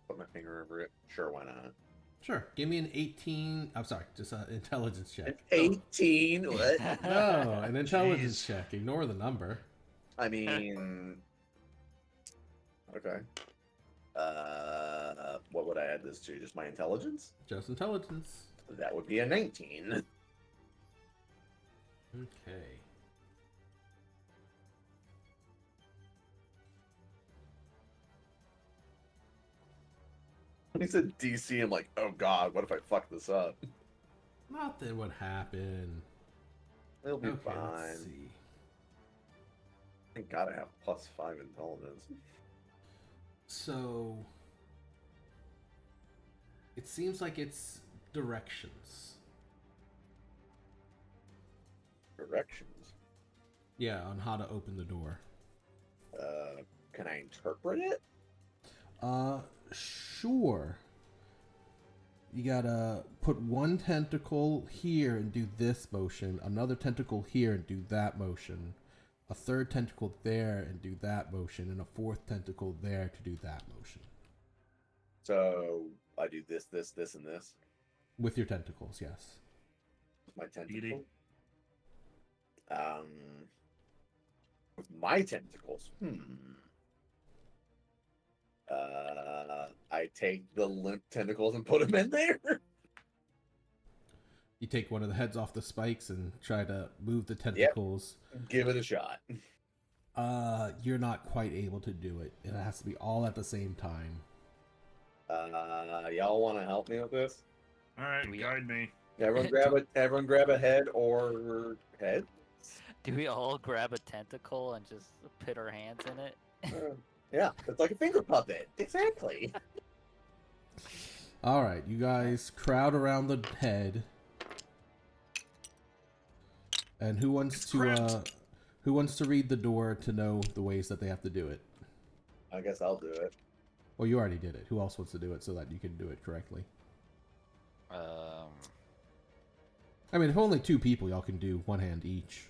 [SPEAKER 1] put my finger over it? Sure, why not?
[SPEAKER 6] Sure. Give me an 18. I'm sorry, just an intelligence
[SPEAKER 1] An
[SPEAKER 6] check.
[SPEAKER 1] 18? What?
[SPEAKER 6] No, an intelligence
[SPEAKER 5] Jeez.
[SPEAKER 6] check. Ignore the number.
[SPEAKER 1] I mean, okay. What would I add this to? Just my intelligence?
[SPEAKER 6] Just intelligence.
[SPEAKER 1] That would be a 19.
[SPEAKER 6] Okay.
[SPEAKER 1] When he said DC, I'm like, oh god, what if I fuck this up?
[SPEAKER 6] Nothing would happen.
[SPEAKER 1] It'll be
[SPEAKER 6] Okay,
[SPEAKER 1] fine.
[SPEAKER 6] let's see.
[SPEAKER 1] Thank god I have +5 intelligence.
[SPEAKER 6] So it seems like it's directions.
[SPEAKER 1] Directions.
[SPEAKER 6] Yeah, on how to open the door.
[SPEAKER 1] Can I interpret it?
[SPEAKER 6] Sure. You gotta put one tentacle here and do this motion, another tentacle here and do that motion, a third tentacle there and do that motion, and a fourth tentacle there to do that motion.
[SPEAKER 1] So I do this, and this.
[SPEAKER 6] With your tentacles, yes.
[SPEAKER 1] My tentacle.
[SPEAKER 5] Beauty.
[SPEAKER 1] With my tentacles. I take the limp tentacles and put them in there.
[SPEAKER 6] You take one of the heads off the spikes and try to move the tentacles.
[SPEAKER 1] Give it a shot.
[SPEAKER 6] You're not quite able to do it. It has to be all at the same time.
[SPEAKER 1] Y'all want to help me with this?
[SPEAKER 5] All right,
[SPEAKER 4] We-
[SPEAKER 5] guide me.
[SPEAKER 1] Everyone grab a head or head.
[SPEAKER 4] Do we all grab a tentacle and just put our hands in it?
[SPEAKER 1] Yeah, it's like a finger puppet. Exactly.
[SPEAKER 6] All right, you guys crowd around the head. And who wants to read the door to know the ways that they have to do it?
[SPEAKER 1] I guess I'll do it.
[SPEAKER 6] Well, you already did it. Who else wants to do it so that you can do it correctly? I mean, if only 2 people, y'all can do one hand each.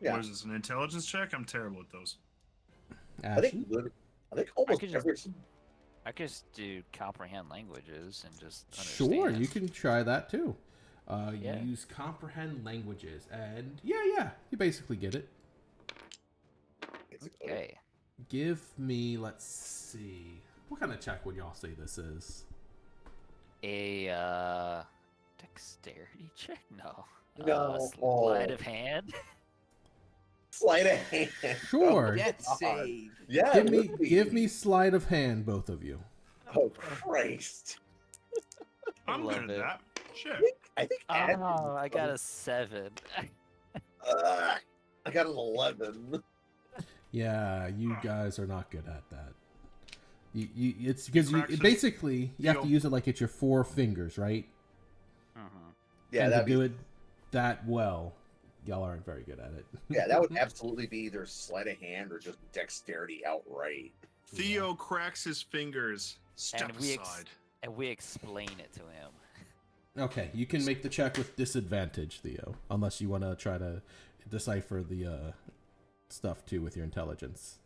[SPEAKER 1] Yeah,
[SPEAKER 5] What is this, an intelligence check? I'm terrible at those.
[SPEAKER 1] I think almost
[SPEAKER 4] could just-
[SPEAKER 1] every.
[SPEAKER 4] I could just do comprehend languages and just understand.
[SPEAKER 6] Sure, you can try that too.
[SPEAKER 4] Yeah.
[SPEAKER 6] Use comprehend languages, and yeah, you basically get it.
[SPEAKER 4] Okay.
[SPEAKER 6] Give me, let's see, what kind of check would y'all say this is?
[SPEAKER 4] A dexterity check? No.
[SPEAKER 1] No.
[SPEAKER 4] Sleight of hand.
[SPEAKER 1] Sleight of hand.
[SPEAKER 6] Sure.
[SPEAKER 3] Death
[SPEAKER 1] God.
[SPEAKER 3] save.
[SPEAKER 1] Yeah.
[SPEAKER 6] Give
[SPEAKER 1] it
[SPEAKER 6] me,
[SPEAKER 1] would be.
[SPEAKER 6] give me sleight of hand, both of you.
[SPEAKER 1] Oh Christ!
[SPEAKER 5] I'm
[SPEAKER 4] Love
[SPEAKER 5] good at
[SPEAKER 4] it.
[SPEAKER 5] that. Shit.
[SPEAKER 1] I think. Ed-
[SPEAKER 4] Oh, I got a 7.
[SPEAKER 1] I got an 11.
[SPEAKER 6] Yeah, you guys are not good at that. It's because
[SPEAKER 5] Cracks
[SPEAKER 6] you
[SPEAKER 5] it.
[SPEAKER 6] basically you have to
[SPEAKER 5] Deal.
[SPEAKER 6] use it like it's your 4 fingers, right?
[SPEAKER 1] Yeah,
[SPEAKER 6] and to
[SPEAKER 1] that'd
[SPEAKER 6] do
[SPEAKER 1] be,
[SPEAKER 6] it that well, y'all aren't very good at it.
[SPEAKER 1] yeah, that would absolutely be either sleight of hand or just dexterity outright.
[SPEAKER 5] Theo cracks his fingers. Step
[SPEAKER 4] And we
[SPEAKER 5] aside.
[SPEAKER 4] And we explain it to him.
[SPEAKER 6] Okay, you can make the check with disadvantage, Theo, unless you want to try to decipher the stuff too with your intelligence.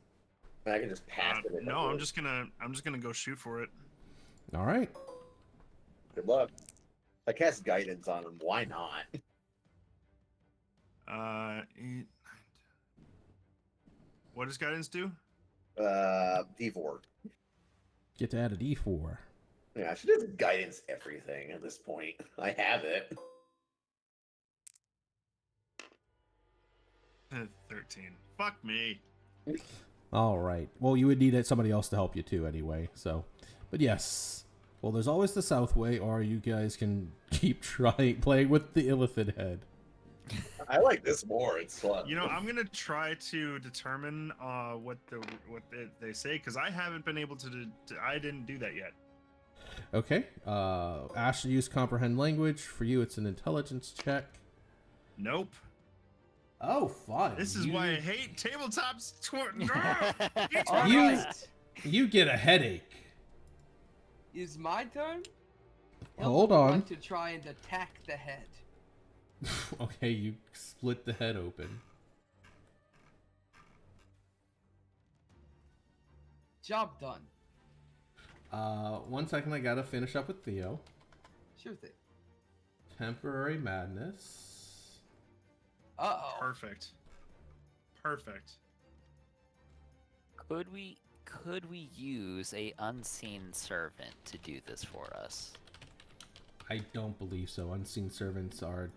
[SPEAKER 1] And I can just pass it.
[SPEAKER 5] No, I'm just gonna go shoot for it.
[SPEAKER 6] All right.
[SPEAKER 1] Good luck. I cast guidance on him. Why not?
[SPEAKER 5] 8, 9, 10. What does guidance do?
[SPEAKER 1] D4.
[SPEAKER 6] Get to add a D4.
[SPEAKER 1] Yeah, I should have guidance everything at this point. I have it.
[SPEAKER 5] 13. Fuck me.
[SPEAKER 6] All right. Well, you would need somebody else to help you too, anyway. So, but yes. Well, there's always the south way, or you guys can keep playing with the Illithid head.
[SPEAKER 1] I like this more. It's fun.
[SPEAKER 5] You know, I'm gonna try to determine what they say because I haven't been able to. I didn't do that yet.
[SPEAKER 6] Okay. Ash use comprehend language. For you, it's an intelligence check.
[SPEAKER 5] Nope.
[SPEAKER 6] Oh, fun.
[SPEAKER 5] This is why I hate tabletops.
[SPEAKER 3] All
[SPEAKER 6] You-
[SPEAKER 3] right.
[SPEAKER 6] You get a headache.
[SPEAKER 3] Is my turn?
[SPEAKER 6] Hold
[SPEAKER 3] Hilda
[SPEAKER 6] on.
[SPEAKER 3] want to try and attack the head.
[SPEAKER 6] Okay, you split the head open.
[SPEAKER 3] Job done.
[SPEAKER 6] 1 second, I gotta finish up with Theo.
[SPEAKER 3] Sure thing.
[SPEAKER 6] Temporary madness.
[SPEAKER 3] Uh-oh.
[SPEAKER 5] Perfect. Perfect.
[SPEAKER 4] Could we use a unseen servant to do this for us?
[SPEAKER 6] I don't believe so. Unseen servants are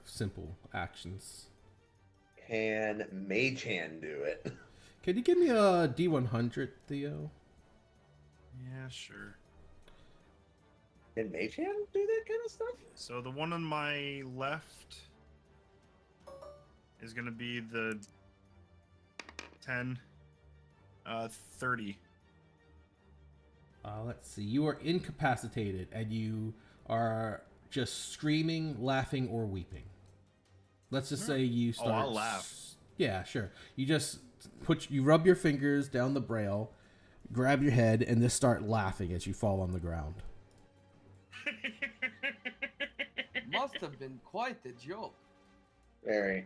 [SPEAKER 6] simple actions.
[SPEAKER 1] Can Mage Hand do it?
[SPEAKER 6] Can you give me a D100, Theo?
[SPEAKER 5] Yeah, sure.
[SPEAKER 1] Can Mage Hand do that kind of stuff?
[SPEAKER 5] So the one on my left is gonna be the 10, 30.
[SPEAKER 6] Let's see. You are incapacitated, and you are just screaming, laughing, or weeping. Let's just say you start.
[SPEAKER 5] I'll laugh.
[SPEAKER 6] Yeah, sure. You just you rub your fingers down the braille, grab your head, and just start laughing as you fall on the ground.
[SPEAKER 3] Must have been quite the joke.
[SPEAKER 1] Very.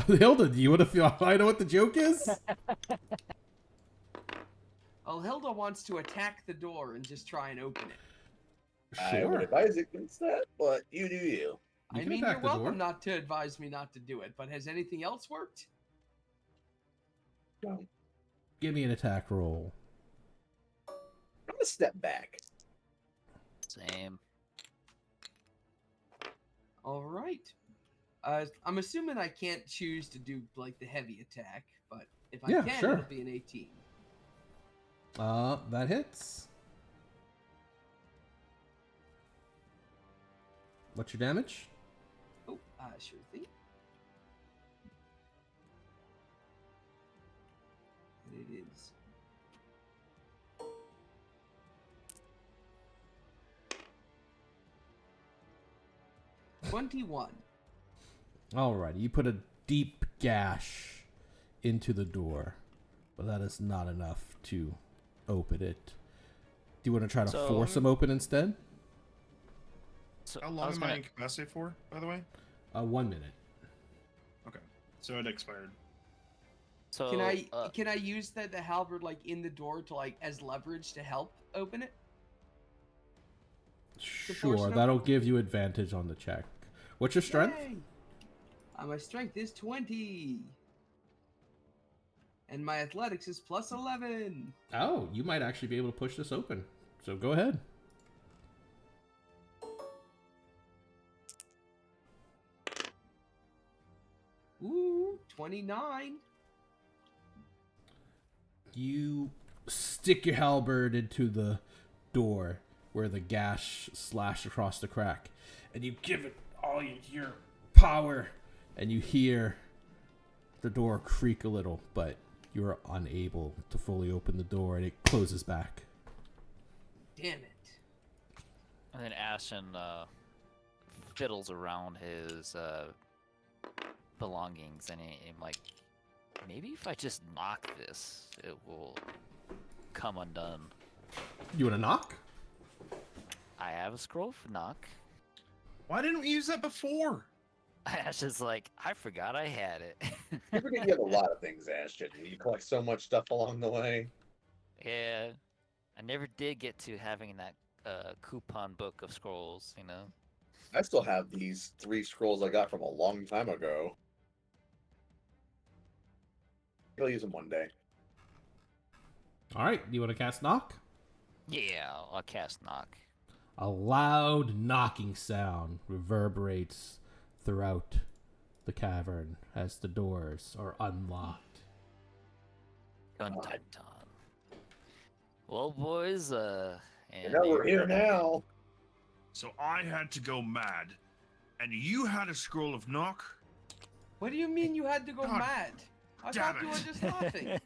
[SPEAKER 6] Hilda, do you want to find out what the joke is?
[SPEAKER 3] Well, Hilda wants to attack the door and just try and open it.
[SPEAKER 1] I would advise against that, but you do you.
[SPEAKER 6] You
[SPEAKER 3] I
[SPEAKER 6] can
[SPEAKER 3] mean,
[SPEAKER 6] attack
[SPEAKER 3] you're
[SPEAKER 6] the door.
[SPEAKER 3] welcome not to advise me not to do it, but has anything else worked?
[SPEAKER 1] No.
[SPEAKER 6] Give me an attack roll.
[SPEAKER 1] I'm gonna step back.
[SPEAKER 4] Same.
[SPEAKER 3] All right. I'm assuming I can't choose to do like the heavy attack, but if I
[SPEAKER 6] Yeah,
[SPEAKER 3] can,
[SPEAKER 6] sure.
[SPEAKER 3] it'll be an 18.
[SPEAKER 6] That hits. What's your damage?
[SPEAKER 3] Oh, sure thing. And it is. $21.
[SPEAKER 6] Alright, you put a deep gash into the door, but that is not enough to open it. Do you want to try to
[SPEAKER 4] So-
[SPEAKER 6] force them open instead?
[SPEAKER 4] So
[SPEAKER 5] How
[SPEAKER 4] I
[SPEAKER 5] long
[SPEAKER 4] was
[SPEAKER 5] am I
[SPEAKER 4] gonna-
[SPEAKER 5] incapacitated for, by the way?
[SPEAKER 6] 1 minute.
[SPEAKER 5] Okay. So it expired.
[SPEAKER 4] So
[SPEAKER 3] Can I use the halberd like in the door to like as leverage to help open it? force
[SPEAKER 6] Sure,
[SPEAKER 3] it
[SPEAKER 6] that'll
[SPEAKER 3] open?
[SPEAKER 6] give you advantage on the check. What's your strength?
[SPEAKER 3] Yay! My strength is 20. And my athletics is plus 11.
[SPEAKER 6] Oh, you might actually be able to push this open. So go ahead.
[SPEAKER 3] Ooh, 29.
[SPEAKER 6] You stick your halberd into the door where the gash slashed across the crack, and you give it all your power, and you hear the door creak a little, but you're unable to fully open the door, and it closes back.
[SPEAKER 3] Damn it.
[SPEAKER 4] And then Ashton fiddles around his belongings, and I'm like, maybe if I just knock this, it will come undone.
[SPEAKER 6] You want to knock?
[SPEAKER 4] I have a scroll for knock.
[SPEAKER 5] Why didn't we use that before?
[SPEAKER 4] Ashton's like, I forgot I had it.
[SPEAKER 1] You forget you have a lot of things, Ashton. You collect so much stuff along the way.
[SPEAKER 4] Yeah, I never did get to having that coupon book of scrolls, you know?
[SPEAKER 1] I still have these 3 scrolls I got from a long time ago. I'll use them one day.
[SPEAKER 6] All right, you want to cast knock?
[SPEAKER 4] Yeah, I'll cast knock.
[SPEAKER 6] A loud knocking sound reverberates throughout the cavern as the doors are unlocked.
[SPEAKER 4] Dun dun dun. Well, boys, and
[SPEAKER 1] You know we're here now.
[SPEAKER 5] So I had to go mad, and you had a scroll of knock?
[SPEAKER 3] What do you mean you had to go
[SPEAKER 5] God
[SPEAKER 3] mad? I
[SPEAKER 5] damn
[SPEAKER 3] thought you were
[SPEAKER 5] it.
[SPEAKER 3] just laughing.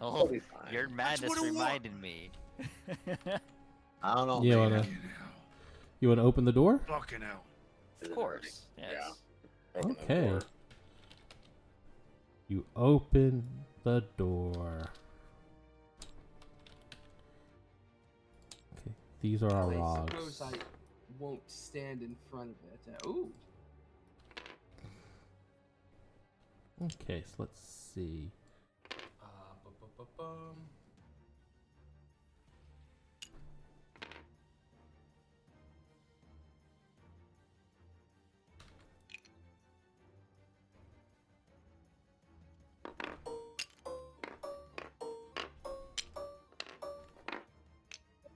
[SPEAKER 4] Oh,
[SPEAKER 1] It'll be fine.
[SPEAKER 4] your madness
[SPEAKER 5] what it was.
[SPEAKER 4] reminded me.
[SPEAKER 1] I don't know.
[SPEAKER 6] Yeah,
[SPEAKER 1] man.
[SPEAKER 6] wanna-
[SPEAKER 5] Fucking hell.
[SPEAKER 6] You want to open the door?
[SPEAKER 5] Fucking hell.
[SPEAKER 4] Of course, yes.
[SPEAKER 1] Yeah. Open the
[SPEAKER 6] Okay.
[SPEAKER 1] door.
[SPEAKER 6] You open the door. Okay, these are our
[SPEAKER 3] I
[SPEAKER 6] logs.
[SPEAKER 3] suppose I won't stand in front of it. Ooh.
[SPEAKER 6] Okay, so let's see. Bum.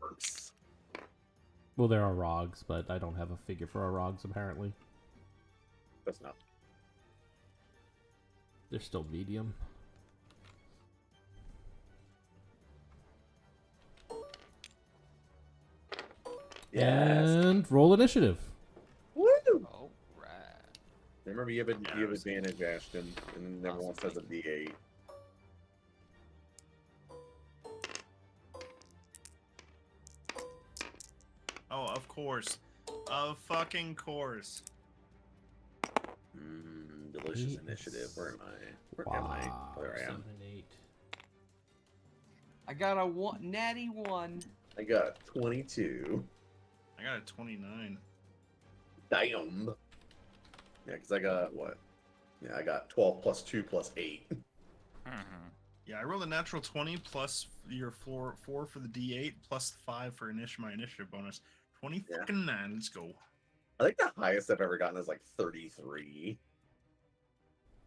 [SPEAKER 1] Works.
[SPEAKER 6] Well, there are rogs, but I don't have a figure for our rogs apparently.
[SPEAKER 1] That's not.
[SPEAKER 6] They're still medium.
[SPEAKER 1] Yes.
[SPEAKER 6] And roll initiative.
[SPEAKER 1] Woo!
[SPEAKER 4] All right.
[SPEAKER 1] Remember, you have,
[SPEAKER 5] Yeah,
[SPEAKER 1] you have
[SPEAKER 5] I was-
[SPEAKER 1] advantage, Ashton, and then everyone says a D8.
[SPEAKER 5] Oh, of course. Of fucking course.
[SPEAKER 1] Delicious
[SPEAKER 6] Eight.
[SPEAKER 1] initiative. Where am I? Where am I?
[SPEAKER 6] Wow,
[SPEAKER 1] There I am.
[SPEAKER 6] 7, 8.
[SPEAKER 3] I got a natty 1.
[SPEAKER 1] I got 22.
[SPEAKER 5] I got a 29.
[SPEAKER 1] Damn. Yeah, because I got what? Yeah, I got 12 plus 2 plus 8.
[SPEAKER 4] Mm-hmm.
[SPEAKER 5] Yeah, I rolled a natural 20 plus your 4 for the D8 plus 5 for my initiative bonus. 20
[SPEAKER 1] Yeah.
[SPEAKER 5] fucking 9. Let's go.
[SPEAKER 1] I think the highest I've ever gotten is like 33.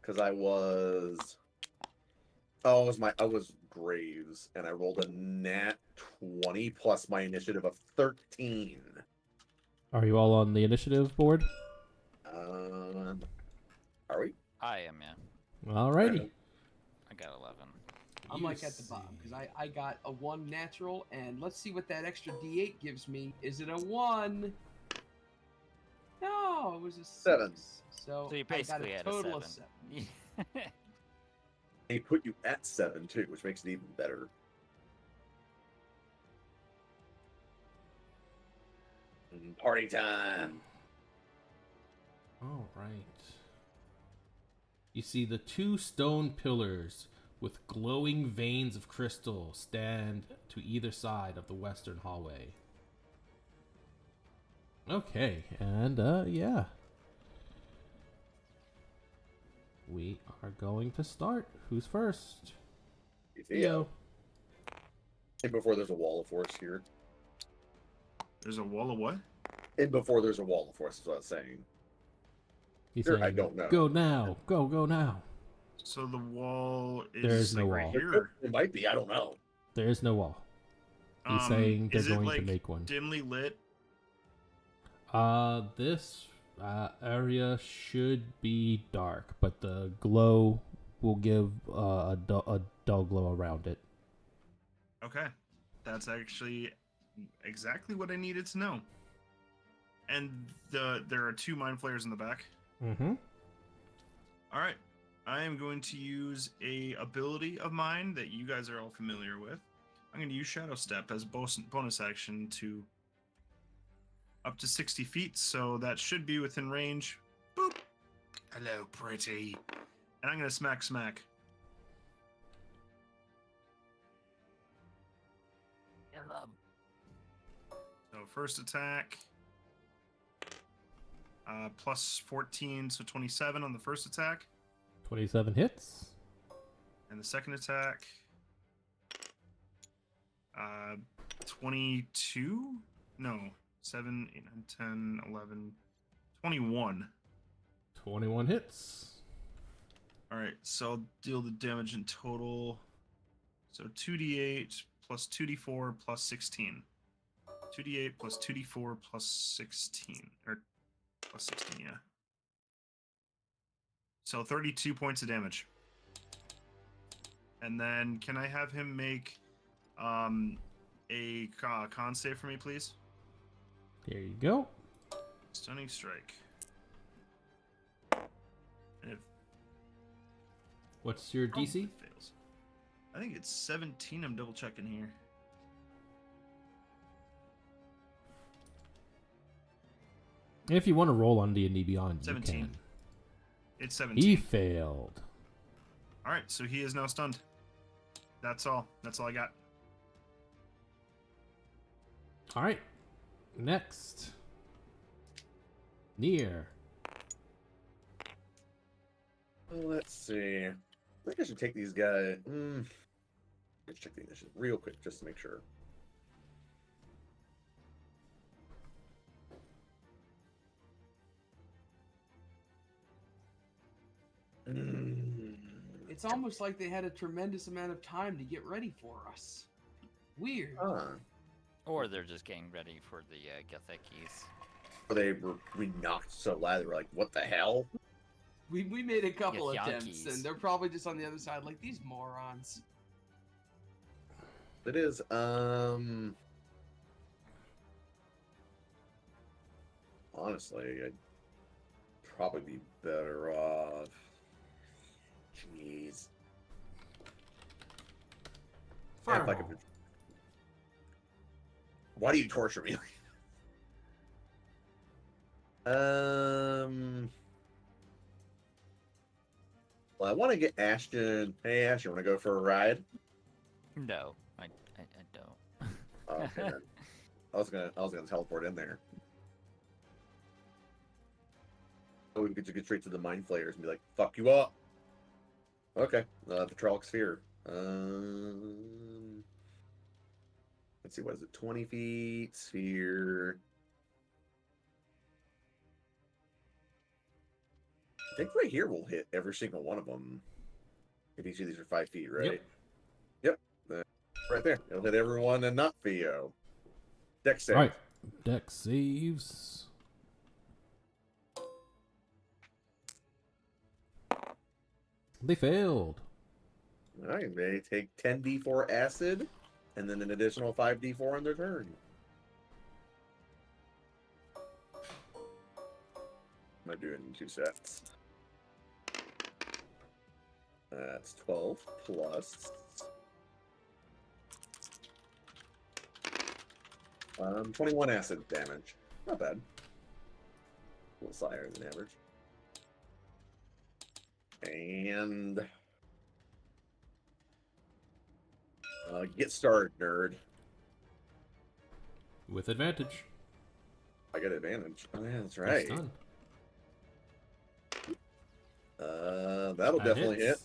[SPEAKER 1] Because I was. Oh, I was Graves, and I rolled a nat 20 plus my initiative of 13.
[SPEAKER 6] Are you all on the initiative board?
[SPEAKER 4] I am, yeah.
[SPEAKER 6] Alrighty.
[SPEAKER 4] I got 11.
[SPEAKER 3] I'm
[SPEAKER 6] You
[SPEAKER 3] like at the bottom because I got a 1 natural, and let's see what that extra D8 gives me. Is it a 1? No, it was a 6.
[SPEAKER 1] 7.
[SPEAKER 4] So you're
[SPEAKER 3] I got
[SPEAKER 4] basically
[SPEAKER 3] a
[SPEAKER 4] at
[SPEAKER 3] total
[SPEAKER 4] a
[SPEAKER 3] of
[SPEAKER 4] 7.
[SPEAKER 3] 7.
[SPEAKER 1] They put you at 7 too, which makes it even better. Party time.
[SPEAKER 6] All right. You see the 2 stone pillars with glowing veins of crystal stand to either side of the western hallway. Okay, and yeah. We are going to start. Who's first?
[SPEAKER 1] Theo. And before there's a wall of force here.
[SPEAKER 5] There's a wall of what?
[SPEAKER 1] And before there's a wall of force, is what I was saying.
[SPEAKER 6] He's
[SPEAKER 1] Sure,
[SPEAKER 6] saying,
[SPEAKER 1] I don't know.
[SPEAKER 6] Go now. Go now.
[SPEAKER 5] So the wall is
[SPEAKER 6] There is no
[SPEAKER 5] like right
[SPEAKER 6] wall.
[SPEAKER 5] here.
[SPEAKER 1] It might be, I don't know.
[SPEAKER 6] There is no wall. He's saying they're
[SPEAKER 5] is it,
[SPEAKER 6] going
[SPEAKER 5] like,
[SPEAKER 6] to make one.
[SPEAKER 5] dimly lit?
[SPEAKER 6] This area should be dark, but the glow will give a dull glow around it.
[SPEAKER 5] Okay. That's actually exactly what I needed to know. And there are 2 mind flayers in the back.
[SPEAKER 6] Mm-hmm.
[SPEAKER 5] All right. I am going to use a ability of mine that you guys are all familiar with. I'm going to use Shadow Step as bonus action to up to 60 feet, so that should be within range. Boop. Hello, pretty. And I'm going to smack. So first attack, plus 14, so 27 on the first attack.
[SPEAKER 6] 27 hits.
[SPEAKER 5] And the second attack, 22? No, 7, 8, 9, 10, 11, 21.
[SPEAKER 6] 21 hits.
[SPEAKER 5] All right, so I'll deal the damage in total. So 2d8 plus 2d4 plus 16. 2d8 plus 2d4 plus 16. Or plus 16, yeah. So 32 points of damage. And then can I have him make a con save for me, please?
[SPEAKER 6] There you go.
[SPEAKER 5] Stunning strike. And if
[SPEAKER 6] What's your DC?
[SPEAKER 5] fails. I think it's 17. I'm double checking here.
[SPEAKER 6] If you want to roll on D&D Beyond,
[SPEAKER 5] 17.
[SPEAKER 6] you can.
[SPEAKER 5] It's 17.
[SPEAKER 6] He failed.
[SPEAKER 5] All right, so he is now stunned. That's all. That's all I got.
[SPEAKER 6] All right. Next. Near.
[SPEAKER 1] Let's see. I think I should take these guys. Let's check the initiative real quick just to make sure.
[SPEAKER 3] It's almost like they had a tremendous amount of time to get ready for us. Weird.
[SPEAKER 4] Or they're just getting ready for the Gethekis.
[SPEAKER 1] We knocked so loud, they were like, what the hell?
[SPEAKER 3] We made a couple
[SPEAKER 4] Yes,
[SPEAKER 3] attempts,
[SPEAKER 4] Yankees.
[SPEAKER 3] and they're probably just on the other side like, these morons.
[SPEAKER 1] It is, honestly, I'd probably be better off. Jeez. Yeah, if I could- Why do you torture me? Well, I want to get Ashton. Hey, Ashton, want to go for a ride?
[SPEAKER 4] No, I don't.
[SPEAKER 1] Oh, okay, then. I was gonna teleport in there. So we could just get straight to the mind flayers and be like, "Fuck you up." Okay, the Trolloc Sphere. Let's see, what is it? 20 feet sphere. I think right here will hit every single one of them. If each of these are 5 feet, right? Yep. Right there. It'll hit everyone and not Theo. Dex save.
[SPEAKER 6] All right. Dex saves. They failed.
[SPEAKER 1] All right, they take 10d4 acid, and then an additional 5d4 on their turn. I'm gonna do it in 2 sets. That's 12 plus 21 acid damage. Not bad. A little higher than average. And get started, nerd.
[SPEAKER 6] With advantage.
[SPEAKER 1] I got advantage. Oh yeah, that's
[SPEAKER 6] That's
[SPEAKER 1] right.
[SPEAKER 6] done.
[SPEAKER 1] That'll
[SPEAKER 6] That
[SPEAKER 1] definitely
[SPEAKER 6] hits.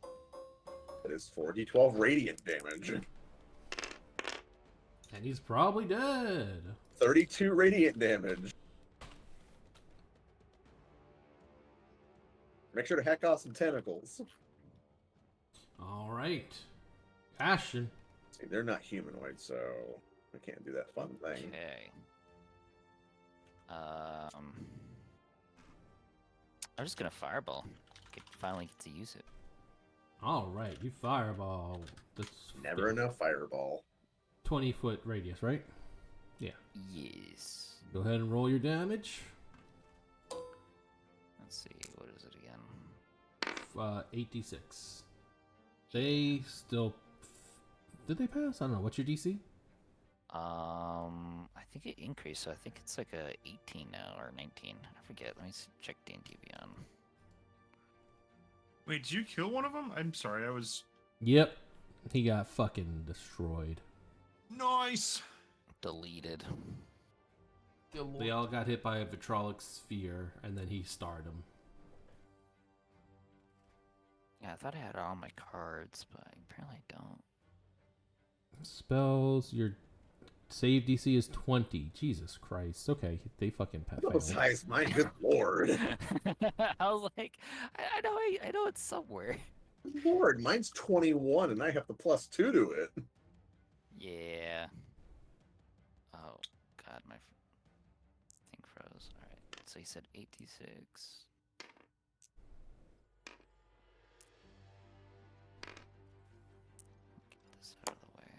[SPEAKER 1] hit. That is 4d12 radiant damage.
[SPEAKER 6] And he's probably dead.
[SPEAKER 1] 32 radiant damage. Make sure to hack off some tentacles.
[SPEAKER 6] All right. Ashton.
[SPEAKER 1] See, they're not humanoid, so I can't do that fun thing.
[SPEAKER 4] Okay. I'm just gonna fireball. Finally get to use it.
[SPEAKER 6] All right. You fireball. That's
[SPEAKER 1] Never enough fireball.
[SPEAKER 6] 20-foot radius, right? Yeah.
[SPEAKER 4] Yes.
[SPEAKER 6] Go ahead and roll your damage.
[SPEAKER 4] Let's see. What is it again?
[SPEAKER 6] 86. They still... Did they pass? I don't know. What's your DC?
[SPEAKER 4] I think it increased, so I think it's like a 18 now or 19. I forget. Let me check D&D Beyond.
[SPEAKER 5] Wait, did you kill one of them? I'm sorry, I was...
[SPEAKER 6] Yep. He got fucking destroyed.
[SPEAKER 5] Nice!
[SPEAKER 4] Deleted.
[SPEAKER 6] They all got hit by a vitrolic sphere, and then he starred them.
[SPEAKER 4] Yeah, I thought I had all my cards, but apparently I don't.
[SPEAKER 6] Spells, your save DC is 20. Jesus Christ. Okay, they fucking
[SPEAKER 1] Not as high as mine, good lord.
[SPEAKER 4] I was like, I know it's somewhere.
[SPEAKER 1] Good lord, mine's 21 and I have the +2 to it.
[SPEAKER 4] Yeah. Oh, God, my thing froze. Alright, so he said 86. Get this out of the way.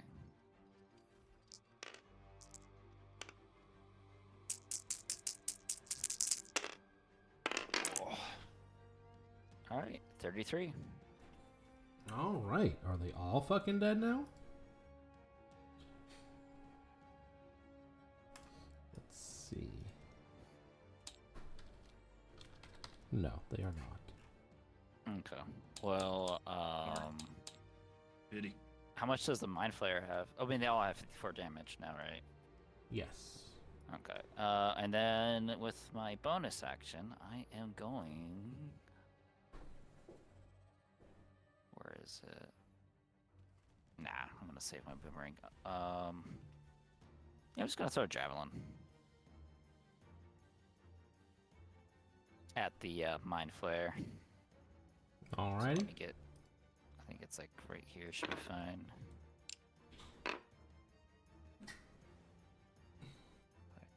[SPEAKER 4] Alright, 33.
[SPEAKER 6] All right. Are they all fucking dead now? Let's see. No, they are not.
[SPEAKER 4] Okay. Well,
[SPEAKER 5] Pity.
[SPEAKER 4] how much does the Mind Flayer have? I mean, they all have 54 damage now, right?
[SPEAKER 6] Yes.
[SPEAKER 4] Okay. And then with my bonus action, I am going. Where is it? Nah, I'm gonna save my boomerang. Yeah, I'm just gonna throw a javelin at the Mind Flayer. So let
[SPEAKER 6] Alrighty.
[SPEAKER 4] me get. I think it's like right here. Should be fine. 5,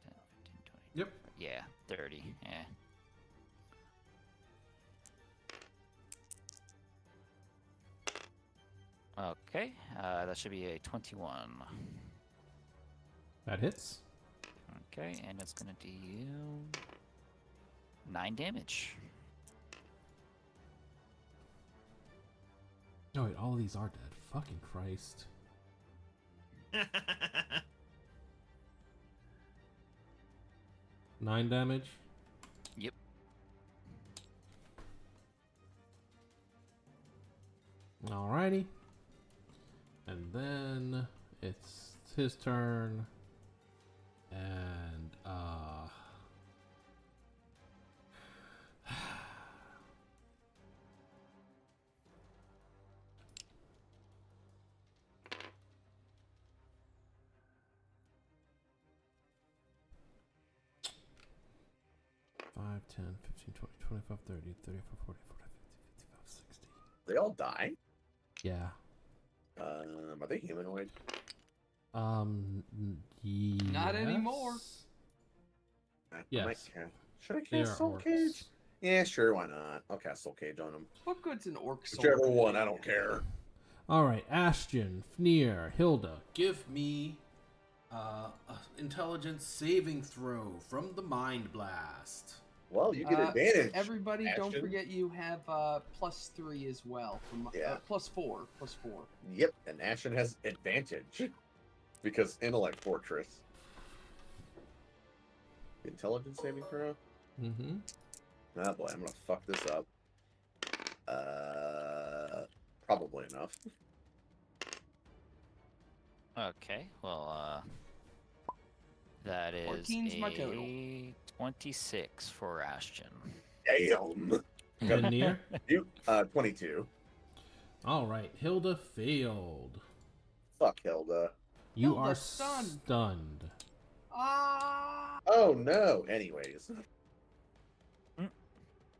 [SPEAKER 4] 10, 15, 20.
[SPEAKER 6] Yep.
[SPEAKER 4] Yeah, 30. Yeah. Okay, that should be a 21.
[SPEAKER 6] That hits.
[SPEAKER 4] Okay, and it's gonna deal 9 damage.
[SPEAKER 6] Oh wait, all of these are dead. Fucking Christ. 9 damage.
[SPEAKER 4] Yep.
[SPEAKER 6] Alrighty. And then it's his turn. And five, 10, 15, 20, 25, 30, 34, 40, 45, 50, 55, 60.
[SPEAKER 1] They all die?
[SPEAKER 6] Yeah.
[SPEAKER 1] Are they humanoid?
[SPEAKER 3] Not anymore.
[SPEAKER 1] I
[SPEAKER 6] Yes.
[SPEAKER 1] might should I
[SPEAKER 6] They are
[SPEAKER 1] cast Soul
[SPEAKER 6] orcs.
[SPEAKER 1] Cage? Yeah, sure, why not? I'll cast Soul Cage on him.
[SPEAKER 3] What good's an orc soul?
[SPEAKER 1] Whichever one, I don't care.
[SPEAKER 6] All right, Ashton, Fnir, Hilda, give me a intelligence saving throw from the Mind Blast.
[SPEAKER 1] Well, you get advantage.
[SPEAKER 3] Everybody, don't
[SPEAKER 1] Ashton.
[SPEAKER 3] forget you have +3 as well. From
[SPEAKER 1] Yeah.
[SPEAKER 3] +4.
[SPEAKER 1] Yep, and Ashton has advantage because Intellect Fortress. Intelligence saving throw?
[SPEAKER 6] Mm-hmm.
[SPEAKER 1] Oh boy, I'm gonna fuck this up. Probably enough.
[SPEAKER 4] Okay, well, that is
[SPEAKER 3] 14's my total.
[SPEAKER 4] a 26 for Ashton.
[SPEAKER 1] Damn.
[SPEAKER 6] Fnir?
[SPEAKER 1] You 22.
[SPEAKER 6] All right, Hilda failed.
[SPEAKER 1] Fuck Hilda.
[SPEAKER 6] You
[SPEAKER 3] Hilda
[SPEAKER 6] are
[SPEAKER 3] stunned.
[SPEAKER 6] stunned.
[SPEAKER 3] Ah!
[SPEAKER 1] Oh no. Anyways.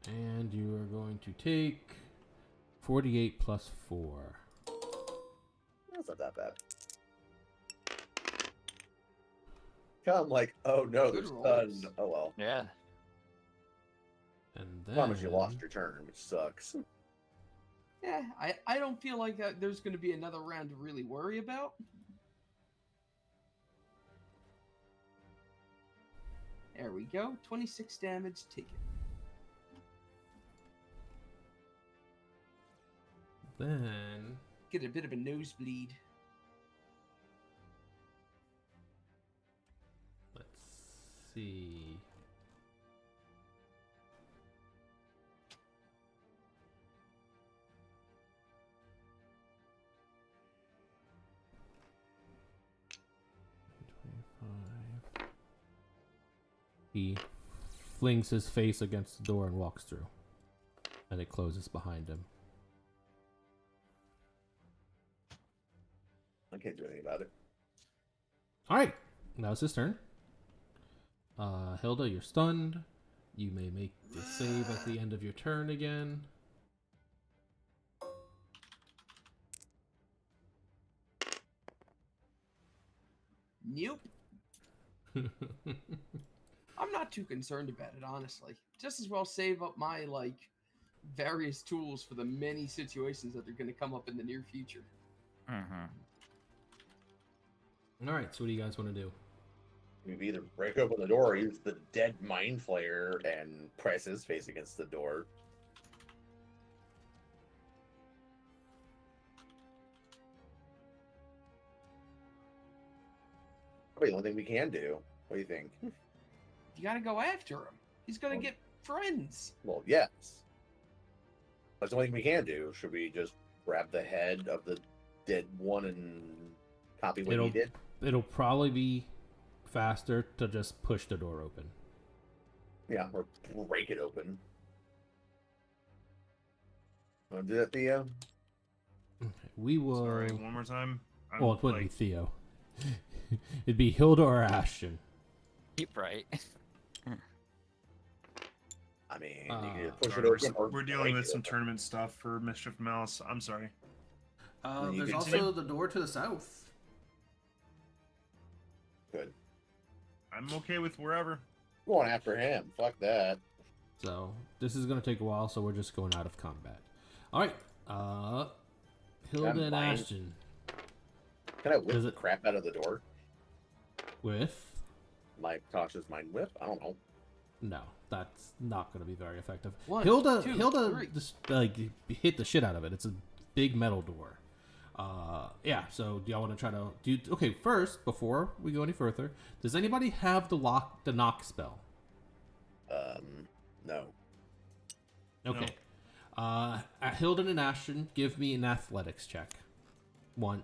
[SPEAKER 6] And you are going to take 48 plus 4.
[SPEAKER 1] That's not that bad. I'm like, oh no,
[SPEAKER 3] Good
[SPEAKER 1] there's
[SPEAKER 3] rolls.
[SPEAKER 1] stunned. Oh well.
[SPEAKER 4] Yeah.
[SPEAKER 6] And then
[SPEAKER 1] Promise you lost your turn, which sucks.
[SPEAKER 3] Yeah, I don't feel like there's going to be another round to really worry about. There we go. 26 damage. Take it.
[SPEAKER 6] Then
[SPEAKER 3] Get a bit of a nosebleed.
[SPEAKER 6] let's see. He flings his face against the door and walks through. And it closes behind him.
[SPEAKER 1] I can't do anything about it.
[SPEAKER 6] Alright, now it's his turn. Hilda, you're stunned. You may make the save at the end of your turn again.
[SPEAKER 3] Nope. I'm not too concerned about it, honestly. Just as well save up my, various tools for the many situations that are going to come up in the near future.
[SPEAKER 4] Mm-hmm.
[SPEAKER 6] Alright, so what do you guys want to do?
[SPEAKER 1] We either break open the door or use the dead mind flayer and press his face against the door. Probably the only thing we can do. What do you think?
[SPEAKER 3] You got to go after him. He's going to get friends.
[SPEAKER 1] Well, yes. That's the only thing we can do. Should we just grab the head of the dead one and copy what he did?
[SPEAKER 6] It'll probably be faster to just push the door open.
[SPEAKER 1] Yeah, or break it open. Want to do that, Theo?
[SPEAKER 6] Okay, we will.
[SPEAKER 5] Sorry, one more time.
[SPEAKER 6] Well, it wouldn't be Theo. It'd be Hilda or Ashton.
[SPEAKER 4] Keep right.
[SPEAKER 1] I mean, you can either push
[SPEAKER 5] Sorry,
[SPEAKER 1] it open or
[SPEAKER 5] we're dealing
[SPEAKER 1] break
[SPEAKER 5] with
[SPEAKER 1] it
[SPEAKER 5] some
[SPEAKER 1] open.
[SPEAKER 5] tournament stuff for Mischief Mouse. I'm sorry.
[SPEAKER 1] You
[SPEAKER 6] There's
[SPEAKER 1] can
[SPEAKER 6] also the door to the south.
[SPEAKER 1] Good.
[SPEAKER 5] I'm okay with wherever.
[SPEAKER 1] Going after him. Fuck that.
[SPEAKER 6] So this is gonna take a while, so we're just going out of combat. All right, Hilda
[SPEAKER 1] I'm
[SPEAKER 6] and
[SPEAKER 1] fine.
[SPEAKER 6] Ashton
[SPEAKER 1] Can I whip
[SPEAKER 6] Does
[SPEAKER 1] the
[SPEAKER 6] it-
[SPEAKER 1] crap out of the door?
[SPEAKER 6] with.
[SPEAKER 1] My cautious mind whip? I don't know.
[SPEAKER 6] No, that's not gonna be very effective.
[SPEAKER 3] One,
[SPEAKER 6] Hilda
[SPEAKER 3] two, three.
[SPEAKER 6] just hit the shit out of it. It's a big metal door. Yeah. So do y'all want to try to do? Okay, first before we go any further, does anybody have the knock spell?
[SPEAKER 1] No.
[SPEAKER 6] Okay. Hilda and Ashton, give me an athletics check.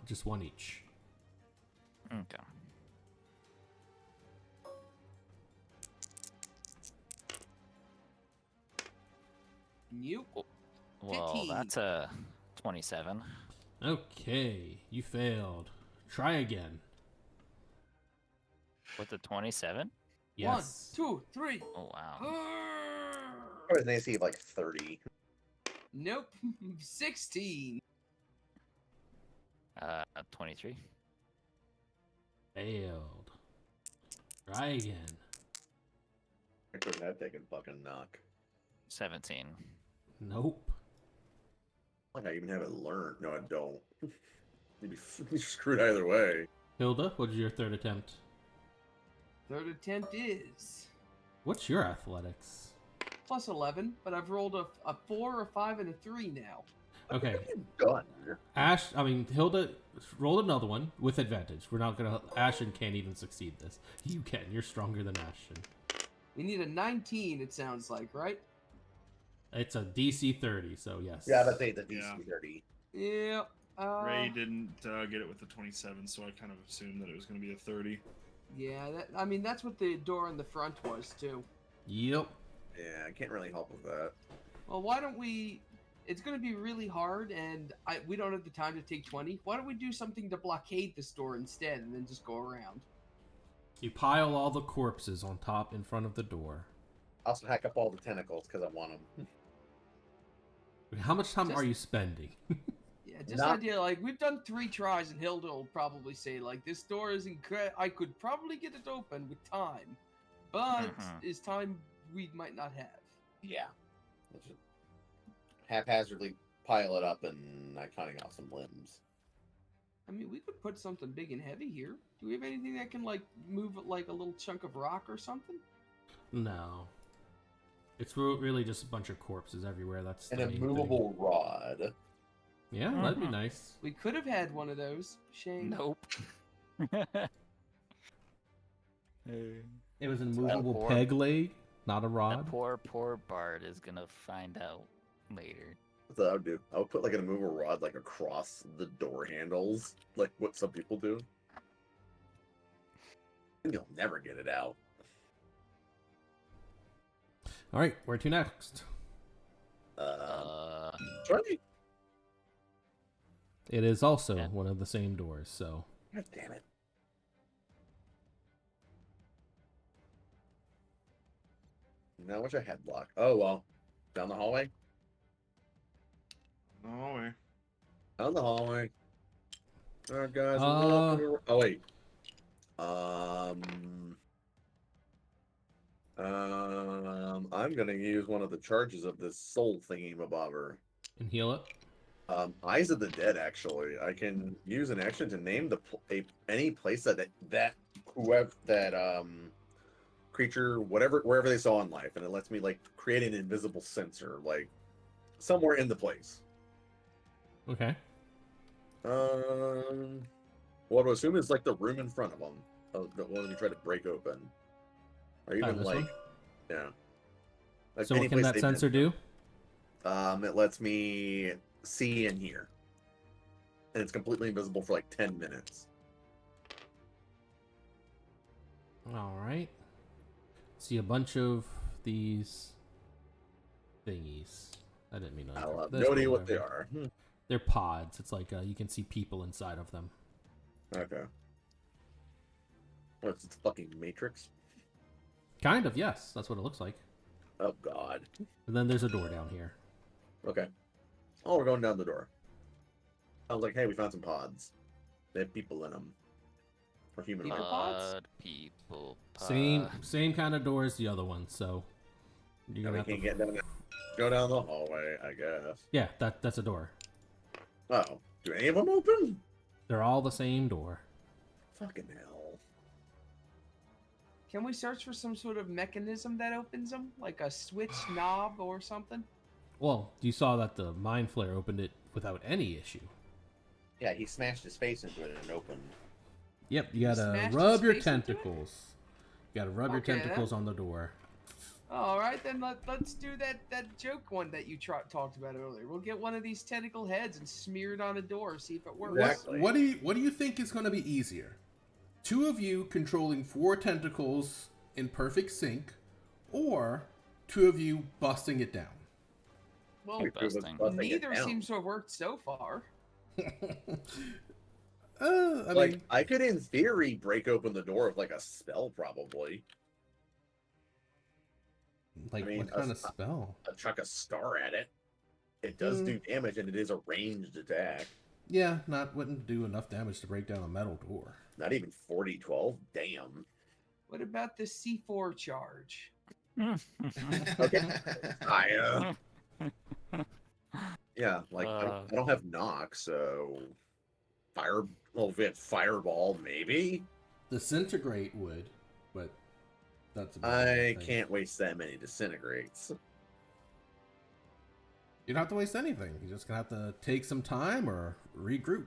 [SPEAKER 6] Just one each.
[SPEAKER 4] Okay.
[SPEAKER 3] Nope.
[SPEAKER 4] Well,
[SPEAKER 3] 15.
[SPEAKER 4] that's a 27.
[SPEAKER 6] Okay, you failed. Try again.
[SPEAKER 4] With the 27?
[SPEAKER 6] Yes.
[SPEAKER 3] 1, 2, 3.
[SPEAKER 4] Oh, wow.
[SPEAKER 1] Probably an AC of like 30.
[SPEAKER 3] Nope. 16.
[SPEAKER 4] 23.
[SPEAKER 6] Failed. Try again.
[SPEAKER 1] I couldn't have taken fucking knock.
[SPEAKER 4] 17.
[SPEAKER 6] Nope.
[SPEAKER 1] Like I even have it learned. No, I don't. You'd be screwed either way.
[SPEAKER 6] Hilda, what's your third attempt?
[SPEAKER 3] Third attempt is
[SPEAKER 6] What's your athletics?
[SPEAKER 3] plus 11, but I've rolled a 4, a 5, and a 3 now.
[SPEAKER 6] Okay.
[SPEAKER 1] Done.
[SPEAKER 6] Hilda rolled another one with advantage. We're not gonna. Ashen can't even succeed this. You can. You're stronger than Ashen.
[SPEAKER 3] We need a 19, it sounds like, right?
[SPEAKER 6] It's a DC 30, so yes.
[SPEAKER 1] Yeah, but they the DC
[SPEAKER 5] Yeah.
[SPEAKER 1] 30.
[SPEAKER 3] Yeah.
[SPEAKER 5] Ray didn't get it with the 27, so I kind of assumed that it was going to be a 30.
[SPEAKER 3] Yeah, that's what the door in the front was, too.
[SPEAKER 6] Yep.
[SPEAKER 1] Yeah, I can't really help with that.
[SPEAKER 3] Well, why don't we... It's going to be really hard, and we don't have the time to take 20. Why don't we do something to blockade this door instead, and then just go around?
[SPEAKER 6] You pile all the corpses on top in front of the door.
[SPEAKER 1] Also hack up all the tentacles because I want them.
[SPEAKER 6] How much time are you spending?
[SPEAKER 3] Yeah, just an idea, like, we've done 3 tries, and Hilda will probably say, like, this door is incredible. I could probably get it open with time, but is time we might not have.
[SPEAKER 1] Yeah. Let's just haphazardly pile it up and not cutting off some limbs.
[SPEAKER 3] I mean, we could put something big and heavy here. Do we have anything that can, like, move, like, a little chunk of rock or something?
[SPEAKER 6] No. It's really just a bunch of corpses everywhere. That's
[SPEAKER 1] An
[SPEAKER 6] the main
[SPEAKER 1] immovable rod.
[SPEAKER 6] thing. Yeah, that'd be nice.
[SPEAKER 3] We could have had one of those. Shame.
[SPEAKER 4] Nope.
[SPEAKER 6] It was an immovable
[SPEAKER 4] poor-
[SPEAKER 6] peg leg, not a
[SPEAKER 4] That
[SPEAKER 6] rod.
[SPEAKER 4] poor Bard is gonna find out later.
[SPEAKER 1] That's what I would do. I would put like an immovable rod like across the door handles, like what some people do. And you'll never get it out.
[SPEAKER 6] All right, where to next?
[SPEAKER 1] Charlie.
[SPEAKER 6] It is also
[SPEAKER 4] Yeah.
[SPEAKER 6] one of the same doors, so
[SPEAKER 1] God damn it. Now I wish I had block. Oh well. Down the hallway?
[SPEAKER 5] No way.
[SPEAKER 1] Down the hallway. Alright guys. Oh wait. I'm gonna use one of the charges of this soul thingy mabobber.
[SPEAKER 6] and heal it.
[SPEAKER 1] Eyes of the Dead. Actually, I can use an action to name any place that whoever that creature, wherever they saw in life, and it lets me like create an invisible sensor, like somewhere in the place.
[SPEAKER 6] Okay.
[SPEAKER 1] What I assume is like the room in front of them, the one we try to break open, or even
[SPEAKER 6] this
[SPEAKER 1] like,
[SPEAKER 6] one?
[SPEAKER 1] yeah. Like
[SPEAKER 6] So
[SPEAKER 1] any
[SPEAKER 6] what can
[SPEAKER 1] place
[SPEAKER 6] that
[SPEAKER 1] they've
[SPEAKER 6] sensor
[SPEAKER 1] been.
[SPEAKER 6] do?
[SPEAKER 1] It lets me see and hear, and it's completely invisible for like 10 minutes.
[SPEAKER 6] All right. See a bunch of these thingies. I didn't mean to.
[SPEAKER 1] I'll have
[SPEAKER 6] That's
[SPEAKER 1] no idea what
[SPEAKER 6] whatever.
[SPEAKER 1] they are.
[SPEAKER 6] They're pods. It's like you can see people inside of them.
[SPEAKER 1] Okay. What's it's fucking Matrix?
[SPEAKER 6] Kind of, yes. That's what it looks like.
[SPEAKER 1] Oh god.
[SPEAKER 6] And then there's a door down here.
[SPEAKER 1] Okay. Oh, we're going down the door. I was like, hey, we found some pods. They have people in them. Or human
[SPEAKER 3] People
[SPEAKER 1] pods.
[SPEAKER 3] pods?
[SPEAKER 4] People.
[SPEAKER 6] Same kind of door as the other one. So you're
[SPEAKER 1] Yeah,
[SPEAKER 6] gonna
[SPEAKER 1] we
[SPEAKER 6] have
[SPEAKER 1] can't
[SPEAKER 6] to
[SPEAKER 1] get down. Go down the hallway, I guess.
[SPEAKER 6] Yeah, that's a door.
[SPEAKER 1] Oh, do any of them open?
[SPEAKER 6] They're all the same door.
[SPEAKER 1] Fucking hell.
[SPEAKER 3] Can we search for some sort of mechanism that opens them? Like a switch knob or something?
[SPEAKER 6] Well, you saw that the Mind Flare opened it without any issue.
[SPEAKER 1] Yeah, he smashed his face into it and it opened.
[SPEAKER 6] Yep, you gotta
[SPEAKER 3] smashed
[SPEAKER 6] rub
[SPEAKER 3] his
[SPEAKER 6] your
[SPEAKER 3] face into it?
[SPEAKER 6] tentacles. You gotta rub your
[SPEAKER 3] Okay,
[SPEAKER 6] tentacles on the door.
[SPEAKER 3] All right, then let's do that joke one that you talked about earlier. We'll get one of these tentacle heads and smear it on a door, see if it works.
[SPEAKER 1] Exactly.
[SPEAKER 2] What do you think is going to be easier? 2 of you controlling 4 tentacles in perfect sync, or 2 of you busting it down?
[SPEAKER 3] Well,
[SPEAKER 1] Wait, who was
[SPEAKER 4] Busting.
[SPEAKER 1] busting it
[SPEAKER 3] neither
[SPEAKER 1] down?
[SPEAKER 3] seems to have worked so far.
[SPEAKER 2] I
[SPEAKER 1] Like,
[SPEAKER 2] mean,
[SPEAKER 1] I could, in theory, break open the door with like a spell, probably.
[SPEAKER 6] Like,
[SPEAKER 1] I mean,
[SPEAKER 6] what kind of spell?
[SPEAKER 1] I'd chuck a star at it. It does do damage, and it is a ranged attack.
[SPEAKER 2] yeah, wouldn't do enough damage to break down a metal door.
[SPEAKER 1] Not even 40-12. Damn.
[SPEAKER 3] What about the C4 charge?
[SPEAKER 1] Okay. Yeah, like I don't have knock, so fire. Well, if we had fireball, maybe.
[SPEAKER 6] Disintegrate would, but that's about it,
[SPEAKER 1] I
[SPEAKER 6] think.
[SPEAKER 1] can't waste that many disintegrates.
[SPEAKER 6] You don't have to waste anything. You're just gonna have to take some time or regroup.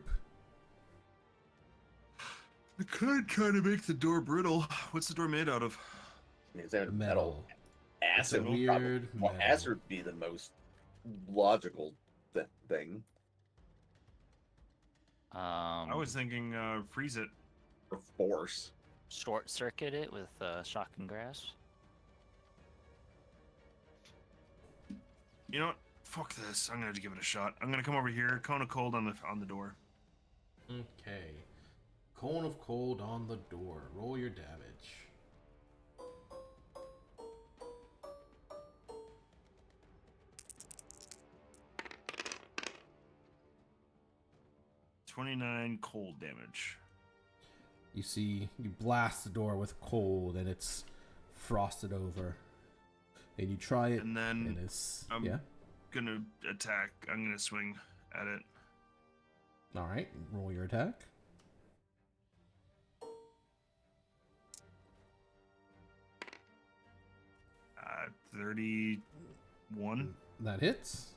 [SPEAKER 5] I could kind of make the door brittle. What's the door made out of?
[SPEAKER 1] Is that
[SPEAKER 6] Metal.
[SPEAKER 1] Acid
[SPEAKER 6] It's a
[SPEAKER 1] would
[SPEAKER 6] weird
[SPEAKER 1] probably, well,
[SPEAKER 6] metal.
[SPEAKER 1] acid would be the most logical thing.
[SPEAKER 5] I was thinking freeze it.
[SPEAKER 1] For force.
[SPEAKER 4] Short circuit it with shock and grasp.
[SPEAKER 5] You know what? Fuck this. I'm gonna have to give it a shot. I'm gonna come over here. Cone of cold on the door.
[SPEAKER 6] Okay. Cone of cold on the door. Roll your damage.
[SPEAKER 5] $29 cold damage.
[SPEAKER 6] You see, you blast the door with cold, and it's frosted over. And you try it,
[SPEAKER 5] And then
[SPEAKER 6] it's
[SPEAKER 5] I'm
[SPEAKER 6] yeah.
[SPEAKER 5] gonna attack. I'm gonna swing at it.
[SPEAKER 6] All right, roll your attack.
[SPEAKER 5] Uh, 31.
[SPEAKER 6] That hits.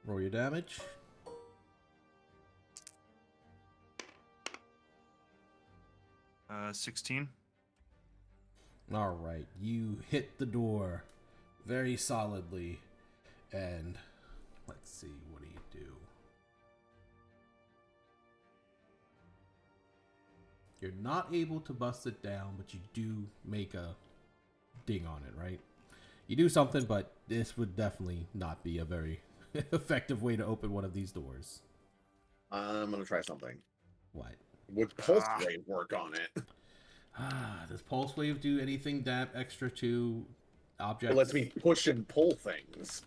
[SPEAKER 6] Roll your damage.
[SPEAKER 5] Uh, 16.
[SPEAKER 6] All right, you hit the door very solidly, and let's see, what do you do? You're not able to bust it down, but you do make a ding on it, right? You do something, but this would definitely not be a very effective way to open one of these doors.
[SPEAKER 1] I'm gonna try something.
[SPEAKER 6] What?
[SPEAKER 1] Would pulse wave work on it?
[SPEAKER 6] Does Pulse Wave do anything that extra to objects?
[SPEAKER 1] It lets me push and pull things.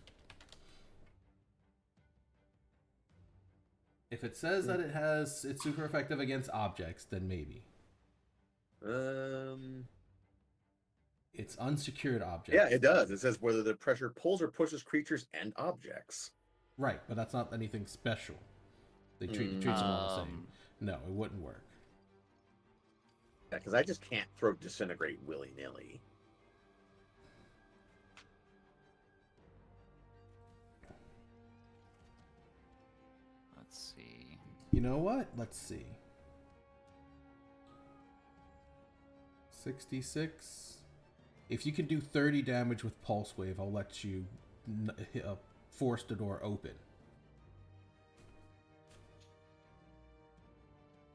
[SPEAKER 6] If it says that it's super effective against objects, then maybe. It's unsecured objects.
[SPEAKER 1] Yeah, it does. It says whether the pressure pulls or pushes creatures and objects.
[SPEAKER 6] Right, but that's not anything special. They treat them all the same. No, it wouldn't work.
[SPEAKER 1] Yeah, because I just can't throw disintegrate willy-nilly.
[SPEAKER 4] Let's see.
[SPEAKER 6] You know what? Let's see. 66. If you can do 30 damage with Pulse Wave, I'll let you force the door open.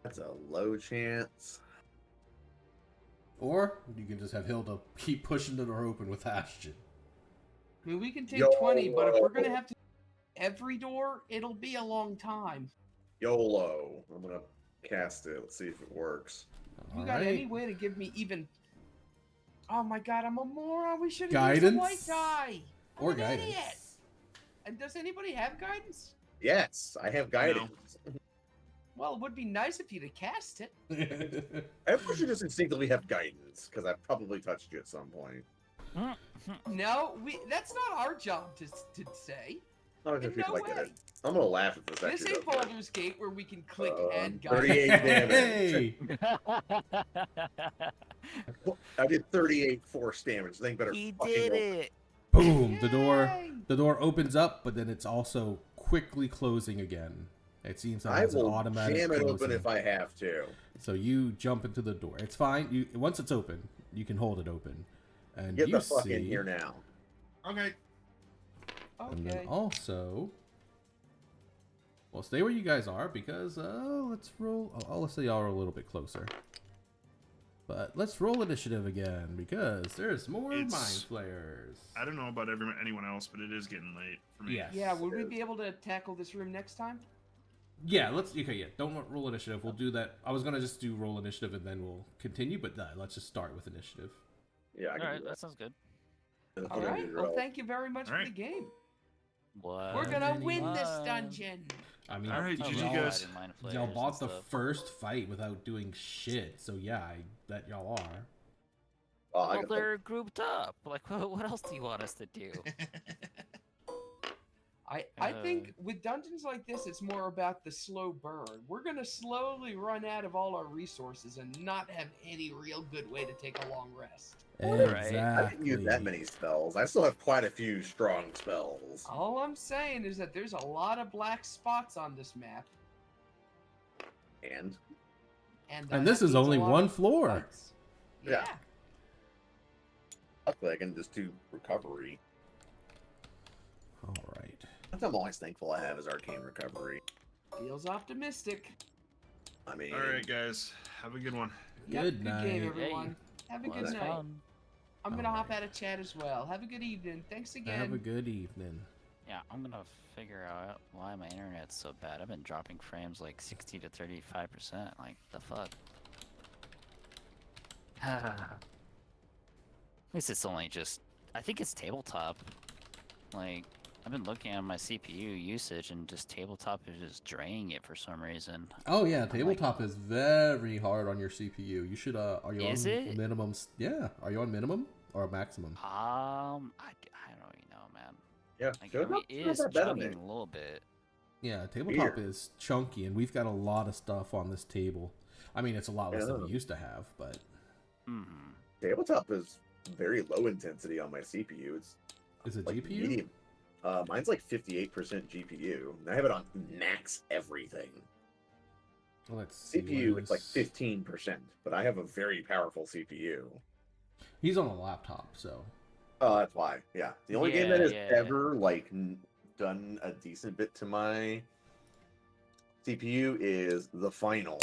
[SPEAKER 1] That's a low chance.
[SPEAKER 6] Or you can just have Hilda keep pushing the door open with Ashton.
[SPEAKER 3] I mean, we can take
[SPEAKER 1] Yo.
[SPEAKER 3] 20, but if we're gonna have to every door, it'll be a long time.
[SPEAKER 1] YOLO. I'm gonna cast it. Let's see if it works.
[SPEAKER 3] You
[SPEAKER 6] All
[SPEAKER 3] got
[SPEAKER 6] right.
[SPEAKER 3] any way to give me even? Oh my god, I'm a moron. We should have
[SPEAKER 6] Guidance?
[SPEAKER 3] used a white die. I'm
[SPEAKER 6] Or
[SPEAKER 3] an
[SPEAKER 6] guidance.
[SPEAKER 3] idiot. And does anybody have guidance?
[SPEAKER 1] Yes, I have guidance.
[SPEAKER 3] Well, it would be nice if you'd have cast it.
[SPEAKER 1] Everyone should just instinctively have guidance, because I've probably touched you at some point.
[SPEAKER 3] No, that's not our job to say.
[SPEAKER 1] Oh,
[SPEAKER 3] In
[SPEAKER 1] just
[SPEAKER 3] no
[SPEAKER 1] like
[SPEAKER 3] way.
[SPEAKER 1] I'm gonna laugh at this.
[SPEAKER 3] This
[SPEAKER 1] actually
[SPEAKER 3] ain't
[SPEAKER 1] does that.
[SPEAKER 3] Baldur's Gate where we can click and guide.
[SPEAKER 1] 38 damage.
[SPEAKER 6] Hey!
[SPEAKER 1] I did 38 force damage. They better.
[SPEAKER 4] He
[SPEAKER 1] fucking
[SPEAKER 4] did
[SPEAKER 1] roll.
[SPEAKER 4] it.
[SPEAKER 6] Boom!
[SPEAKER 3] Yay!
[SPEAKER 6] The door opens up, but then it's also quickly closing again. It seems that
[SPEAKER 1] I
[SPEAKER 6] has an
[SPEAKER 1] will
[SPEAKER 6] automatic
[SPEAKER 1] jam it
[SPEAKER 6] closing.
[SPEAKER 1] open if I have to.
[SPEAKER 6] So you jump into the door. It's fine. Once it's open, you can hold it open. And
[SPEAKER 1] Get
[SPEAKER 6] you
[SPEAKER 1] the fuck
[SPEAKER 6] see,
[SPEAKER 1] in here now.
[SPEAKER 5] Okay.
[SPEAKER 6] and then
[SPEAKER 3] Okay.
[SPEAKER 6] also, well, stay where you guys are because let's roll. I'll say y'all are a little bit closer. But let's roll initiative again because there's more mind flayers.
[SPEAKER 5] I don't know about anyone else, but it is getting late for me.
[SPEAKER 6] Yes.
[SPEAKER 3] Yeah, would we be able to tackle this room next time?
[SPEAKER 6] Yeah, don't roll initiative. We'll do that. I was gonna just do roll initiative and then we'll continue, but let's just start with initiative.
[SPEAKER 1] Yeah, I
[SPEAKER 4] All
[SPEAKER 1] can
[SPEAKER 4] right,
[SPEAKER 1] do
[SPEAKER 4] that
[SPEAKER 1] that.
[SPEAKER 4] sounds good.
[SPEAKER 3] All right. Well, thank you very much
[SPEAKER 5] All
[SPEAKER 3] for
[SPEAKER 5] right.
[SPEAKER 3] the game.
[SPEAKER 4] What?
[SPEAKER 3] We're gonna
[SPEAKER 6] many
[SPEAKER 3] win this
[SPEAKER 4] lives?
[SPEAKER 3] dungeon.
[SPEAKER 6] I mean,
[SPEAKER 5] All right,
[SPEAKER 4] Oh,
[SPEAKER 5] GG
[SPEAKER 6] y'all,
[SPEAKER 5] guys.
[SPEAKER 4] Mind
[SPEAKER 6] y'all
[SPEAKER 4] flayers
[SPEAKER 6] bought the
[SPEAKER 4] and stuff.
[SPEAKER 6] first fight without doing shit, so yeah, I bet y'all are.
[SPEAKER 1] I
[SPEAKER 4] Well,
[SPEAKER 1] got
[SPEAKER 4] they're grouped up. Like, what else do you want us to do?
[SPEAKER 3] I think with dungeons like this, it's more about the slow burn. We're gonna slowly run out of all our resources and not have any real good way to take a long rest.
[SPEAKER 2] Exactly.
[SPEAKER 1] I didn't use that many spells. I still have quite a few strong spells.
[SPEAKER 3] All I'm saying is that there's a lot of black spots on this map,
[SPEAKER 1] And
[SPEAKER 3] and
[SPEAKER 6] this
[SPEAKER 3] that
[SPEAKER 6] is
[SPEAKER 3] means a
[SPEAKER 6] only
[SPEAKER 3] lot
[SPEAKER 6] one
[SPEAKER 3] of
[SPEAKER 6] floor.
[SPEAKER 3] fights.
[SPEAKER 1] Yeah. luckily I can just do recovery.
[SPEAKER 6] All right.
[SPEAKER 1] That's what I'm always thankful I have is arcane recovery.
[SPEAKER 3] Feels optimistic.
[SPEAKER 1] I mean,
[SPEAKER 5] All right, guys, have a good one.
[SPEAKER 3] Yep,
[SPEAKER 6] Good
[SPEAKER 3] good game,
[SPEAKER 6] night.
[SPEAKER 3] everyone. Have a
[SPEAKER 4] Well,
[SPEAKER 3] good
[SPEAKER 4] that's
[SPEAKER 3] night.
[SPEAKER 4] fun.
[SPEAKER 3] I'm gonna
[SPEAKER 6] All
[SPEAKER 3] hop
[SPEAKER 6] right.
[SPEAKER 3] out of chat as well. Have a good evening. Thanks again.
[SPEAKER 6] Have a good evening.
[SPEAKER 4] Yeah, I'm gonna figure out why my internet's so bad. I've been dropping frames like 60 to 35%. Like, the fuck? At least it's only just... I think it's tabletop. Like, I've been looking at my CPU usage and just tabletop is just draining it for some reason.
[SPEAKER 6] Oh yeah, tabletop is very hard on your CPU. You should are you
[SPEAKER 4] Is
[SPEAKER 6] on
[SPEAKER 4] it?
[SPEAKER 6] minimum? Yeah, are you on minimum or maximum?
[SPEAKER 4] I don't really know, man.
[SPEAKER 1] yeah,
[SPEAKER 4] Like,
[SPEAKER 1] so
[SPEAKER 4] I mean, it is
[SPEAKER 1] that bad on
[SPEAKER 4] chugging
[SPEAKER 1] it.
[SPEAKER 4] a little bit.
[SPEAKER 6] Yeah, tabletop
[SPEAKER 1] Weird.
[SPEAKER 6] is chunky, and we've got a lot of stuff on this table. I mean, it's a lot less than we
[SPEAKER 1] Yeah.
[SPEAKER 6] used to have, but
[SPEAKER 4] Mm-hmm.
[SPEAKER 1] Tabletop is very low intensity on my CPU. It's
[SPEAKER 6] is it
[SPEAKER 1] like
[SPEAKER 6] GPU?
[SPEAKER 1] medium. Mine's like 58% GPU. I have it on max everything.
[SPEAKER 6] Well, let's see.
[SPEAKER 1] CPU
[SPEAKER 6] what
[SPEAKER 1] it's like
[SPEAKER 6] is-
[SPEAKER 1] 15%, but I have a very powerful CPU.
[SPEAKER 6] He's on a laptop, so
[SPEAKER 1] Oh, that's why. Yeah, the only game that
[SPEAKER 4] Yeah,
[SPEAKER 1] has
[SPEAKER 4] yeah.
[SPEAKER 1] ever like done a decent bit to my CPU is the final.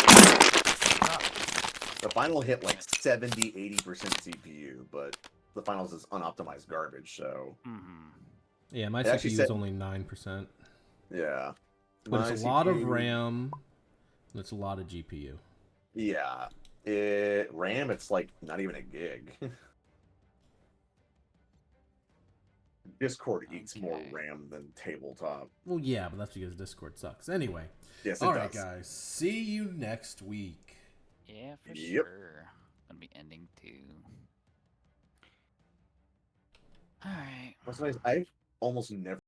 [SPEAKER 1] The final hit like 70-80% CPU, but the finals is unoptimized garbage. So
[SPEAKER 4] Mm-hmm.
[SPEAKER 6] yeah, my
[SPEAKER 1] They actually
[SPEAKER 6] CPU is
[SPEAKER 1] said-
[SPEAKER 6] only 9%,
[SPEAKER 1] yeah,
[SPEAKER 6] but
[SPEAKER 1] My
[SPEAKER 6] it's a lot of
[SPEAKER 1] CPU
[SPEAKER 6] RAM. And it's a lot of GPU.
[SPEAKER 1] Yeah, RAM it's like not even a gig. Discord eats more
[SPEAKER 4] Okay.
[SPEAKER 1] RAM than tabletop.
[SPEAKER 6] Well, yeah, but that's because Discord sucks. Anyway,
[SPEAKER 1] Yes, it
[SPEAKER 6] all right,
[SPEAKER 1] does.
[SPEAKER 6] guys. See you next week.
[SPEAKER 4] Yeah, for
[SPEAKER 1] Yep.
[SPEAKER 4] sure. Gonna be ending too. Alright.
[SPEAKER 1] What's nice? I've almost never